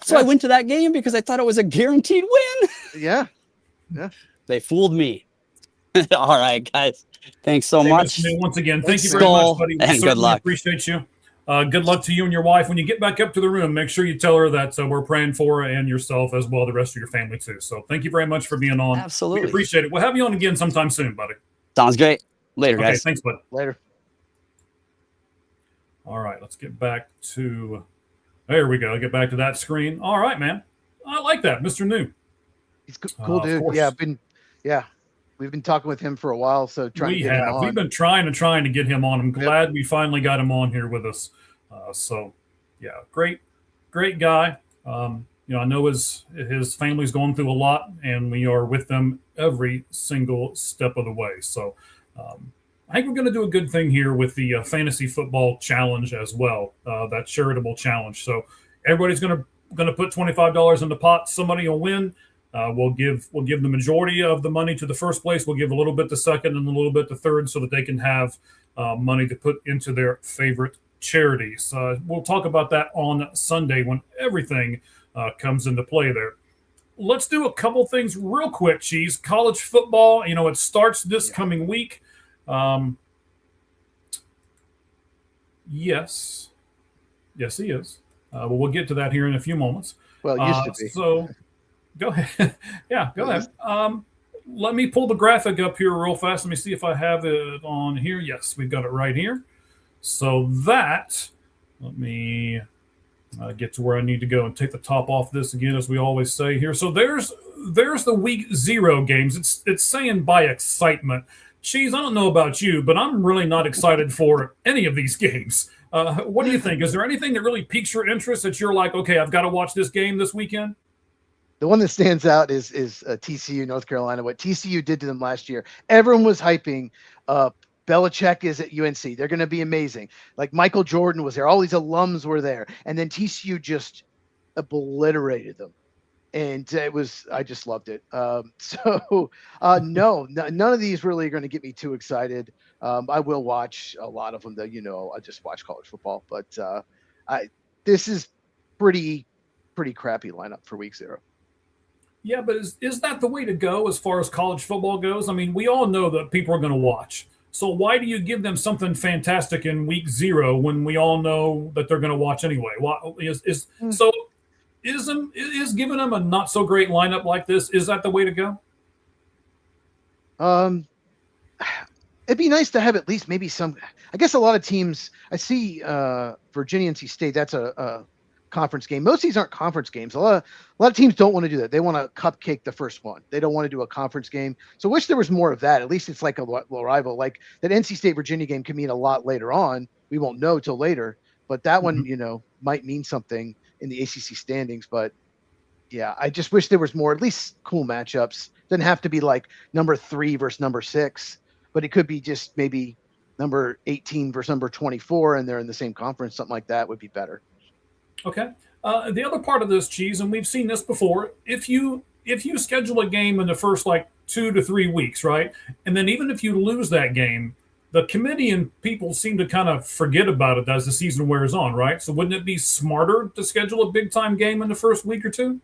I went to that game because I thought it was a guaranteed win. Yeah. They fooled me. All right, guys. Thanks so much. Once again, thank you very much, buddy. And good luck. Appreciate you. Good luck to you and your wife. When you get back up to the room, make sure you tell her that we're praying for her and yourself as well, the rest of your family too. So thank you very much for being on. Absolutely. We appreciate it. We'll have you on again sometime soon, buddy. Sounds great. Later, guys. Thanks, bud. Later. All right, let's get back to – there we go. Get back to that screen. All right, man. I like that, Mr. New. He's cool dude. Yeah, we've been talking with him for a while, so we've been trying to get him on. I'm glad we finally got him on here with us. Great guy. I know his family's going through a lot, and we are with them every single step of the way. So I think we're going to do a good thing here with the fantasy football challenge as well, that charitable challenge. So everybody's going to put $25 in the pot. Somebody will win. We'll give the majority of the money to the first place. We'll give a little bit to second and a little bit to third, so that they can have money to put into their favorite charities. We'll talk about that on Sunday when everything comes into play there. Let's do a couple things real quick, Cheese. College football, it starts this coming week. Yes, he is. We'll get to that here in a few moments. Well, it used to be. So go ahead. Yeah, go ahead. Let me pull the graphic up here real fast. Let me see if I have it on here. Yes, we've got it right here. So let me get to where I need to go and take the top off this again, as we always say here. So there's the week 0 games. It's saying by excitement. Cheese, I don't know about you, but I'm really not excited for any of these games. What do you think? Is there anything that really piques your interest that you're like, okay, I've got to watch this game this weekend? The one that stands out is TCU, North Carolina, what TCU did to them last year. Everyone was hyping up Belichick is at UNC. They're going to be amazing. Like Michael Jordan was there. All these alums were there. And then TCU just obliterated them. And I just loved it. No, none of these really are going to get me too excited. I will watch a lot of them though, I just watch college football, but this is pretty crappy lineup for week 0. Yeah, but is that the way to go as far as college football goes? I mean, we all know that people are going to watch. So why do you give them something fantastic in week 0 when we all know that they're going to watch anyway? Is giving them a not so great lineup like this, is that the way to go? It'd be nice to have at least maybe some. I guess a lot of teams. I see Virginia, NC State. That's a conference game. Most of these aren't conference games. A lot of teams don't want to do that. They want to cupcake the first one. They don't want to do a conference game. So I wish there was more of that. At least it's like a little rival. Like that NC State Virginia game can mean a lot later on. We won't know till later. But that one, might mean something in the ACC standings. But yeah, I just wish there was more, at least cool matchups. Doesn't have to be like number 3 versus number 6, but it could be just maybe number 18 versus number 24, and they're in the same conference. Something like that would be better. Okay. The other part of this, Cheese, and we've seen this before, if you schedule a game in the first 2 to 3 weeks, right? And then even if you lose that game, the committee and people seem to kind of forget about it as the season wears on, right? So wouldn't it be smarter to schedule a big-time game in the first week or 2?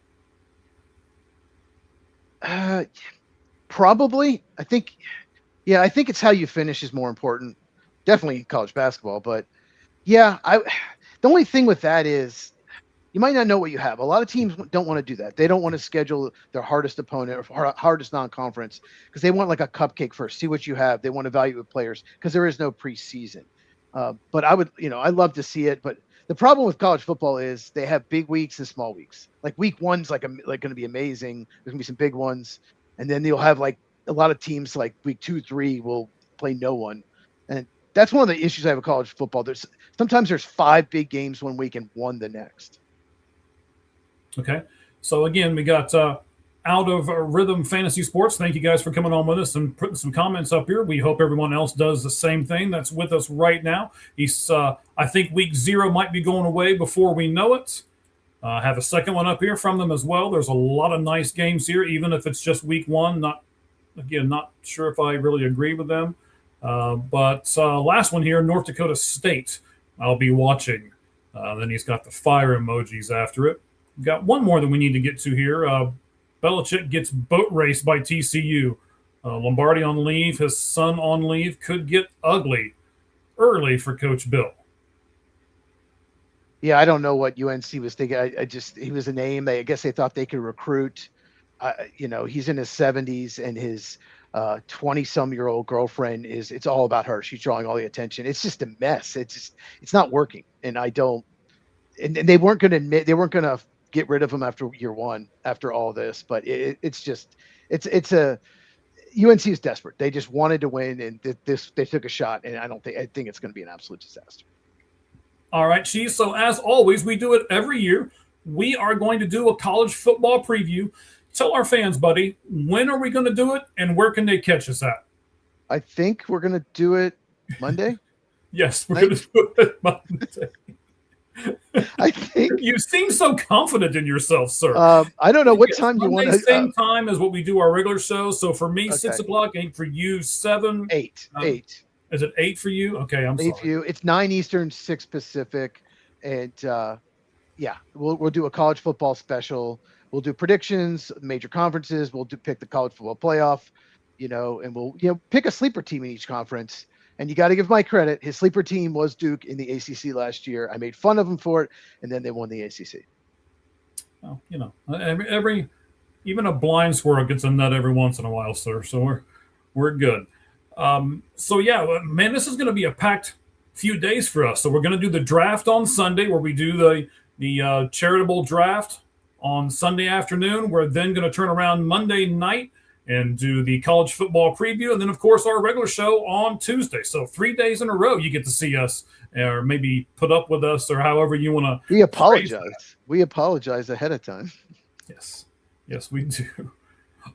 Probably. I think it's how you finish is more important. Definitely college basketball, but yeah, the only thing with that is you might not know what you have. A lot of teams don't want to do that. They don't want to schedule their hardest opponent or hardest non-conference because they want like a cupcake first, see what you have. They want to evaluate players because there is no preseason. But I would, I'd love to see it. But the problem with college football is they have big weeks and small weeks. Like week 1's like going to be amazing. There's going to be some big ones. And then you'll have like a lot of teams like week 2, 3 will play no one. And that's one of the issues I have with college football. Sometimes there's 5 big games one week and 1 the next. Okay. So again, we got out of Rhythm Fantasy Sports. Thank you guys for coming on with us and putting some comments up here. We hope everyone else does the same thing that's with us right now. I think week 0 might be going away before we know it. Have a second one up here from them as well. There's a lot of nice games here, even if it's just week 1. Not sure if I really agree with them. But last one here, North Dakota State, I'll be watching. Then he's got the fire emojis after it. We've got one more that we need to get to here. Belichick gets boat raced by TCU. Lombardi on leave, his son on leave. Could get ugly early for Coach Bill. Yeah, I don't know what UNC was thinking. He was a name. I guess they thought they could recruit. He's in his 70s and his 20-some-year-old girlfriend it's all about her. She's drawing all the attention. It's just a mess. It's not working. And they weren't going to get rid of him after year 1, after all this, but UNC is desperate. They just wanted to win, and they took a shot, and I think it's going to be an absolute disaster. All right, Cheese. So as always, we do it every year. We are going to do a college football preview. Tell our fans, buddy, when are we going to do it, and where can they catch us at? I think we're going to do it Monday. Yes, we're going to do it Monday. I think you seem so confident in yourself, sir. I don't know what time you want to. Same time as what we do our regular show. So for me, 6 o'clock. 8 for you. 7. 8. 8. Is it 8 for you? Okay, I'm 8 sorry. For you. It's 9 Eastern, 6 Pacific, and we'll do a college football special. We'll do predictions, major conferences. We'll pick the college football playoff, and we'll pick a sleeper team in each conference. And you got to give Mike credit. His sleeper team was Duke in the ACC last year. I made fun of him for it, and then they won the ACC. Well, even a blind squirrel gets a nut every once in a while, sir. So we're good. This is going to be a packed few days for us. So we're going to do the draft on Sunday, where we do the charitable draft on Sunday afternoon. We're then going to turn around Monday night and do the college football preview. And then, of course, our regular show on Tuesday. So 3 days in a row, you get to see us or maybe put up with us or however you want to. We apologize. We apologize ahead of time. Yes, we do.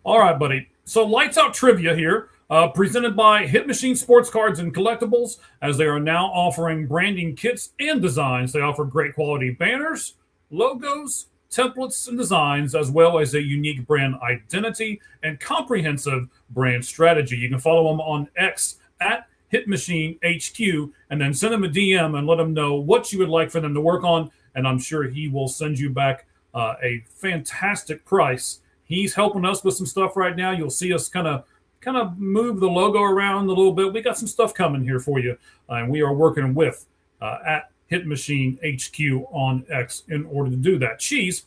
All right, buddy. So lights out trivia here. Presented by Hit Machine Sports Cards and Collectibles, as they are now offering branding kits and designs. They offer great quality banners, logos, templates, and designs, as well as a unique brand identity and comprehensive brand strategy. You can follow them on X at Hitmachine HQ, and then send them a DM and let them know what you would like for them to work on, and I'm sure he will send you back a fantastic price. He's helping us with some stuff right now. You'll see us kind of move the logo around a little bit. We got some stuff coming here for you, and we are working with at Hitmachine HQ on X in order to do that. Cheese,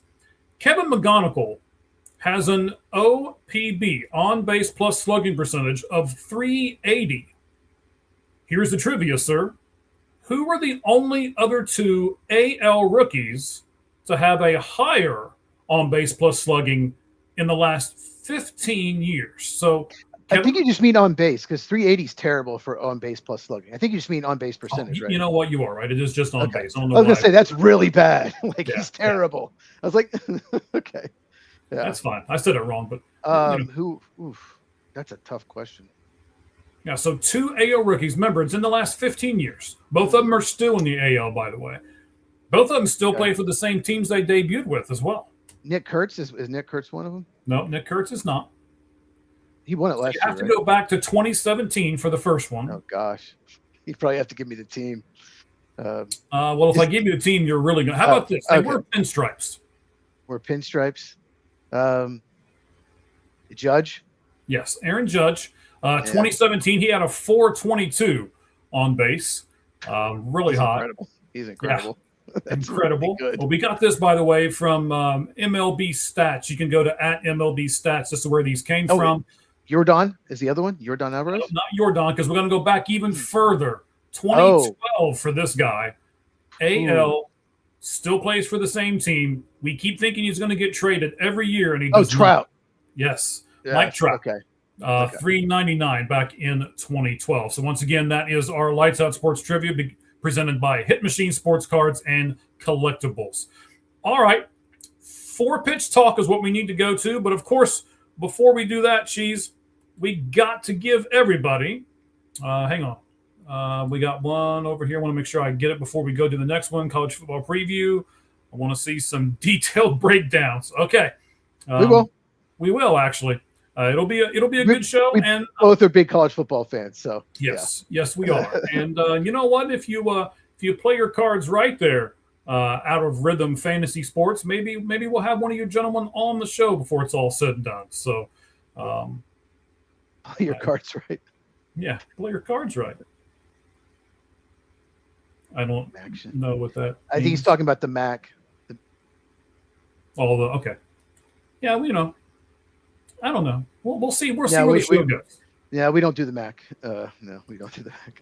Kevin McGonigal has an OPB, on base plus slugging percentage, of 380. Here's the trivia, sir. Who were the only other two AL rookies to have a higher on base plus slugging in the last 15 years? So I think you just mean on base, because 380 is terrible for on base plus slugging. I think you just mean on base percentage, right? You know what? You are right. It is just on base. I was going to say that's really bad. He's terrible. Yeah. I was like, okay. Yeah. That's fine. I said it wrong, but that's a tough question. Yeah, so two AL rookies. Remember, it's in the last 15 years. Both of them are still in the AL, by the way. Both of them still play for the same teams they debuted with as well. Nick Kurtz, is Nick Kurtz one of them? No, Nick Kurtz is not. He won it last year. You have to go back to 2017 for the first one. Oh, gosh. You'd probably have to give me the team. Well, if I give you the team, you're really going to. How about this? They were pinstripes. We're pinstripes. Judge? Yes, Aaron Judge. 2017, he had a 422 on base. Really hot. Incredible. He's incredible. Yeah. Incredible. Really well, we got this, by the way, from MLB Stats. You can go to at MLB Stats. This is where these came from. Yordan is the other one? Yordan Alvarez? No, not Yordan, because we're going to go back even further. 2012 for this guy. AL, still plays for the same team. We keep thinking he's going to get traded every year, and he does Trout. not. Yes. Mike Trout. Okay. $3.99 back in 2012. So once again, that is our Lights Out Sports Trivia presented by Hit Machine Sports Cards and Collectibles. All right. 4-pitch talk is what we need to go to. But, of course, before we do that, Cheese, we got to give everybody hang on. We got one over here. I want to make sure I get it before we go to the next one, college football preview. I want to see some detailed breakdowns. Okay. We will, actually. It'll be a good show, and both are big college football fans. So yes, we are. And you know what? If you play your cards right there, out of Rhythm Fantasy Sports, maybe we'll have one of you gentlemen on the show before it's all said and done. So, play your cards right. Yeah, play your cards right. I don't know what that. I think he's talking about the Mac. Okay. Yeah, I don't know. We'll see. We'll see where the show goes. Yeah, we don't do the Mac. No, we don't do the Mac.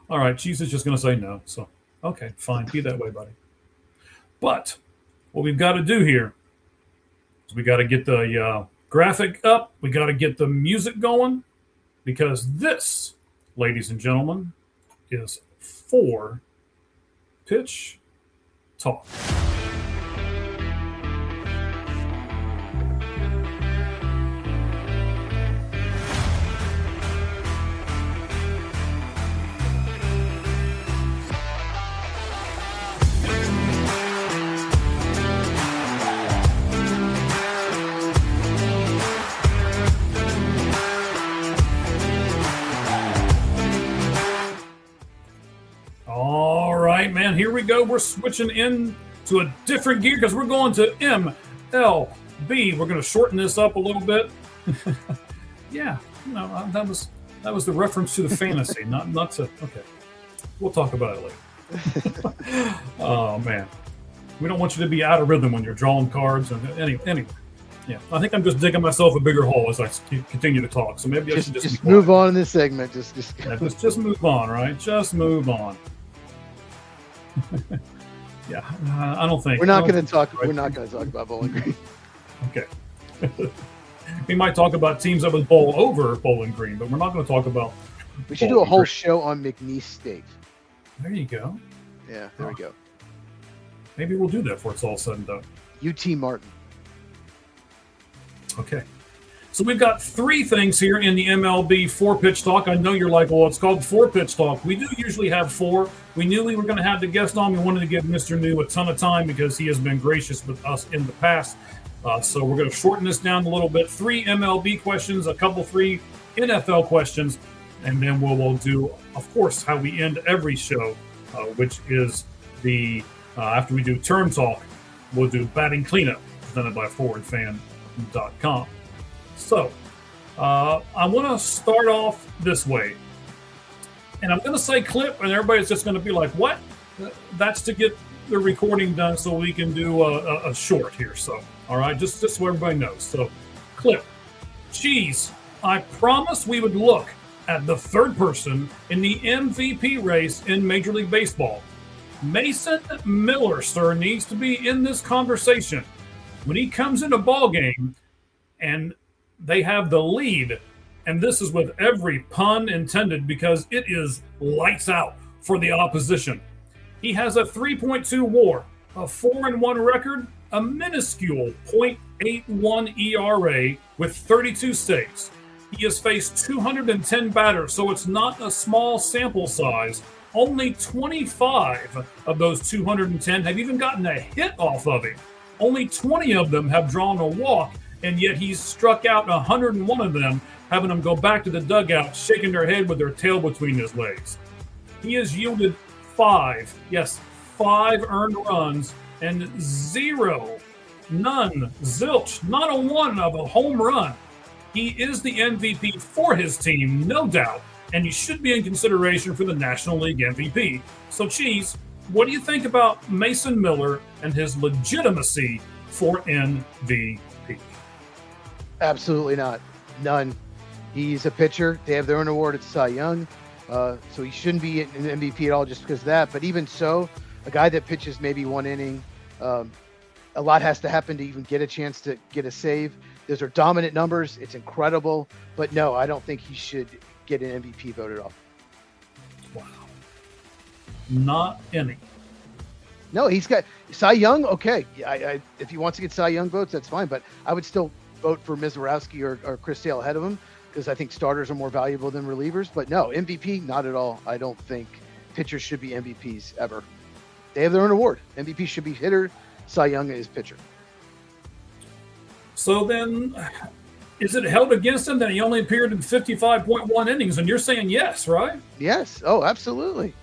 All right, Cheese is just going to say no. So, okay, fine. Be that way, buddy. But what we've got to do here is we got to get the graphic up. We got to get the music going, because this, ladies and gentlemen, is 4-pitch talk. Man, here we go. We're switching in to a different gear because we're going to MLB. We're going to shorten this up a little bit. Yeah, that was the reference to the fantasy, not to. Okay, we'll talk about it later. Oh man, we don't want you to be out of rhythm when you're drawing cards. And anyway, yeah, I think I'm just digging myself a bigger hole as I continue to talk. So maybe I should just move on in this segment. Just move on, right? Just move on. Yeah, I don't think we're not going to talk. We're not going to talk about Bowling Green. Okay, we might talk about teams that would bowl over Bowling Green, but we're not going to talk about. We should do a whole show on McNeese State. There you go. Yeah, there we go. Maybe we'll do that before it's all said and done. UT Martin. Okay. So we've got three things here in the MLB 4-pitch talk. I know you're like, well, it's called 4-pitch talk. We do usually have 4. We knew we were going to have the guest on. We wanted to give Mr. New a ton of time because he has been gracious with us in the past. So we're going to shorten this down a little bit. 3 MLB questions, a couple 3 NFL questions, and then we'll do, of course, how we end every show, which is the after we do turn talk, we'll do batting cleanup presented by ForwardFan.com. So I want to start off this way, and I'm going to say clip, and everybody's just going to be like, "What?" That's to get the recording done so we can do a short here. So, all right, just so everybody knows. So, clip. Cheese. I promised we would look at the third person in the MVP race in Major League Baseball. Mason Miller, sir, needs to be in this conversation. When he comes in a ball game and they have the lead, and this is with every pun intended because it is lights out for the opposition. He has a 3.2 WAR, a 4-1 record, a minuscule .81 ERA with 32 saves. He has faced 210 batters, so it's not a small sample size. Only 25 of those 210 have even gotten a hit off of him. Only 20 of them have drawn a walk, and yet he's struck out 101 of them, having them go back to the dugout, shaking their head with their tail between his legs. He has yielded 5 earned runs and 0, none, zilch, not a one of a home run. He is the MVP for his team, no doubt, and he should be in consideration for the National League MVP. So, Cheese, what do you think about Mason Miller and his legitimacy for MVP? Absolutely not. None. He's a pitcher. They have their own award. It's Cy Young. So he shouldn't be an MVP at all just because of that. But even so, a guy that pitches maybe 1 inning, a lot has to happen to even get a chance to get a save. Those are dominant numbers. It's incredible. But no, I don't think he should get an MVP vote at all. Wow. Not any. No, he's got Cy Young. Okay. If he wants to get Cy Young votes, that's fine. But I would still vote for Mizorowski or Chris Sale ahead of him because I think starters are more valuable than relievers. But no, MVP, not at all. I don't think pitchers should be MVPs ever. They have their own award. MVP should be hitter. Cy Young is pitcher. So then, is it held against him that he only appeared in 55.1 innings? And you're saying yes, right? Yes. Oh, absolutely.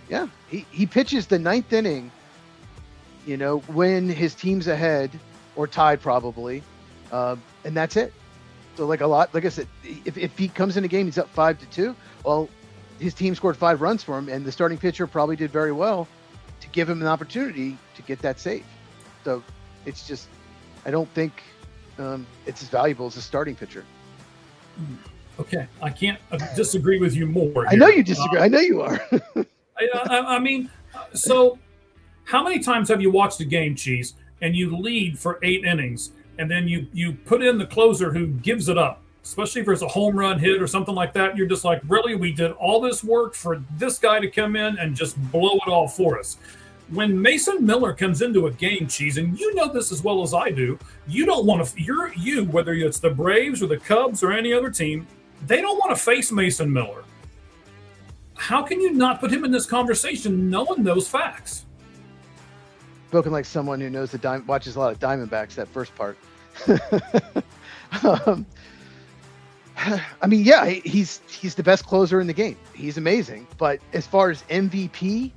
Yeah. He pitches the 9th inning, when his team's ahead or tied probably. And that's it. So like I said, if he comes in a game, he's up 5-2. Well, his team scored 5 runs for him, and the starting pitcher probably did very well to give him an opportunity to get that save. So it's just, I don't think it's as valuable as a starting pitcher. Okay, I can't disagree with you more. I know you disagree. I know you are. I mean, so how many times have you watched a game, Cheese, and you lead for 8 innings, and then you put in the closer who gives it up, especially if it's a home run hit or something like that? You're just like, really? We did all this work for this guy to come in and just blow it all for us. When Mason Miller comes into a game, Cheese, and you know this as well as I do, you don't want to, whether it's the Braves or the Cubs or any other team, they don't want to face Mason Miller. How can you not put him in this conversation knowing those facts? Spoken like someone who knows watches a lot of Diamondbacks, that first part. I mean, yeah, he's the best closer in the game. He's amazing. But as far as MVP,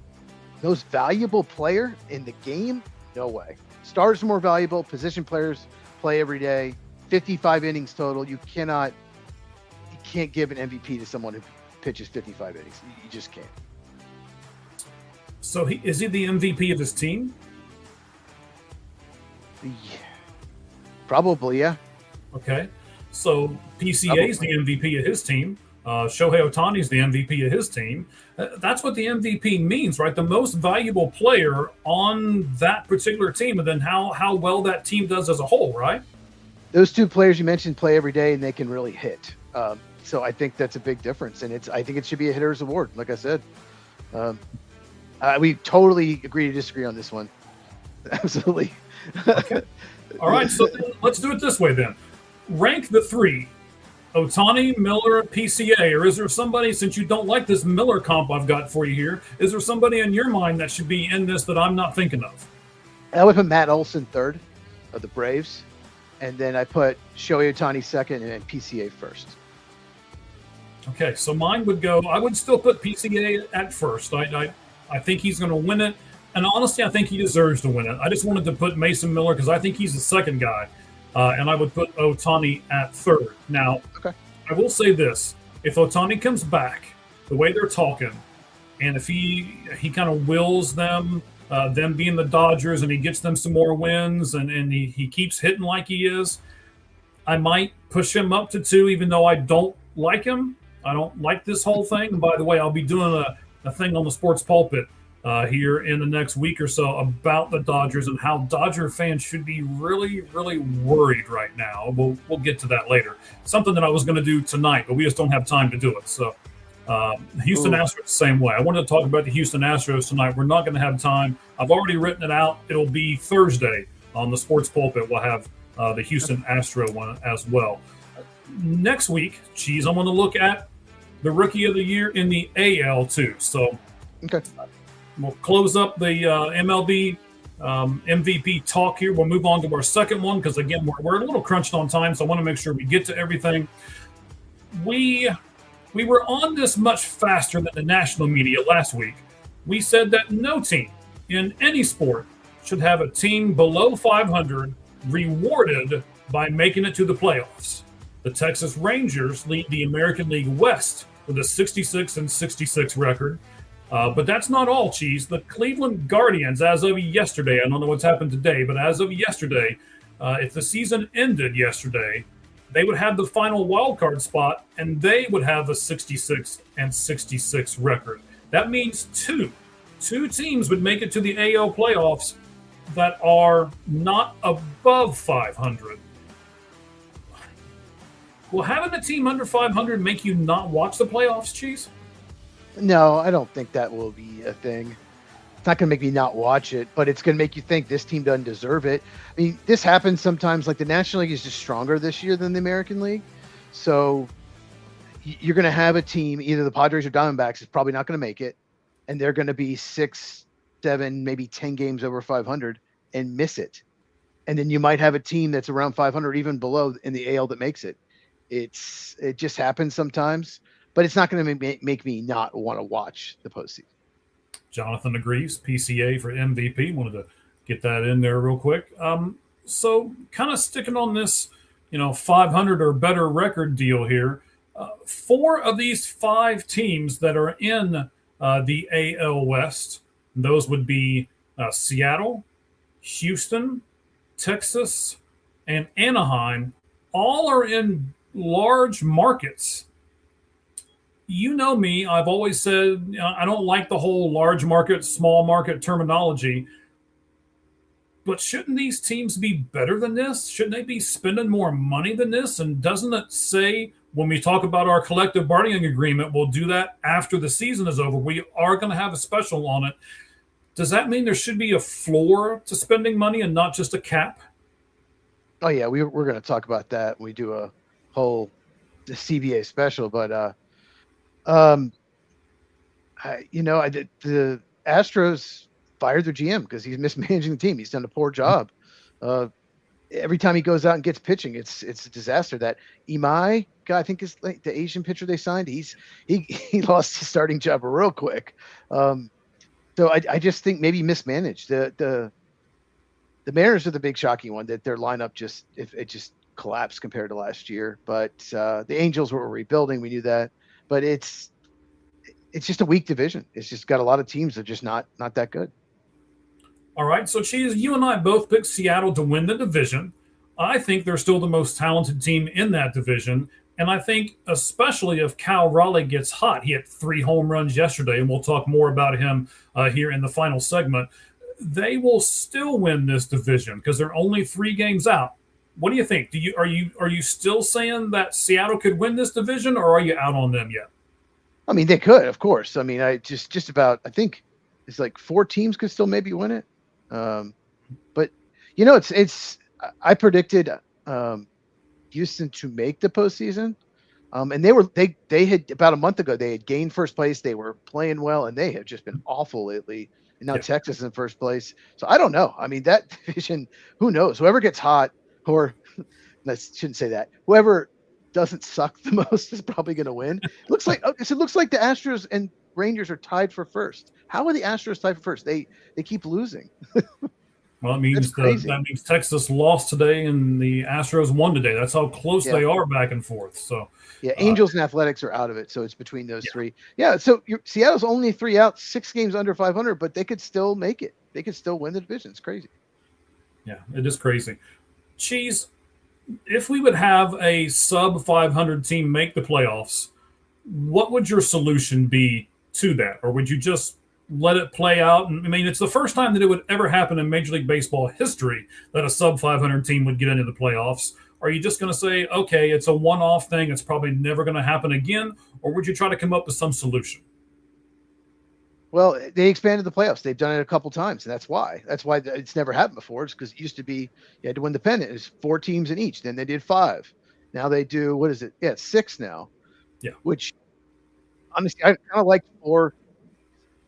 most valuable player in the game, no way. Stars are more valuable. Position players play every day. 55 innings total. You can't give an MVP to someone who pitches 55 innings. You just can't. So is he the MVP of his team? Yeah. Probably, yeah. Okay. So PCA is the MVP of his team. Shohei Ohtani is the MVP of his team. That's what the MVP means, right? The most valuable player on that particular team, and then how well that team does as a whole, right? Those 2 players you mentioned play every day, and they can really hit. So I think that's a big difference, and I think it should be a hitter's award, like I said. We totally agree to disagree on this one. Absolutely. Okay. All right, so let's do it this way then. rank the three. Ohtani, Miller, PCA, or is there somebody, since you don't like this Miller comp I've got for you here, is there somebody in your mind that should be in this that I'm not thinking of? I would put Matt Olson third of the Braves, and then I put Shohei Ohtani second and then PCA first. Okay, so mine would go, I would still put PCA at first. I think he's going to win it, and honestly, I think he deserves to win it. I just wanted to put Mason Miller because I think he's the second guy. And I would put Ohtani at third. Now, okay. I will say this. If Ohtani comes back, the way they're talking, and if he kind of wills them being the Dodgers, and he gets them some more wins, and he keeps hitting like he is, I might push him up to 2, even though I don't like him. I don't like this whole thing. And by the way, I'll be doing a thing on the Sports Pulpit here in the next week or so about the Dodgers and how Dodger fans should be really, really worried right now. We'll get to that later. Something that I was going to do tonight, but we just don't have time to do it. So Houston Astros the same way. I wanted to talk about the Houston Astros tonight. We're not going to have time. I've already written it out. It'll be Thursday on the Sports Pulpit. We'll have the Houston Astro one as well. Next week, I'm going to look at the Rookie of the Year in the AL too. So okay. We'll close up the MLB MVP talk here. We'll move on to our second one because, again, we're a little crunched on time, so I want to make sure we get to everything. We were on this much faster than the national media last week. We said that no team in any sport should have a team below 500 rewarded by making it to the playoffs. The Texas Rangers lead the American League West with a 66-66 record. But that's not all, Cheese. The Cleveland Guardians, as of yesterday, I don't know what's happened today, but as of yesterday, if the season ended yesterday, they would have the final wild card spot, and they would have a 66-66 record. That means two teams would make it to the AL playoffs that are not above 500. Will having a team under 500 make you not watch the playoffs, Cheese? No, I don't think that will be a thing. It's not going to make me not watch it, but it's going to make you think this team doesn't deserve it. I mean, this happens sometimes. Like the National League is just stronger this year than the American League. So you're going to have a team, either the Padres or Diamondbacks is probably not going to make it. And they're going to be 6, 7, maybe 10 games over 500 and miss it. And then you might have a team that's around 500, even below in the AL that makes it. It just happens sometimes. But it's not going to make me not want to watch the postseason. Jonathan agrees. PCA for MVP. Wanted to get that in there real quick. So kind of sticking on this, 500 or better record deal here. 4 of these 5 teams that are in the AL West, those would be Seattle, Houston, Texas, and Anaheim. All are in large markets. You know me, I've always said I don't like the whole large market, small market terminology. But shouldn't these teams be better than this? Shouldn't they be spending more money than this? And doesn't it say when we talk about our collective bargaining agreement, we'll do that after the season is over? We are going to have a special on it. Does that mean there should be a floor to spending money and not just a cap? Oh, yeah, we're going to talk about that when we do a whole CBA special. But the Astros fired their GM because he's mismanaging the team. He's done a poor job. Every time he goes out and gets pitching, it's a disaster. That Imai guy, I think is like the Asian pitcher they signed. He lost his starting job real quick. So I just think maybe mismanaged. The Mariners are the big shocking one that their lineup just collapsed compared to last year. But the Angels were rebuilding. We knew that. But it's just a weak division. It's just got a lot of teams that are just not that good. All right. So, Cheese, you and I both picked Seattle to win the division. I think they're still the most talented team in that division. And I think especially if Cal Raleigh gets hot, he hit 3 home runs yesterday, and we'll talk more about him here in the final segment. They will still win this division because they're only 3 games out. What do you think? Are you still saying that Seattle could win this division, or are you out on them yet? I mean, they could, of course. I mean, I think it's like 4 teams could still maybe win it. But I predicted Houston to make the postseason. And they had about a month ago, they had gained first place. They were playing well, and they have just been awful lately. And now Texas is in first place. So I don't know. I mean, that division, who knows? Whoever gets hot, or I shouldn't say that. Whoever doesn't suck the most is probably going to win. It looks like the Astros and Rangers are tied for first. How are the Astros tied for first? They keep losing. Well, it means that means Texas lost today and the Astros won today. That's how close they are back and forth. So Angels and Athletics are out of it, so it's between those three. Yeah, so Seattle's only 3 out, 6 games under 500, but they could still make it. They could still win the division. It's crazy. Yeah, it is crazy. Cheese, if we would have a sub 500 team make the playoffs, what would your solution be to that? Or would you just let it play out? I mean, it's the first time that it would ever happen in Major League Baseball history that a sub 500 team would get into the playoffs. Are you just going to say, okay, it's a one-off thing, it's probably never going to happen again? Or would you try to come up with some solution? Well, they expanded the playoffs. They've done it a couple times, and that's why it's never happened before. It's because it used to be you had to win the pennant. It was 4 teams in each. Then they did 5. Now they do, what is it? Yeah, 6 now. Yeah. Which, honestly, I kind of like 4.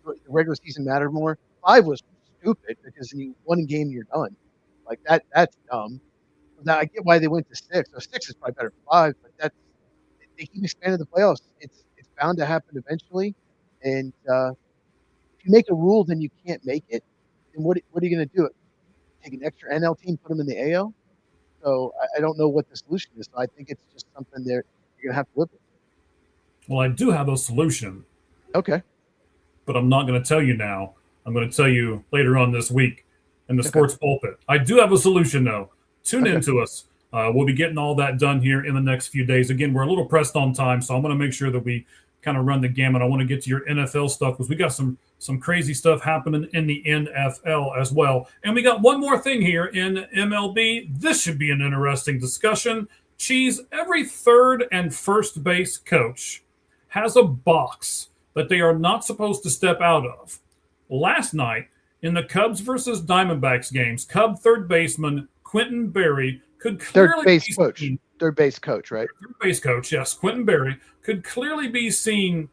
The regular season mattered more. 5 was stupid because you won a game, you're done. Like that's dumb. Now I get why they went to 6. So 6 is probably better than 5, but they keep expanding the playoffs. It's bound to happen eventually. And if you make a rule, then you can't make it. Then what are you going to do? Take an extra NL team, put them in the AL? So I don't know what the solution is. So I think it's just something you're going to have to live with. Well, I do have a solution. Okay. But I'm not going to tell you now. I'm going to tell you later on this week in the Sports Pulpit. I do have a solution, though. Tune in to us. We'll be getting all that done here in the next few days. Again, we're a little pressed on time, so I'm going to make sure that we kind of run the gamut. I want to get to your NFL stuff because we got some crazy stuff happening in the NFL as well. And we got one more thing here in MLB. This should be an interesting discussion. Cheese, every third and first base coach has a box that they are not supposed to step out of. Last night, in the Cubs versus Diamondbacks games, Cub third baseman Quentin Berry could clearly third base coach, right? Third base coach, yes. Quentin Berry could clearly be seen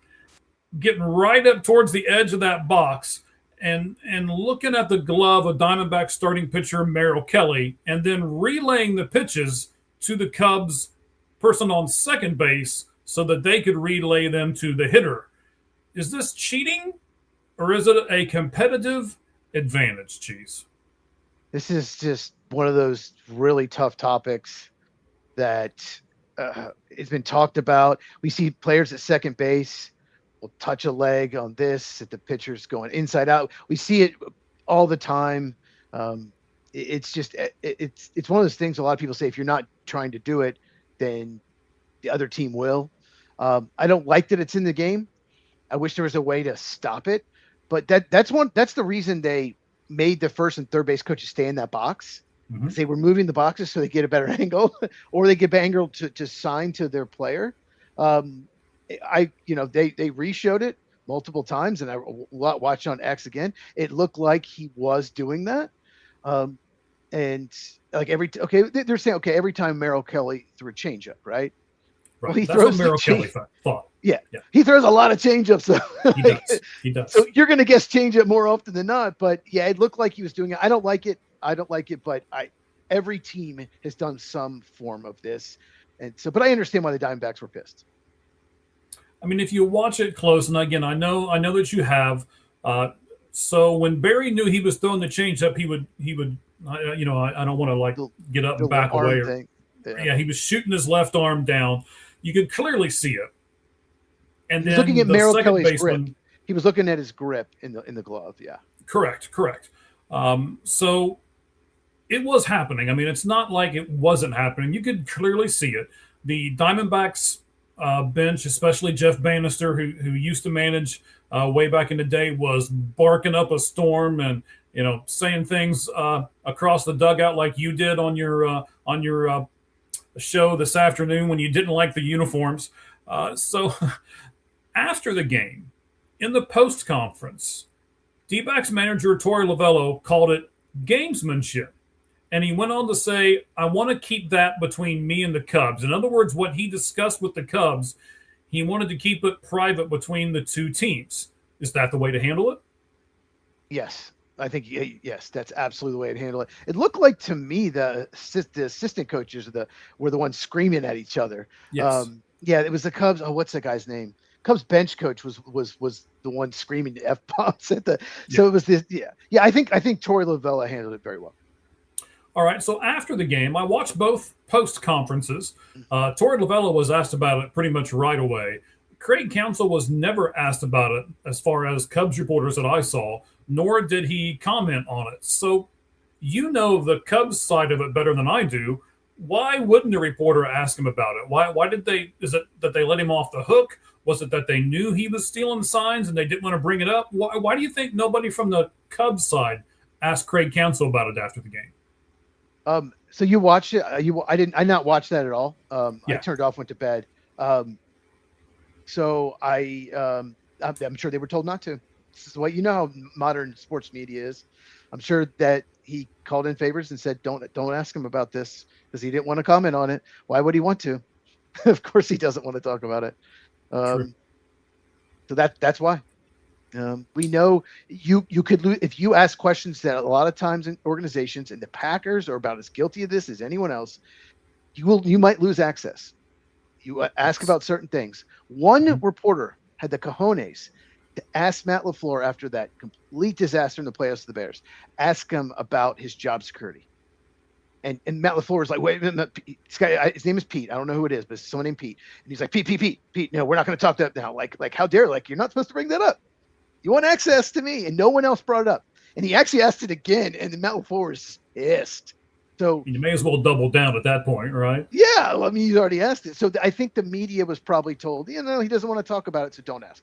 getting right up towards the edge of that box and looking at the glove of Diamondback starting pitcher Merrill Kelly and then relaying the pitches to the Cubs person on second base so that they could relay them to the hitter. Is this cheating or is it a competitive advantage, Cheese? This is just one of those really tough topics that it's been talked about. We see players at second base will touch a leg on this, if the pitcher's going inside out. We see it all the time. It's just it's one of those things a lot of people say if you're not trying to do it, then the other team will. I don't like that it's in the game. I wish there was a way to stop it, but that's the reason they made the first and third base coaches stay in that box. Mm-hmm. They were moving the boxes so they get a better angle, or they get angle to sign to their player. They re-showed it multiple times, and I watched on X again. It looked like he was doing that, and like they're saying every time Merrill Kelly threw a changeup, right? Right. Well, he throws what Merrill Kelly thought. Yeah, he throws a lot of changeups. So. He does. So you're going to guess changeup more often than not. But yeah, it looked like he was doing it. I don't like it. But every team has done some form of this, and so. But I understand why the Diamondbacks were pissed. I mean, if you watch it close, and again, I know that you have. So when Barry knew he was throwing the changeup, he would. I don't want to get up and back away. Yeah, he was shooting his left arm down. You could clearly see it. And then looking at Merrill Kelly's grip. He was looking at his grip in the glove. Yeah. Correct. So it was happening. I mean, it's not like it wasn't happening. You could clearly see it. The Diamondbacks bench, especially Jeff Bannister, who used to manage way back in the day, was barking up a storm and saying things across the dugout like you did on your show this afternoon when you didn't like the uniforms. So after the game, in the post conference, D-backs manager Torey Lovello called it gamesmanship And he went on to say, I want to keep that between me and the Cubs. In other words, what he discussed with the Cubs, he wanted to keep it private between the two teams. Is that the way to handle it? Yes. I think, yes, that's absolutely the way to handle it. It looked like to me the assistant coaches were the ones screaming at each other. Yes. Yeah, it was the Cubs. Oh, what's that guy's name? Cubs bench coach was the one screaming F-bombs at the. Yeah. So it was this. Yeah. I think Torey Lovullo handled it very well. All right. So after the game, I watched both post conferences. Torey Lovullo was asked about it pretty much right away. Craig Counsell was never asked about it as far as Cubs reporters that I saw, nor did he comment on it. So you know the Cubs side of it better than I do. Why wouldn't a reporter ask him about it? Why did they? Is it that they let him off the hook? Was it that they knew he was stealing signs and they didn't want to bring it up? Why do you think nobody from the Cubs side asked Craig Counsell about it after the game? So you watched it? I didn't. I not watched that at all. Yeah. I turned off, went to bed. So I'm sure they were told not to. This is what you know how modern sports media is. I'm sure that he called in favors and said, don't ask him about this because he didn't want to comment on it. Why would he want to? Of course he doesn't want to talk about it. So that's why. We know you could lose if you ask questions that a lot of times in organizations, and the Packers are about as guilty of this as anyone else. You might lose access. You ask about certain things. One reporter had the cojones to ask Matt LaFleur after that complete disaster in the playoffs of the Bears, ask him about his job security. And Matt LaFleur is like, wait a minute, this guy, his name is Pete. I don't know who it is, but it's someone named Pete. And he's like, Pete, no, we're not going to talk that now. Like, how dare, you're not supposed to bring that up. You want access to me. And no one else brought it up. And he actually asked it again. And then Matt LaFleur was pissed. So you may as well double down at that point, right? Yeah. Well, I mean, he's already asked it. So I think the media was probably told, he doesn't want to talk about it. So don't ask.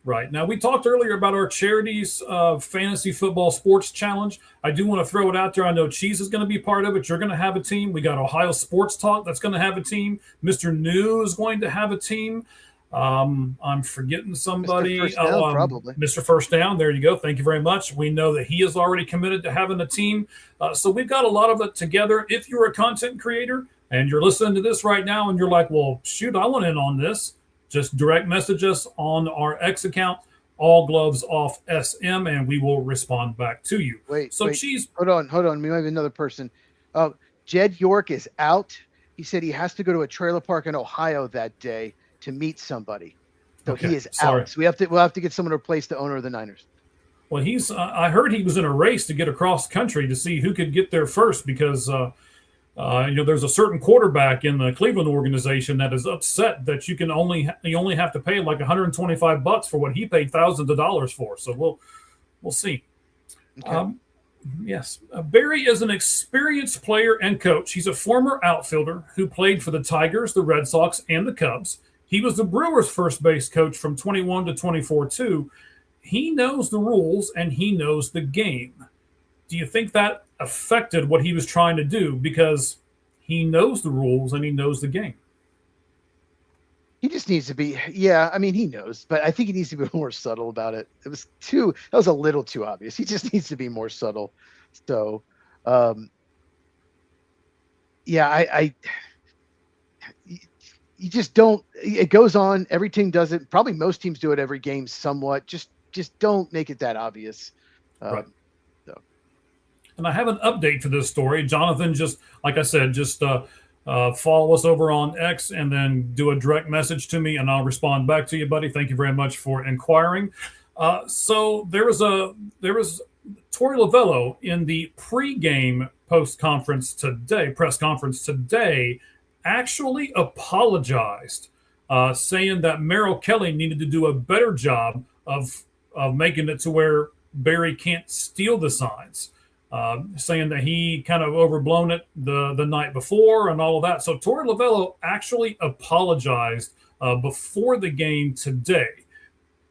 Right. Now, we talked earlier about our charities fantasy football sports challenge. I do want to throw it out there. I know Cheese is going to be part of it. You're going to have a team. We got Ohio Sports Talk that's going to have a team. Mr. New is going to have a team. I'm forgetting somebody. Mr. First Down, probably. Mr. First Down. There you go. Thank you very much. We know that he is already committed to having a team. So we've got a lot of it together. If you're a content creator and you're listening to this right now and you're like, well, shoot, I want in on this. Just direct message us on our X account, All Gloves Off SM, and we will respond back to you. Wait, Cheese. Hold on. We might have another person. Jed York is out. He said he has to go to a trailer park in Ohio that day to meet somebody. So he is out. So we'll have to get someone to replace the owner of the Niners. Well, he's. I heard he was in a race to get across the country to see who could get there first because. There's a certain quarterback in the Cleveland organization that is upset that you only have to pay like $125 for what he paid thousands of dollars for. So we'll see. Okay. Yes, Barry is an experienced player and coach. He's a former outfielder who played for the Tigers, the Red Sox, and the Cubs. He was the Brewers' first base coach from 21 to 24 too. He knows the rules and he knows the game. Do you think that affected what he was trying to do because he knows the rules and he knows the game? He just needs to be, he knows, but I think he needs to be more subtle about it. That was a little too obvious. He just needs to be more subtle. So, you just don't, it goes on. Every team does it. Probably most teams do it every game somewhat. Just don't make it that obvious. Right. And I have an update for this story. Jonathan, just like I said, follow us over on X and then do a direct message to me, and I'll respond back to you, buddy. Thank you very much for inquiring. So there was Torey Lovullo in the pregame press conference today, actually apologized, saying that Merrill Kelly needed to do a better job of making it to where Barry can't steal the signs. Saying that he kind of overblown it the night before and all of that. So Torey Lovullo actually apologized before the game today.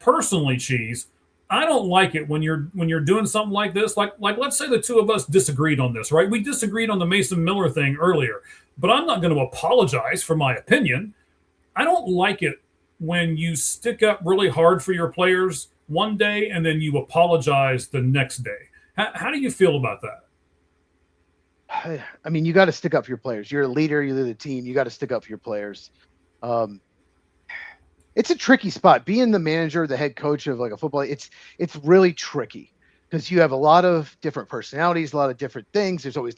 Personally, Cheese, I don't like it when you're doing something like this. Like let's say the two of us disagreed on this, right? We disagreed on the Mason Miller thing earlier, but I'm not going to apologize for my opinion. I don't like it when you stick up really hard for your players one day and then you apologize the next day. How do you feel about that? I mean, you got to stick up for your players. You're a leader. You lead the team. You got to stick up for your players. It's a tricky spot. Being the manager, the head coach of like a football, it's really tricky because you have a lot of different personalities, a lot of different things. There's always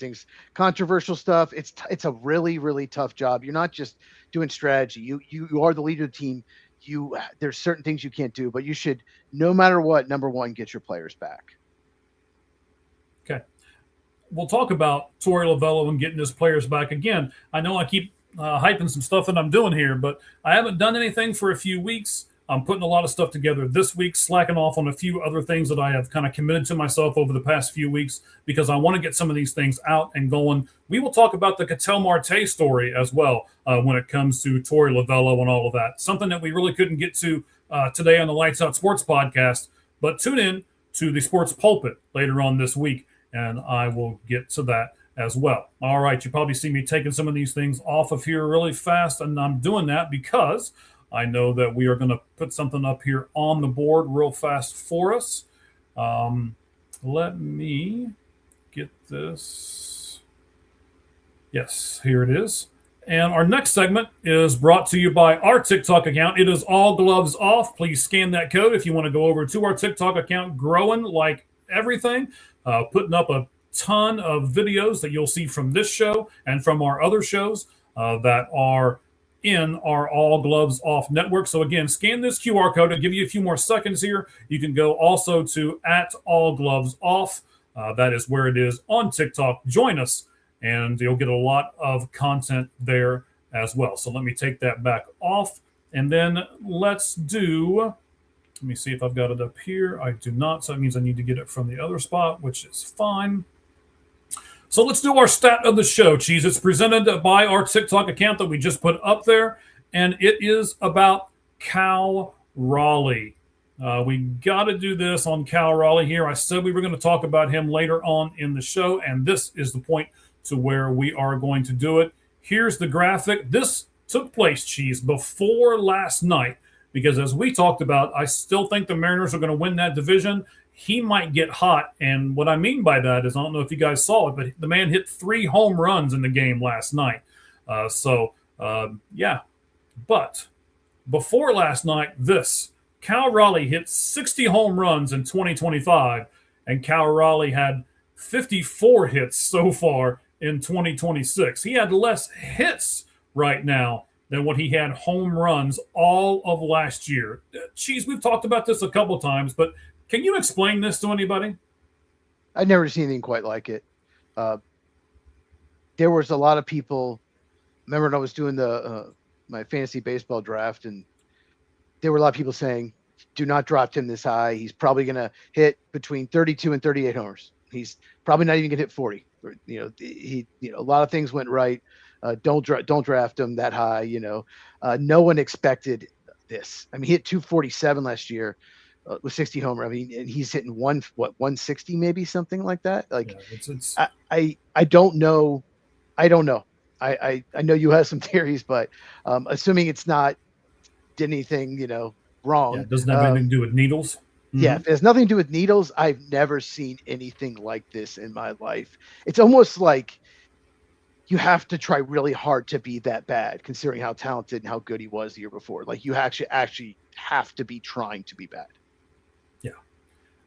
controversial stuff. It's a really, really tough job. You're not just doing strategy. You are the leader of the team. There's certain things you can't do, but you should, no matter what, number one, get your players back. Okay. We'll talk about Torey Lovullo and getting his players back again. I know I keep hyping some stuff that I'm doing here, but I haven't done anything for a few weeks. I'm putting a lot of stuff together this week, slacking off on a few other things that I have kind of committed to myself over the past few weeks because I want to get some of these things out and going. We will talk about the Ketel Marte story as well when it comes to Torey Lovullo and all of that. Something that we really couldn't get to today on the Lights Out Sports podcast, but tune in to the Sports Pulpit later on this week, and I will get to that as well. All right, you probably see me taking some of these things off of here really fast, and I'm doing that because I know that we are going to put something up here on the board real fast for us. Let me get this. Yes, here it is. And our next segment is brought to you by our TikTok account. It is All Gloves Off. Please scan that code if you want to go over to our TikTok account, growing like everything, putting up a ton of videos that you'll see from this show and from our other shows that are in our All Gloves Off network. So again, scan this QR code. I'll give you a few more seconds here. You can go also to @AllGlovesOff. That is where it is on TikTok. Join us, and you'll get a lot of content there as well. So let me take that back off, and then let's do. Let me see if I've got it up here. I do not, so that means I need to get it from the other spot, which is fine. So let's do our stat of the show, Cheese. It's presented by our TikTok account that we just put up there, and it is about Cal Raleigh. We got to do this on Cal Raleigh here. I said we were going to talk about him later on in the show, and this is the point to where we are going to do it. Here's the graphic. This took place, Cheese, before last night, because as we talked about, I still think the Mariners are going to win that division. He might get hot, and what I mean by that is, I don't know if you guys saw it, but the man hit 3 home runs in the game last night. Yeah. But before last night, Cal Raleigh hit 60 home runs in 2025, and Cal Raleigh had 54 hits so far in 2026. He had less hits right now than what he had home runs all of last year. Cheese, we've talked about this a couple times, but can you explain this to anybody? I've never seen anything quite like it. There was a lot of people. Remember when I was doing my fantasy baseball draft, and there were a lot of people saying, "Do not draft him this high. He's probably going to hit between 32 and 38 homers. He's probably not even going to hit 40." A lot of things went right. Don't draft him that high. No one expected this. I mean, he hit 247 last year. With 60 homer. I mean, and he's hitting 160, maybe something like that. Like, yeah, I don't know. I don't know. I know you have some theories, but assuming it's not did anything, wrong. Yeah, it doesn't have anything to do with needles. Mm-hmm. Yeah, it has nothing to do with needles. I've never seen anything like this in my life. It's almost like you have to try really hard to be that bad, considering how talented and how good he was the year before. Like, you actually have to be trying to be bad.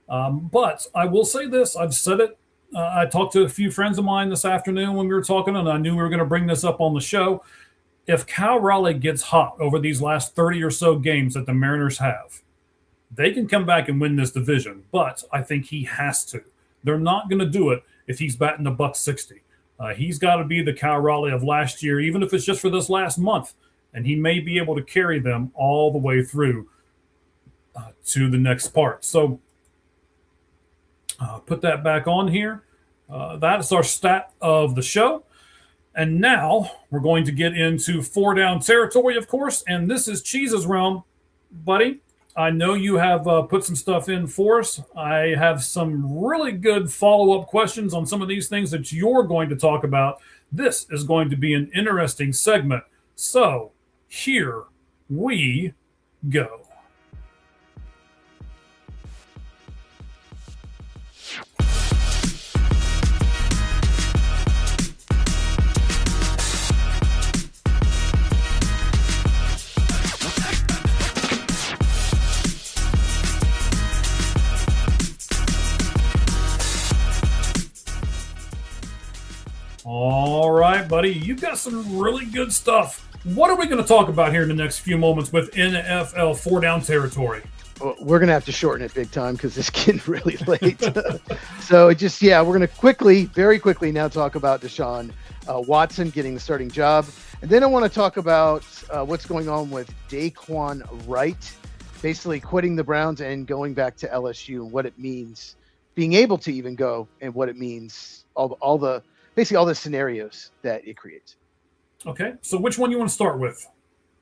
But I will say this. I've said it. I talked to a few friends of mine this afternoon when we were talking, and I knew we were going to bring this up on the show. If Cal Raleigh gets hot over these last 30 or so games that the Mariners have, they can come back and win this division. But I think he has to. They're not going to do it if he's batting $160. He's got to be the Cal Raleigh of last year, even if it's just for this last month. And he may be able to carry them all the way through to the next part. So, put that back on here. That's our stat of the show. And now we're going to get into 4-down territory, of course. And this is Cheese's realm, buddy. I know you have put some stuff in for us. I have some really good follow-up questions on some of these things that you're going to talk about. This is going to be an interesting segment. So here we go. right, buddy. You've got some really good stuff. What are we going to talk about here in the next few moments with NFL 4-down territory? Well, we're going to have to shorten it big time because it's getting really late. So we're going to very quickly now talk about Deshaun Watson getting the starting job. And then I want to talk about what's going on with Daquan Wright, basically quitting the Browns and going back to LSU and what it means being able to even go and what it means, all the scenarios that it creates. Okay. So which one you want to start with?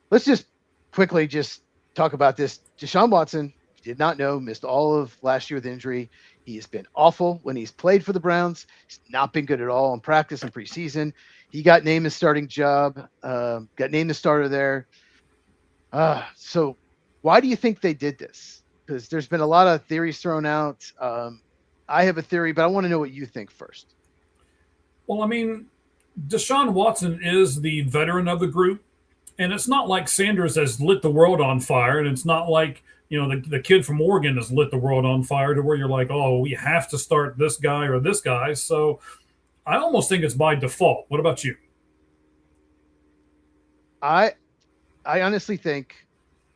Let's just quickly talk about this. Deshaun Watson, did not know, missed all of last year with injury. He has been awful when he's played for the Browns. He's not been good at all in practice and preseason. He got named his starting job, got named the starter there. So why do you think they did this? Because there's been a lot of theories thrown out. I have a theory, but I want to know what you think first. Well, I mean, Deshaun Watson is the veteran of the group, and it's not like Sanders has lit the world on fire, and it's not like, the kid from Oregon has lit the world on fire to where you're like, oh, we have to start this guy or this guy. So I almost think it's by default. What about you? I honestly think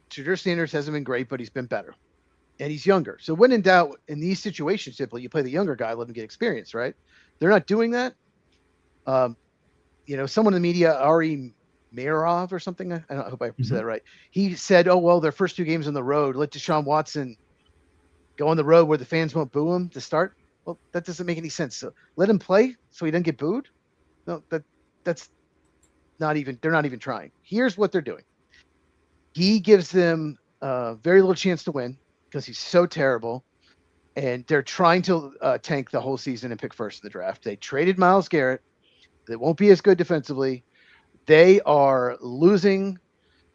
Shadur Sanders hasn't been great, but he's been better. And he's younger. So when in doubt, in these situations, simply you play the younger guy, let him get experience, right? They're not doing that. Someone in the media, Ari Meirov or something, I hope I said that right. He said, oh, well, their first 2 games on the road, let Deshaun Watson go on the road where the fans won't boo him to start. Well, that doesn't make any sense. So let him play so he doesn't get booed. No, that's not even, they're not even trying. Here's what they're doing. He gives them very little chance to win because he's so terrible. And they're trying to tank the whole season and pick first in the draft. They traded Myles Garrett. They won't be as good defensively. They are losing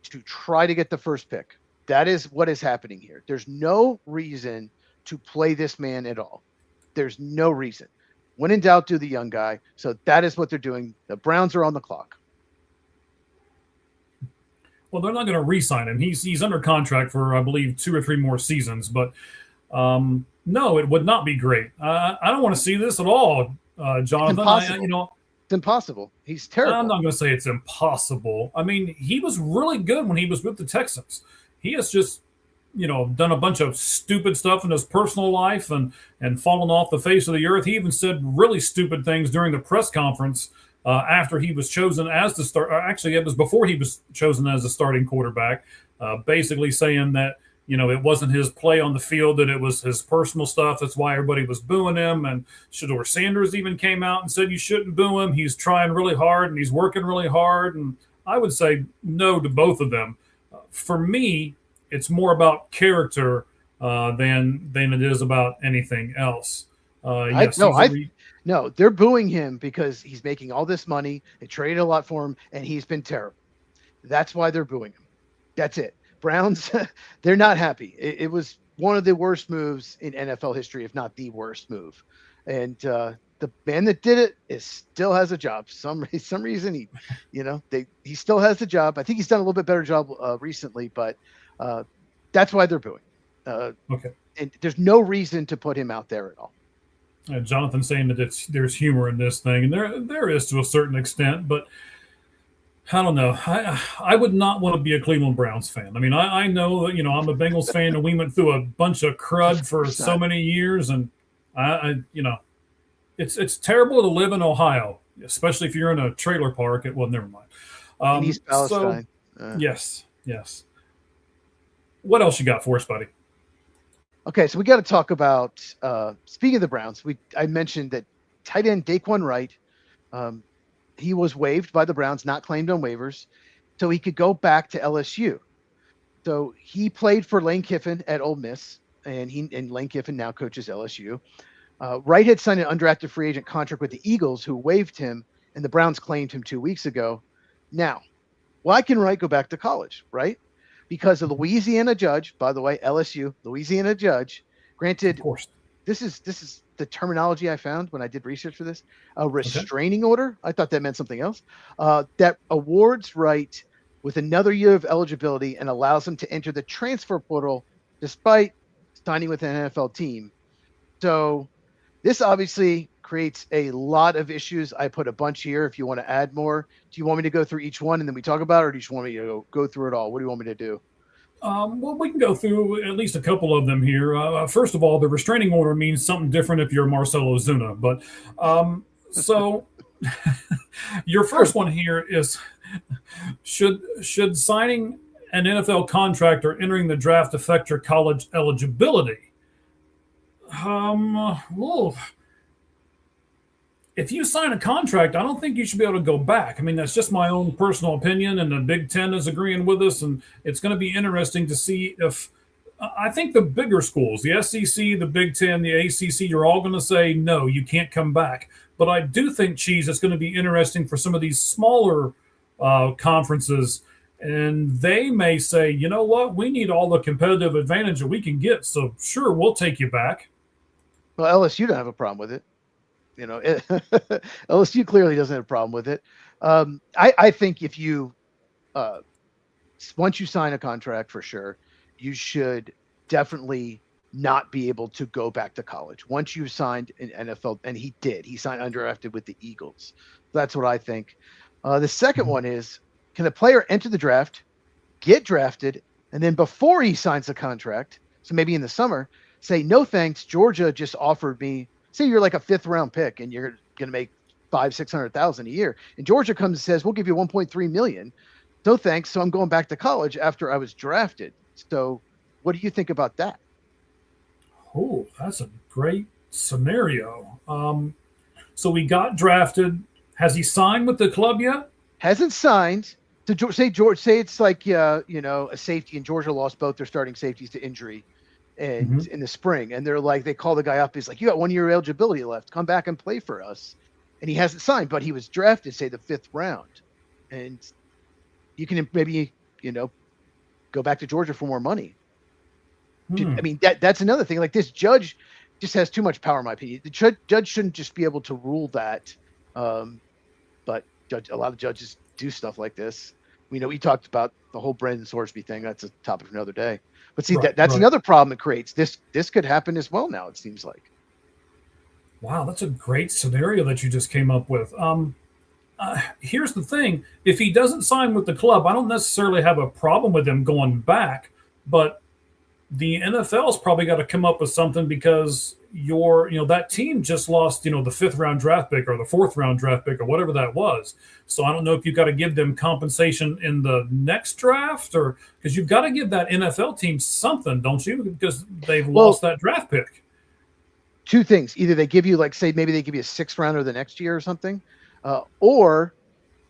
to try to get the first pick. That is what is happening here. There's no reason to play this man at all. There's no reason. When in doubt, do the young guy. So that is what they're doing. The Browns are on the clock. Well, they're not going to re-sign him. He's under contract for, I believe, 2 or 3 more seasons. But no, it would not be great. I don't want to see this at all, Jonathan. It's impossible. He's terrible. I'm not going to say it's impossible. I mean, he was really good when he was with the Texans. He has just, done a bunch of stupid stuff in his personal life and fallen off the face of the earth. He even said really stupid things during the press conference after he was chosen as the start. Actually, it was before he was chosen as the starting quarterback, basically saying that, it wasn't his play on the field, that it was his personal stuff. That's why everybody was booing him. And Shadur Sanders even came out and said you shouldn't boo him. He's trying really hard and he's working really hard. And I would say no to both of them. For me, it's more about character than it is about anything else. No, they're booing him because he's making all this money. They traded a lot for him, and he's been terrible. That's why they're booing him. That's it. Browns, they're not happy. It was one of the worst moves in NFL history, if not the worst move. And the man that did it still has a job. Some reason he still has the job. I think he's done a little bit better job recently, but that's why they're booing. Okay. And there's no reason to put him out there at all. Jonathan saying that there's humor in this thing, and there is to a certain extent, but I don't know. I would not want to be a Cleveland Browns fan. I mean, I know that, I'm a Bengals fan, and we went through a bunch of crud for so many years, and it's terrible to live in Ohio, especially if you're in a trailer park. Well, never mind. East Palestine. Yes. What else you got for us, buddy? Okay, so we got to talk about speaking of the Browns. I mentioned that tight end Daquan Wright, he was waived by the Browns, not claimed on waivers, so he could go back to LSU. So he played for Lane Kiffin at Ole Miss, and Lane Kiffin now coaches LSU. Wright had signed an undrafted free agent contract with the Eagles, who waived him, and the Browns claimed him 2 weeks ago. Now, why can Wright go back to college, right? Because a Louisiana judge, by the way, LSU, Louisiana judge, granted, of course, this is the terminology I found when I did research for this, a restraining order. I thought that meant something else. That awards Wright with another year of eligibility and allows him to enter the transfer portal despite signing with an NFL team. So this obviously creates a lot of issues. I put a bunch here if you want to add more. Do you want me to go through each one and then we talk about it, or do you just want me to go through it all? What do you want me to do? Well, we can go through at least a couple of them here. First of all, the restraining order means something different if you're Marcelo Zuna. But so your first one here is should signing an NFL contract or entering the draft affect your college eligibility? Well, if you sign a contract, I don't think you should be able to go back. I mean, that's just my own personal opinion, and the Big Ten is agreeing with us, and it's going to be interesting to see if I think the bigger schools, the SEC, the Big Ten, the ACC, you're all going to say, no, you can't come back. But I do think, Cheese, it's going to be interesting for some of these smaller conferences, and they may say, you know what, we need all the competitive advantage that we can get, so sure, we'll take you back. Well, LSU don't have a problem with it. LSU clearly doesn't have a problem with it. I think if you, once you sign a contract for sure, you should definitely not be able to go back to college. Once you've signed an NFL, and he did, he signed undrafted with the Eagles. That's what I think. The second one is, can a player enter the draft, get drafted, and then before he signs the contract, so maybe in the summer, say, no thanks, Georgia just offered me, say you're like a 5th round pick and you're going to make $500,000-$600,000 a year. And Georgia comes and says, we'll give you $1.3 million. No thanks. So I'm going back to college after I was drafted. So what do you think about that? Oh, that's a great scenario. So we got drafted. Has he signed with the club yet? Hasn't signed. To say it's like, a safety, and Georgia lost both their starting safeties to injury and in the spring, and they're like, they call the guy up, he's like, you got 1 year eligibility left, come back and play for us. And he hasn't signed, but he was drafted, say, the 5th round, and you can maybe go back to Georgia for more money. I mean, that's another thing. Like, this judge just has too much power, in my opinion. The judge shouldn't just be able to rule that, but a lot of judges do stuff like this. We talked about the whole Brendan Sorsby thing. That's a topic for another day. But see, that's another problem it creates. This could happen as well now, it seems like. Wow, that's a great scenario that you just came up with. Here's the thing. If he doesn't sign with the club, I don't necessarily have a problem with him going back, but the NFL's probably got to come up with something, because that team just lost, the 5th round draft pick or the 4th round draft pick or whatever that was. So I don't know if you've got to give them compensation in the next draft, or because you've got to give that NFL team something, don't you? Because they've lost that draft pick. Two things. Either they give you, like, say, maybe they give you a 6th rounder the next year or something, or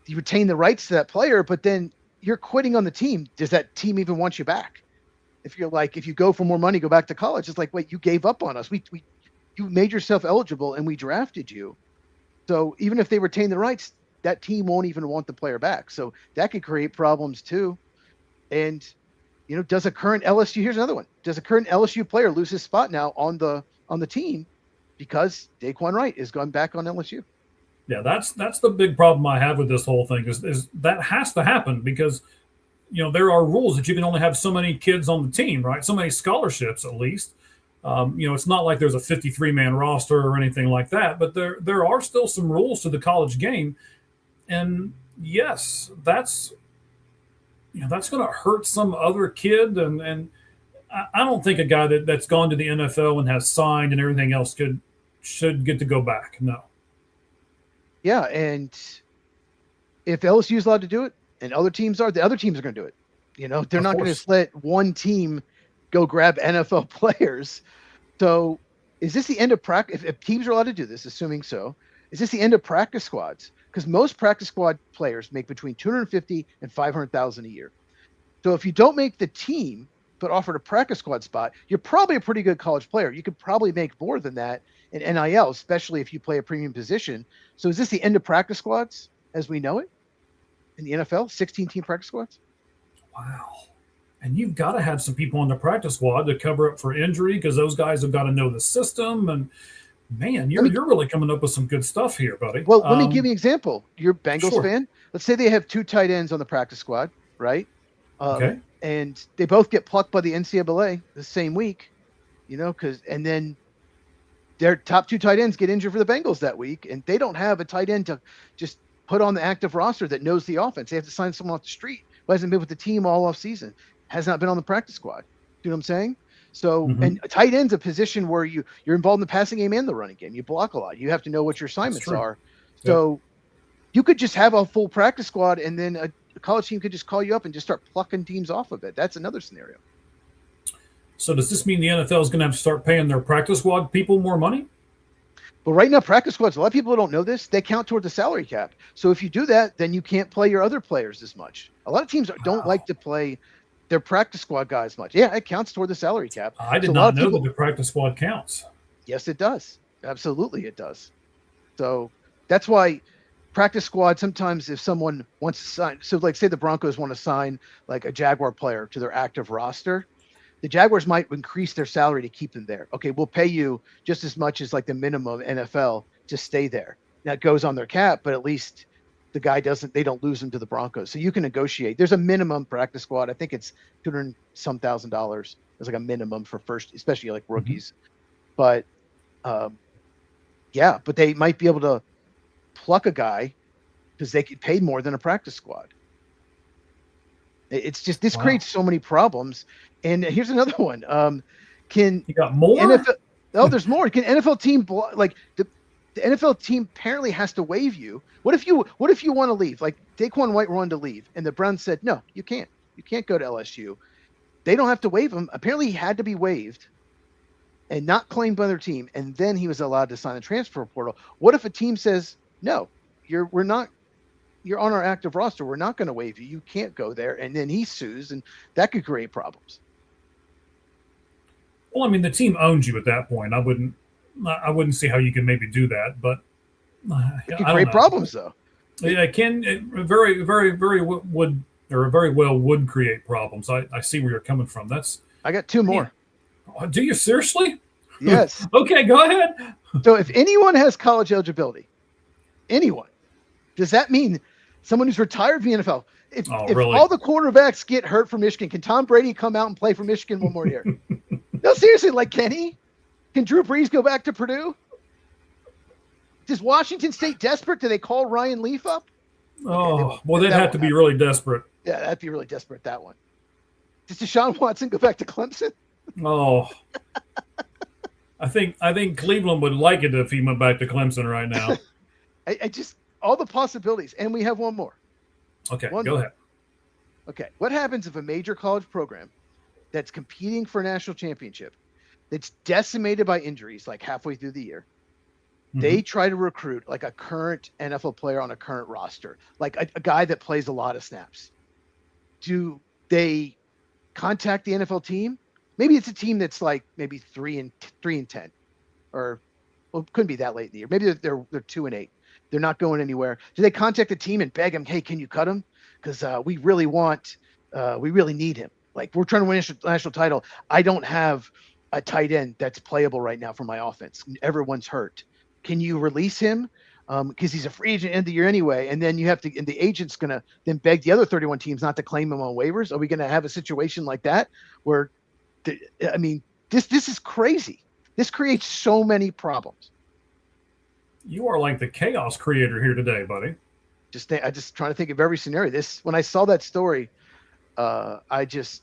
you retain the rights to that player, but then you're quitting on the team. Does that team even want you back? If you go for more money, go back to college. It's like, wait, you gave up on us. You made yourself eligible and we drafted you. So even if they retain the rights, that team won't even want the player back. So that could create problems too. And, does a current LSU, here's another one. Does a current LSU player lose his spot now on the team because Daquan Wright is going back on LSU? Yeah, that's the big problem I have with this whole thing is that has to happen, because there are rules that you can only have so many kids on the team, right? So many scholarships, at least. It's not like there's a 53-man roster or anything like that, but there are still some rules to the college game. And yes, that's going to hurt some other kid. And I don't think a guy that's gone to the NFL and has signed and everything else should get to go back. No. Yeah, and if LSU is allowed to do it, and other teams are, the other teams are going to do it. They're not going to just let one team go grab NFL players. So is this the end of practice? If teams are allowed to do this, assuming so, is this the end of practice squads? Because most practice squad players make between $250,000 and $500,000 a year. So if you don't make the team, but offered a practice squad spot, you're probably a pretty good college player. You could probably make more than that in NIL, especially if you play a premium position. So is this the end of practice squads as we know it in the NFL? 16-team practice squads? Wow. And you've got to have some people on the practice squad to cover up for injury, because those guys have got to know the system. And man, you're really coming up with some good stuff here, buddy. Well, let me give you an example. You're a Bengals Sure. fan. Let's say they have 2 tight ends on the practice squad, right? Okay. And they both get plucked by the NCAA the same week, and then their top 2 tight ends get injured for the Bengals that week, and they don't have a tight end to just put on the active roster that knows the offense. They have to sign someone off the street who hasn't been with the team all off season, has not been on the practice squad. You know what I'm saying? So, and a tight end's a position where you're involved in the passing game and the running game. You block a lot. You have to know what your assignments are. So you could just have a full practice squad, and then a college team could just call you up and just start plucking teams off of it. That's another scenario. So does this mean the NFL is going to have to start paying their practice squad people more money? But right now, practice squads, a lot of people don't know this, they count toward the salary cap. So if you do that, then you can't play your other players as much. A lot of teams don't like to play their practice squad guys much. Yeah, it counts toward the salary cap. I did not know that the practice squad counts. Yes, it does. Absolutely, it does. So that's why practice squad, sometimes if someone wants to sign, so like say the Broncos want to sign like a Jaguar player to their active roster, the Jaguars might increase their salary to keep them there. Okay, we'll pay you just as much as like the minimum NFL to stay there. That goes on their cap, but at least the guy they don't lose him to the Broncos. So you can negotiate. There's a minimum practice squad. I think it's $200-some thousand. There's like a minimum for first, especially like rookies. But yeah, but they might be able to pluck a guy because they get paid more than a practice squad. It's just, this creates so many problems. And here's another one. Can you got more? NFL, oh, there's more. Can NFL team like the NFL team apparently has to waive you? What if you want to leave? Like Daquan White wanted to leave, and the Browns said, no, you can't. You can't go to LSU. They don't have to waive him. Apparently, he had to be waived and not claimed by their team, and then he was allowed to sign the transfer portal. What if a team says, no, you're on our active roster. We're not going to waive you. You can't go there. And then he sues, and that could create problems. Well, I mean, the team owns you at that point. I wouldn't see how you can maybe do that, but it could create problems, though. Yeah, it very, very, very well would create problems. I see where you're coming from. I got 2 more. Yeah. Do you seriously? Yes. Okay, go ahead. So if anyone has college eligibility, anyone, does that mean someone who's retired from the NFL? If really? All the quarterbacks get hurt for Michigan, can Tom Brady come out and play for Michigan one more year? No, seriously, like, can he? Can Drew Brees go back to Purdue? Does Washington State desperate? Do they call Ryan Leaf up? Oh, well, they'd have to be really desperate. Yeah, that'd be really desperate, that one. Does Deshaun Watson go back to Clemson? Oh, I think Cleveland would like it if he went back to Clemson right now. I just, all the possibilities. And we have one more. Okay, go ahead. Okay, what happens if a major college program that's competing for a national championship, that's decimated by injuries like halfway through the year, they try to recruit like a current NFL player on a current roster, like a guy that plays a lot of snaps? Do they contact the NFL team? Maybe it's a team that's like maybe 3-10, or well, it couldn't be that late in the year. Maybe they're 2-8. They're not going anywhere. Do they contact the team and beg him, hey, can you cut him? Because we really need him. Like, we're trying to win a national title. I don't have a tight end that's playable right now for my offense. Everyone's hurt. Can you release him? Because he's a free agent end of the year anyway. And then and the agent's going to then beg the other 31 teams not to claim him on waivers. Are we going to have a situation like that where, this is crazy. This creates so many problems. You are like the chaos creator here today, buddy. I just trying to think of every scenario. When I saw that story, I just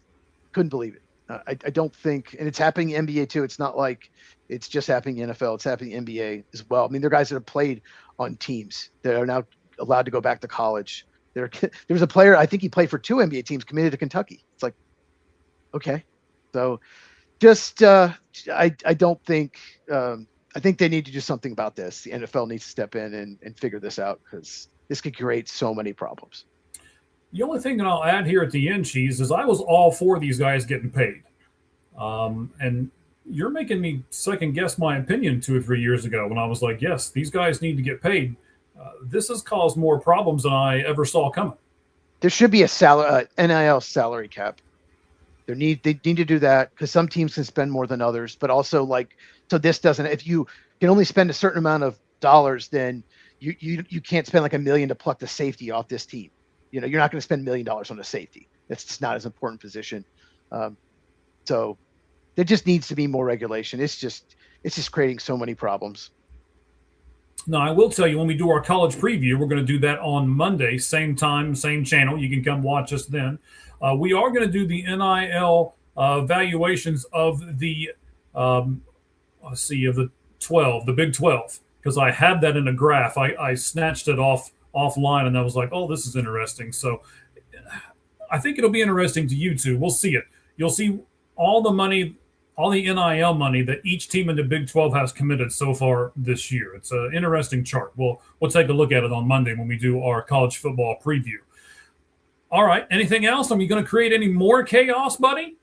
couldn't believe it. I don't think, and it's happening in NBA too. It's not like it's just happening in NFL. It's happening in NBA as well. I mean, there are guys that have played on teams that are now allowed to go back to college. There was a player, I think he played for 2 NBA teams, committed to Kentucky. It's like, okay. So just, I don't think, I think they need to do something about this. The NFL needs to step in and figure this out, because this could create so many problems. The only thing that I'll add here at the end, Cheese, is I was all for these guys getting paid. And you're making me second guess my opinion 2 or 3 years ago when I was like, yes, these guys need to get paid. This has caused more problems than I ever saw coming. There should be a NIL salary cap. They need to do that, because some teams can spend more than others, but also so this doesn't, if you can only spend a certain amount of dollars, then you can't spend like $1 million to pluck the safety off this team. You're not going to spend $1 million on a safety. That's just not as important position. So there just needs to be more regulation. It's just, it's just creating so many problems. Now, I will tell you, when we do our college preview, we're going to do that on Monday, same time, same channel. You can come watch us then. We are going to do the NIL valuations of the, of the 12, the Big 12, because I had that in a graph. I snatched it offline, and I was like, oh, this is interesting. So I think it'll be interesting to you too. We'll see it. You'll see all the money, all the NIL money that each team in the Big 12 has committed so far this year. It's an interesting chart. We'll take a look at it on Monday when we do our college football preview. All right. Anything else? Are we going to create any more chaos, buddy?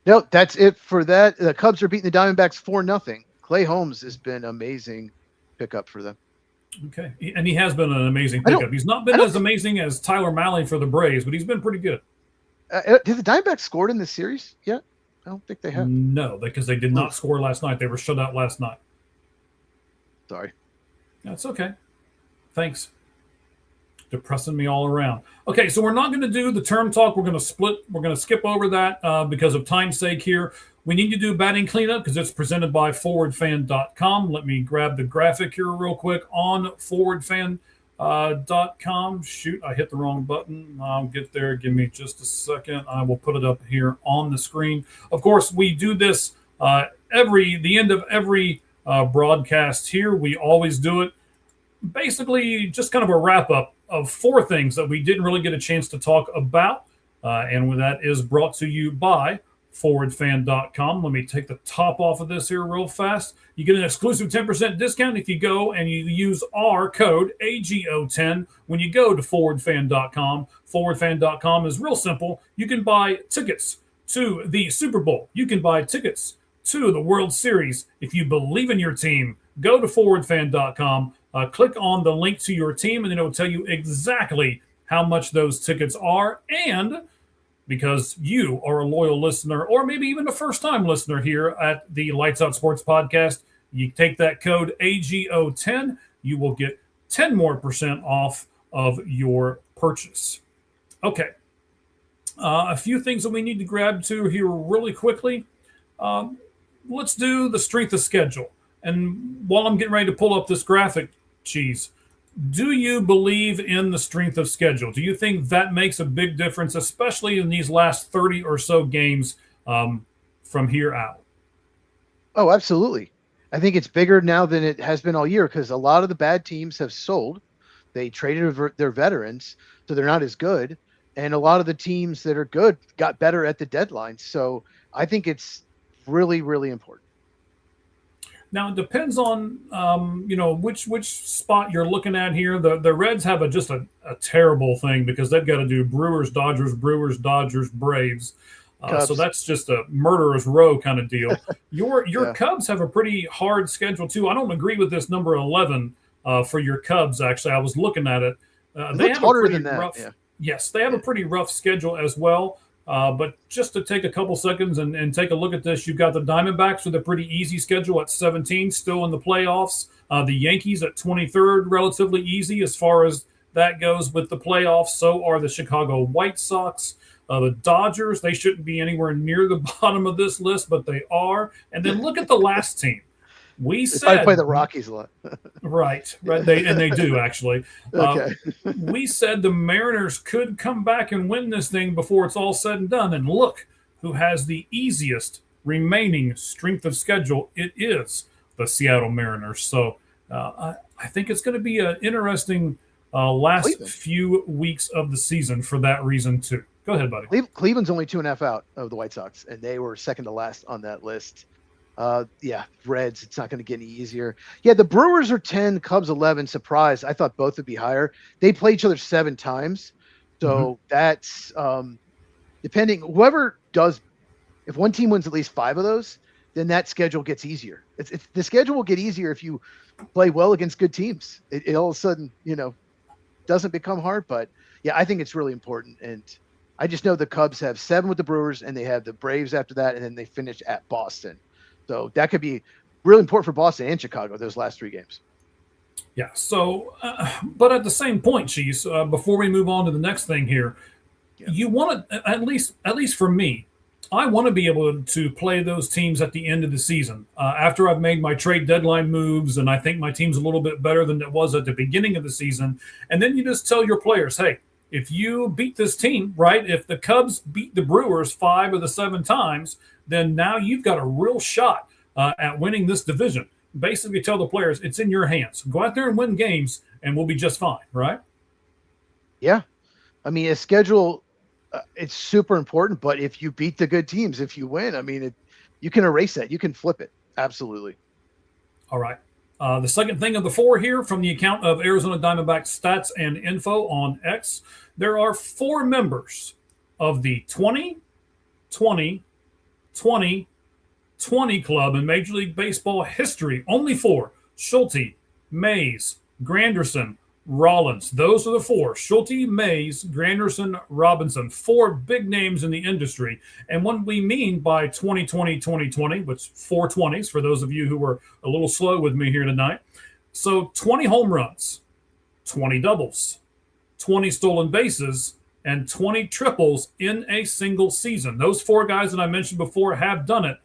No, that's it for that. The Cubs are beating the Diamondbacks 4-0. Clay Holmes has been amazing pickup for them. Okay. And he has been an amazing pickup. He's not been as amazing as Tyler Mahle for the Braves, but he's been pretty good. Did the Diamondbacks scored in this series yet? I don't think they have. No, because they did not score last night. They were shut out last night. Sorry. That's okay. Thanks. Depressing me all around. Okay, so we're not going to do the term talk. We're going to skip over that because of time's sake here. We need to do batting cleanup because it's presented by forwardfan.com. Let me grab the graphic here real quick on forwardfan.com. Shoot, I hit the wrong button. I'll get there. Give me just a second. I will put it up here on the screen. Of course, we do this the end of every broadcast here. We always do it. Basically, just kind of a wrap-up of 4 things that we didn't really get a chance to talk about. And that is brought to you by forwardfan.com. Let me take the top off of this here real fast. You get an exclusive 10% discount if you go and you use our code AGO10 when you go to forwardfan.com. Forwardfan.com is real simple. You can buy tickets to the Super Bowl. You can buy tickets to the World Series. If you believe in your team, go to forwardfan.com. Click on the link to your team, and then it will tell you exactly how much those tickets are. And because you are a loyal listener, or maybe even a first-time listener here at the Lights Out Sports Podcast, you take that code AGO10, you will get 10% more off of your purchase. Okay. A few things that we need to grab to here really quickly. Let's do the strength of schedule. And while I'm getting ready to pull up this graphic, Cheese, do you believe in the strength of schedule? Do you think that makes a big difference, especially in these last 30 or so games from here out? Oh, absolutely. I think it's bigger now than it has been all year because a lot of the bad teams have sold. They traded their veterans, so they're not as good. And a lot of the teams that are good got better at the deadline. So I think it's really, really important. Now, it depends on, which spot you're looking at here. The Reds have just a terrible thing because they've got to do Brewers, Dodgers, Braves. So that's just a murderer's row kind of deal. Your Cubs have a pretty hard schedule, too. I don't agree with this number 11 for your Cubs, actually. I was looking at it. They have harder than that. Rough, yes, they have a pretty rough schedule as well. But just to take a couple seconds and take a look at this, you've got the Diamondbacks with a pretty easy schedule at 17, still in the playoffs. The Yankees at 23rd, relatively easy as far as that goes with the playoffs. So are the Chicago White Sox. The Dodgers, they shouldn't be anywhere near the bottom of this list, but they are. And then look at the last team. We said play the Rockies a lot. right. They do actually. Okay. We said the Mariners could come back and win this thing before it's all said and done. And look who has the easiest remaining strength of schedule. It is the Seattle Mariners. So I think it's going to be an interesting last few weeks of the season for that reason too. Go ahead, buddy. Cleveland's only 2.5 out of the White Sox, and they were second to last on that list. Reds, it's not going to get any easier. Yeah, the Brewers are 10, Cubs 11. Surprise. I thought both would be higher. They play each other 7 times. So that's depending. Whoever does, if one team wins at least 5 of those, then that schedule gets easier. The schedule will get easier if you play well against good teams. It all of a sudden, doesn't become hard. But yeah, I think it's really important. And I just know the Cubs have 7 with the Brewers, and they have the Braves after that, and then they finish at Boston. So that could be really important for Boston and Chicago, those last 3 games. Yeah. So, but at the same point, Cheese, before we move on to the next thing here, you want to, at least for me, I want to be able to play those teams at the end of the season. After I've made my trade deadline moves and I think my team's a little bit better than it was at the beginning of the season. And then you just tell your players, hey, if you beat this team, right, if the Cubs beat the Brewers 5 of the 7 times, then now you've got a real shot at winning this division. Basically tell the players it's in your hands. Go out there and win games and we'll be just fine, right? Yeah. I mean, a schedule, it's super important, but if you beat the good teams, if you win, I mean, you can erase that. You can flip it. Absolutely. All right. The second thing of the 4 here from the account of Arizona Diamondbacks Stats and Info on X, there are 4 members of the 20 club in Major League Baseball history. Only 4. Schulte, Mays, Granderson, Rollins. Those are the 4. Schulte, Mays, Granderson, Robinson. 4 big names in the industry. And what we mean by 2020, which 4 20s for those of you who were a little slow with me here tonight. So 20 home runs, 20 doubles, 20 stolen bases, and 20 triples in a single season. Those 4 guys that I mentioned before have done it.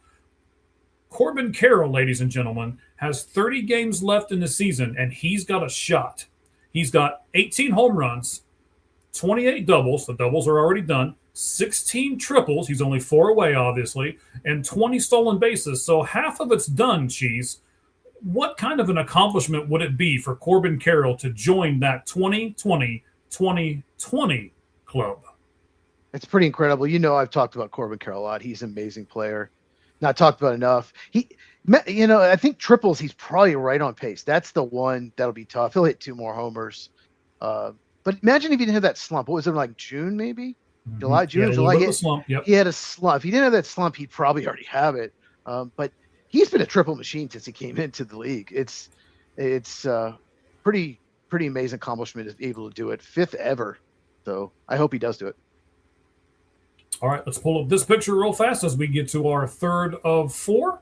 Corbin Carroll, ladies and gentlemen, has 30 games left in the season, and he's got a shot. He's got 18 home runs, 28 doubles. The doubles are already done. 16 triples. He's only 4 away, obviously, and 20 stolen bases. So half of it's done, Cheese. What kind of an accomplishment would it be for Corbin Carroll to join that 2020 club? It's pretty incredible. You know, I've talked about Corbin Carroll a lot. He's an amazing player. Not talked about enough. I think triples, he's probably right on pace. That's the one that'll be tough. He'll hit 2 more homers. But imagine if he didn't have that slump. What was it, like June, maybe? July, June, July. He had a slump. If he didn't have that slump, he'd probably already have it. But he's been a triple machine since he came into the league. It's pretty amazing accomplishment to be able to do it. 5th ever. So I hope he does do it. All right, let's pull up this picture real fast as we get to our 3rd of 4.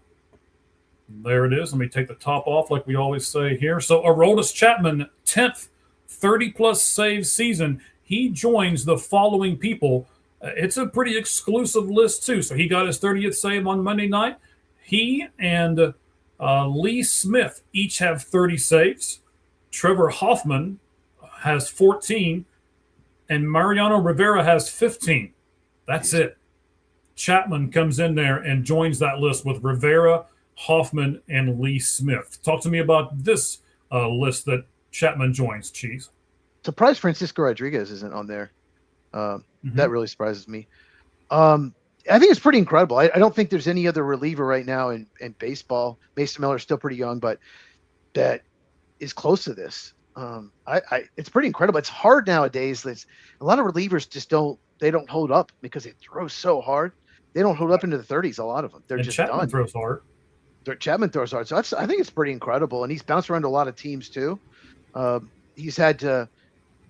There it is. Let me take the top off like we always say here. So Aroldis Chapman, 10th 30-plus save season. He joins the following people. It's a pretty exclusive list, too. So he got his 30th save on Monday night. He and Lee Smith each have 30 saves. Trevor Hoffman has 14. And Mariano Rivera has 15. That's it. Chapman comes in there and joins that list with Rivera, Hoffman, and Lee Smith. Talk to me about this list that Chapman joins, Cheese. Surprised Francisco Rodriguez isn't on there. That really surprises me. I think it's pretty incredible. I don't think there's any other reliever right now in baseball. Mason Miller's still pretty young, but that is close to this. It's pretty incredible. It's hard nowadays. A lot of relievers just don't hold up because they throw so hard. They don't hold up into the 30s. A lot of them. They're just Chapman done. Throws hard. Chapman throws hard. So I think it's pretty incredible. And he's bounced around to a lot of teams too. He's had to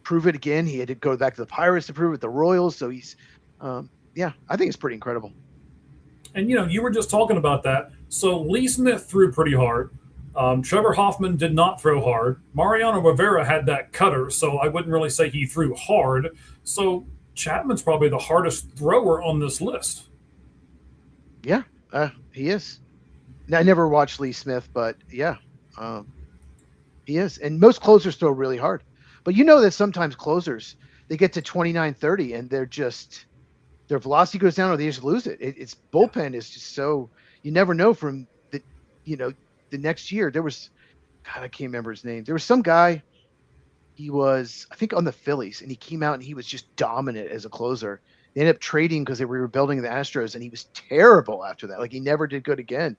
prove it again. He had to go back to the Pirates to prove it, the Royals. So he's, I think it's pretty incredible. And, you were just talking about that. So Lee Smith threw pretty hard. Trevor Hoffman did not throw hard. Mariano Rivera had that cutter, so I wouldn't really say he threw hard. So Chapman's probably the hardest thrower on this list. Yeah, he is. I never watched Lee Smith, but yeah, he is. And most closers throw really hard. But you know that sometimes closers, they get to 29, 30, and their velocity goes down or they just lose it. It's bullpen is just so, you never know from the next year. There was, God, I can't remember his name. There was some guy, he was, I think, on the Phillies, and he came out and he was just dominant as a closer. They ended up trading because they were rebuilding the Astros, and he was terrible after that. Like, he never did good again.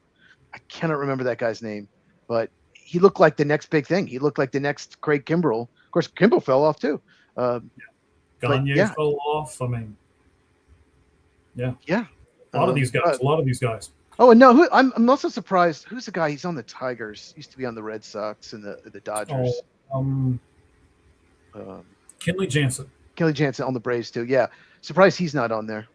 I cannot remember that guy's name, but he looked like the next big thing. He looked like the next Craig Kimbrell. Of course, Kimbrell fell off too. Gagne fell off. I mean, yeah. A lot of these guys. Oh, and no, I'm also surprised. Who's the guy? He's on the Tigers. Used to be on the Red Sox and the Dodgers. Kenley Jansen. Kenley Jansen on the Braves too. Yeah, surprised he's not on there.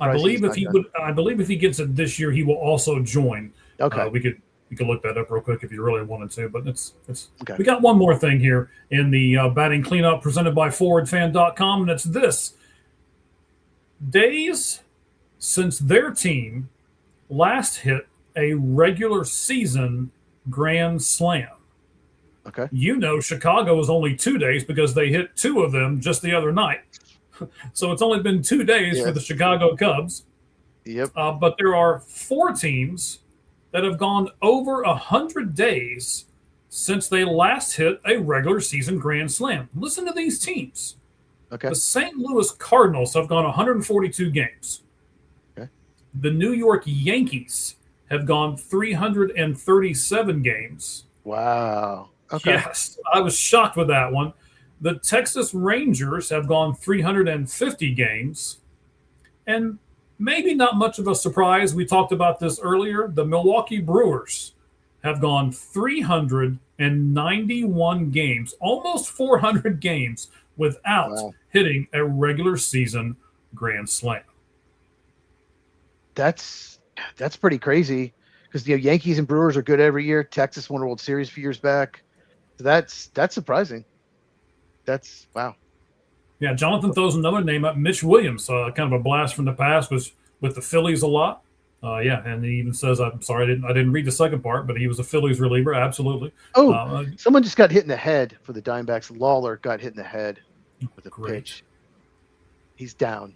I believe if he gets it this year, he will also join. Okay, we could look that up real quick if you really wanted to. But it's okay. We got one more thing here in the batting cleanup presented by ForwardFan.com, and it's this: days since their team last hit a regular season grand slam. Okay. You know, Chicago was only 2 days because they hit 2 of them just the other night. So it's only been 2 days for the Chicago Cubs. Yep. But there are 4 teams that have gone over 100 days since they last hit a regular season grand slam. Listen to these teams. Okay. The St. Louis Cardinals have gone 142 games. Okay. The New York Yankees have gone 337 games. Wow. Okay. Yes, I was shocked with that one. The Texas Rangers have gone 350 games. And maybe not much of a surprise, we talked about this earlier, the Milwaukee Brewers have gone 391 games, almost 400 games without hitting a regular season grand slam. That's pretty crazy because the Yankees and Brewers are good every year. Texas won a World Series a few years back. So that's surprising. That's wow. Yeah, Jonathan throws another name up, Mitch Williams, kind of a blast from the past, was with the Phillies a lot. And he even says, I'm sorry, I didn't read the second part, but he was a Phillies reliever, absolutely. Oh, someone just got hit in the head for the Diamondbacks. Lawler got hit in the head with a pitch. He's down.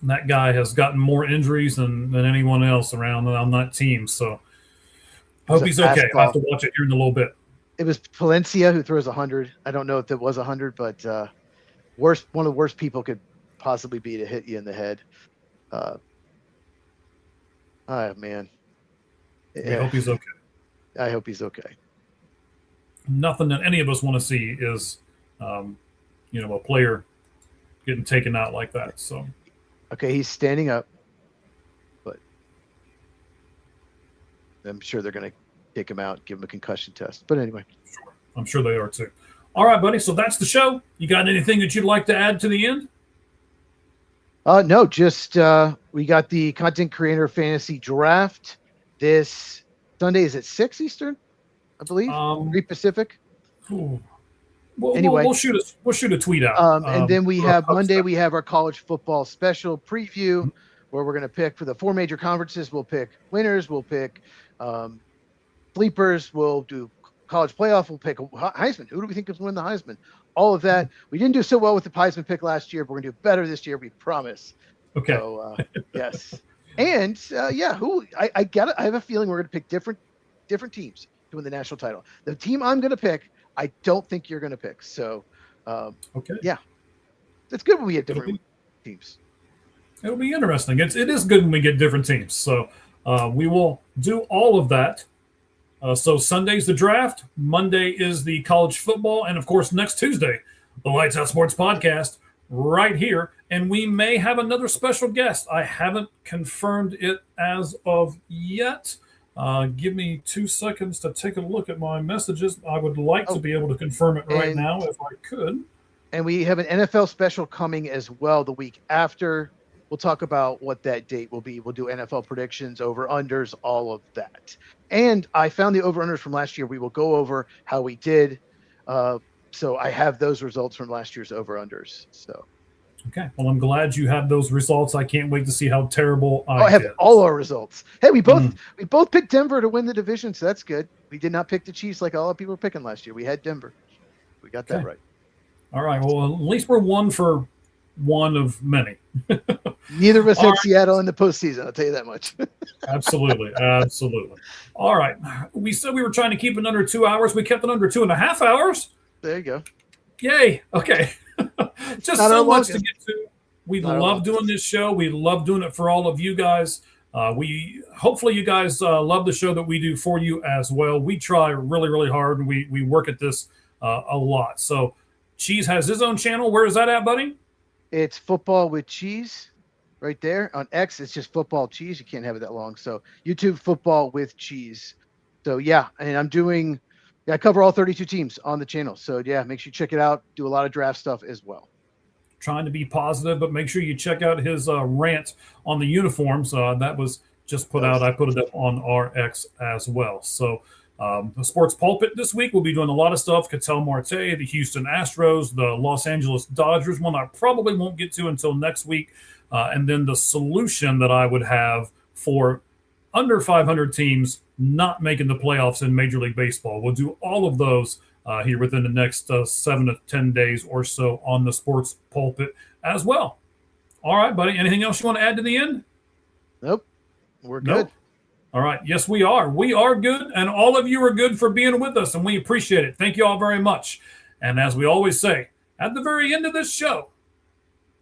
And that guy has gotten more injuries than anyone else around on that team. So I hope he's okay. I'll have to watch it here in a little bit. It was Palencia who throws 100. I don't know if it was 100, but one of the worst people could possibly be to hit you in the head. Oh, man. I hope he's okay. I hope he's okay. Nothing that any of us want to see is, a player getting taken out like that. So, okay, he's standing up, but I'm sure they're going to take him out, give him a concussion test. But anyway, sure. I'm sure they are too. All right, buddy. So that's the show. You got anything that you'd like to add to the end? No, just we got the Content Creator Fantasy Draft this Sunday. Is it 6 Eastern? I believe 3 Pacific. Well, anyway, we'll shoot a tweet out. And then we have Monday. We have our college football special preview where we're going to pick for the 4 major conferences. We'll pick winners. We'll pick sleepers. We'll do college playoff. We'll pick Heisman. Who do we think is win the Heisman? All of that. We didn't do so well with the Heisman pick last year, but we're going to do better this year. We promise. Okay. So, yes. And who I have a feeling we're going to pick different teams to win the national title. The team I'm going to pick, I don't think you're going to pick. So, okay. Yeah, it's good when we get different teams. It'll be interesting. It is good when we get different teams. So we will do all of that. So Sunday's the draft. Monday is the college football. And, of course, next Tuesday, the Lights Out Sports Podcast right here. And we may have another special guest. I haven't confirmed it as of yet. Give me 2 seconds to take a look at my messages. I would like to be able to confirm it right now if I could. And we have an NFL special coming as well the week after. We'll talk about what that date will be. We'll do NFL predictions, over-unders, all of that. And I found the over-unders from last year. We will go over how we did. So I have those results from last year's over-unders. So. Okay. Well, I'm glad you have those results. I can't wait to see how terrible I have did. all our results. Hey, we both picked Denver to win the division, so that's good. We did not pick the Chiefs like all the people were picking last year. We had Denver. We got that right. All right. Well, at least we're one for one of many. Neither of us had Seattle in the postseason. I'll tell you that much. Absolutely. All right. We said we were trying to keep it under 2 hours. We kept it under 2.5 hours. There you go. Yay. Okay. Just so much to get to. We love doing this show. We love doing it for all of you guys. Hopefully you guys love the show that we do for you as well. We try really, really hard, and we work at this a lot. So Cheese has his own channel. Where is that at, buddy? It's Football with Cheese right there. On X, it's just Football Cheese. You can't have it that long. So YouTube Football with Cheese. So, yeah, and I cover all 32 teams on the channel. So, yeah, make sure you check it out. Do a lot of draft stuff as well. Trying to be positive, but make sure you check out his rant on the uniforms. That was just put out. I put it up on RX as well. So The Sports Pulpit this week, we'll be doing a lot of stuff. Ketel Marte, the Houston Astros, the Los Angeles Dodgers, one I probably won't get to until next week. And then the solution that I would have for under 500 teams not making the playoffs in Major League Baseball. We'll do all of those here within the next 7 to 10 days or so on the Sports Pulpit as well. All right, buddy. Anything else you want to add to the end? Nope. We're good. Nope. All right. Yes, we are. We are good, and all of you are good for being with us, and we appreciate it. Thank you all very much. And as we always say, at the very end of this show,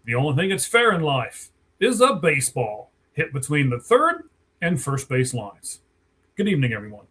the only thing that's fair in life is a baseball hit between the third and first base lines. Good evening, everyone.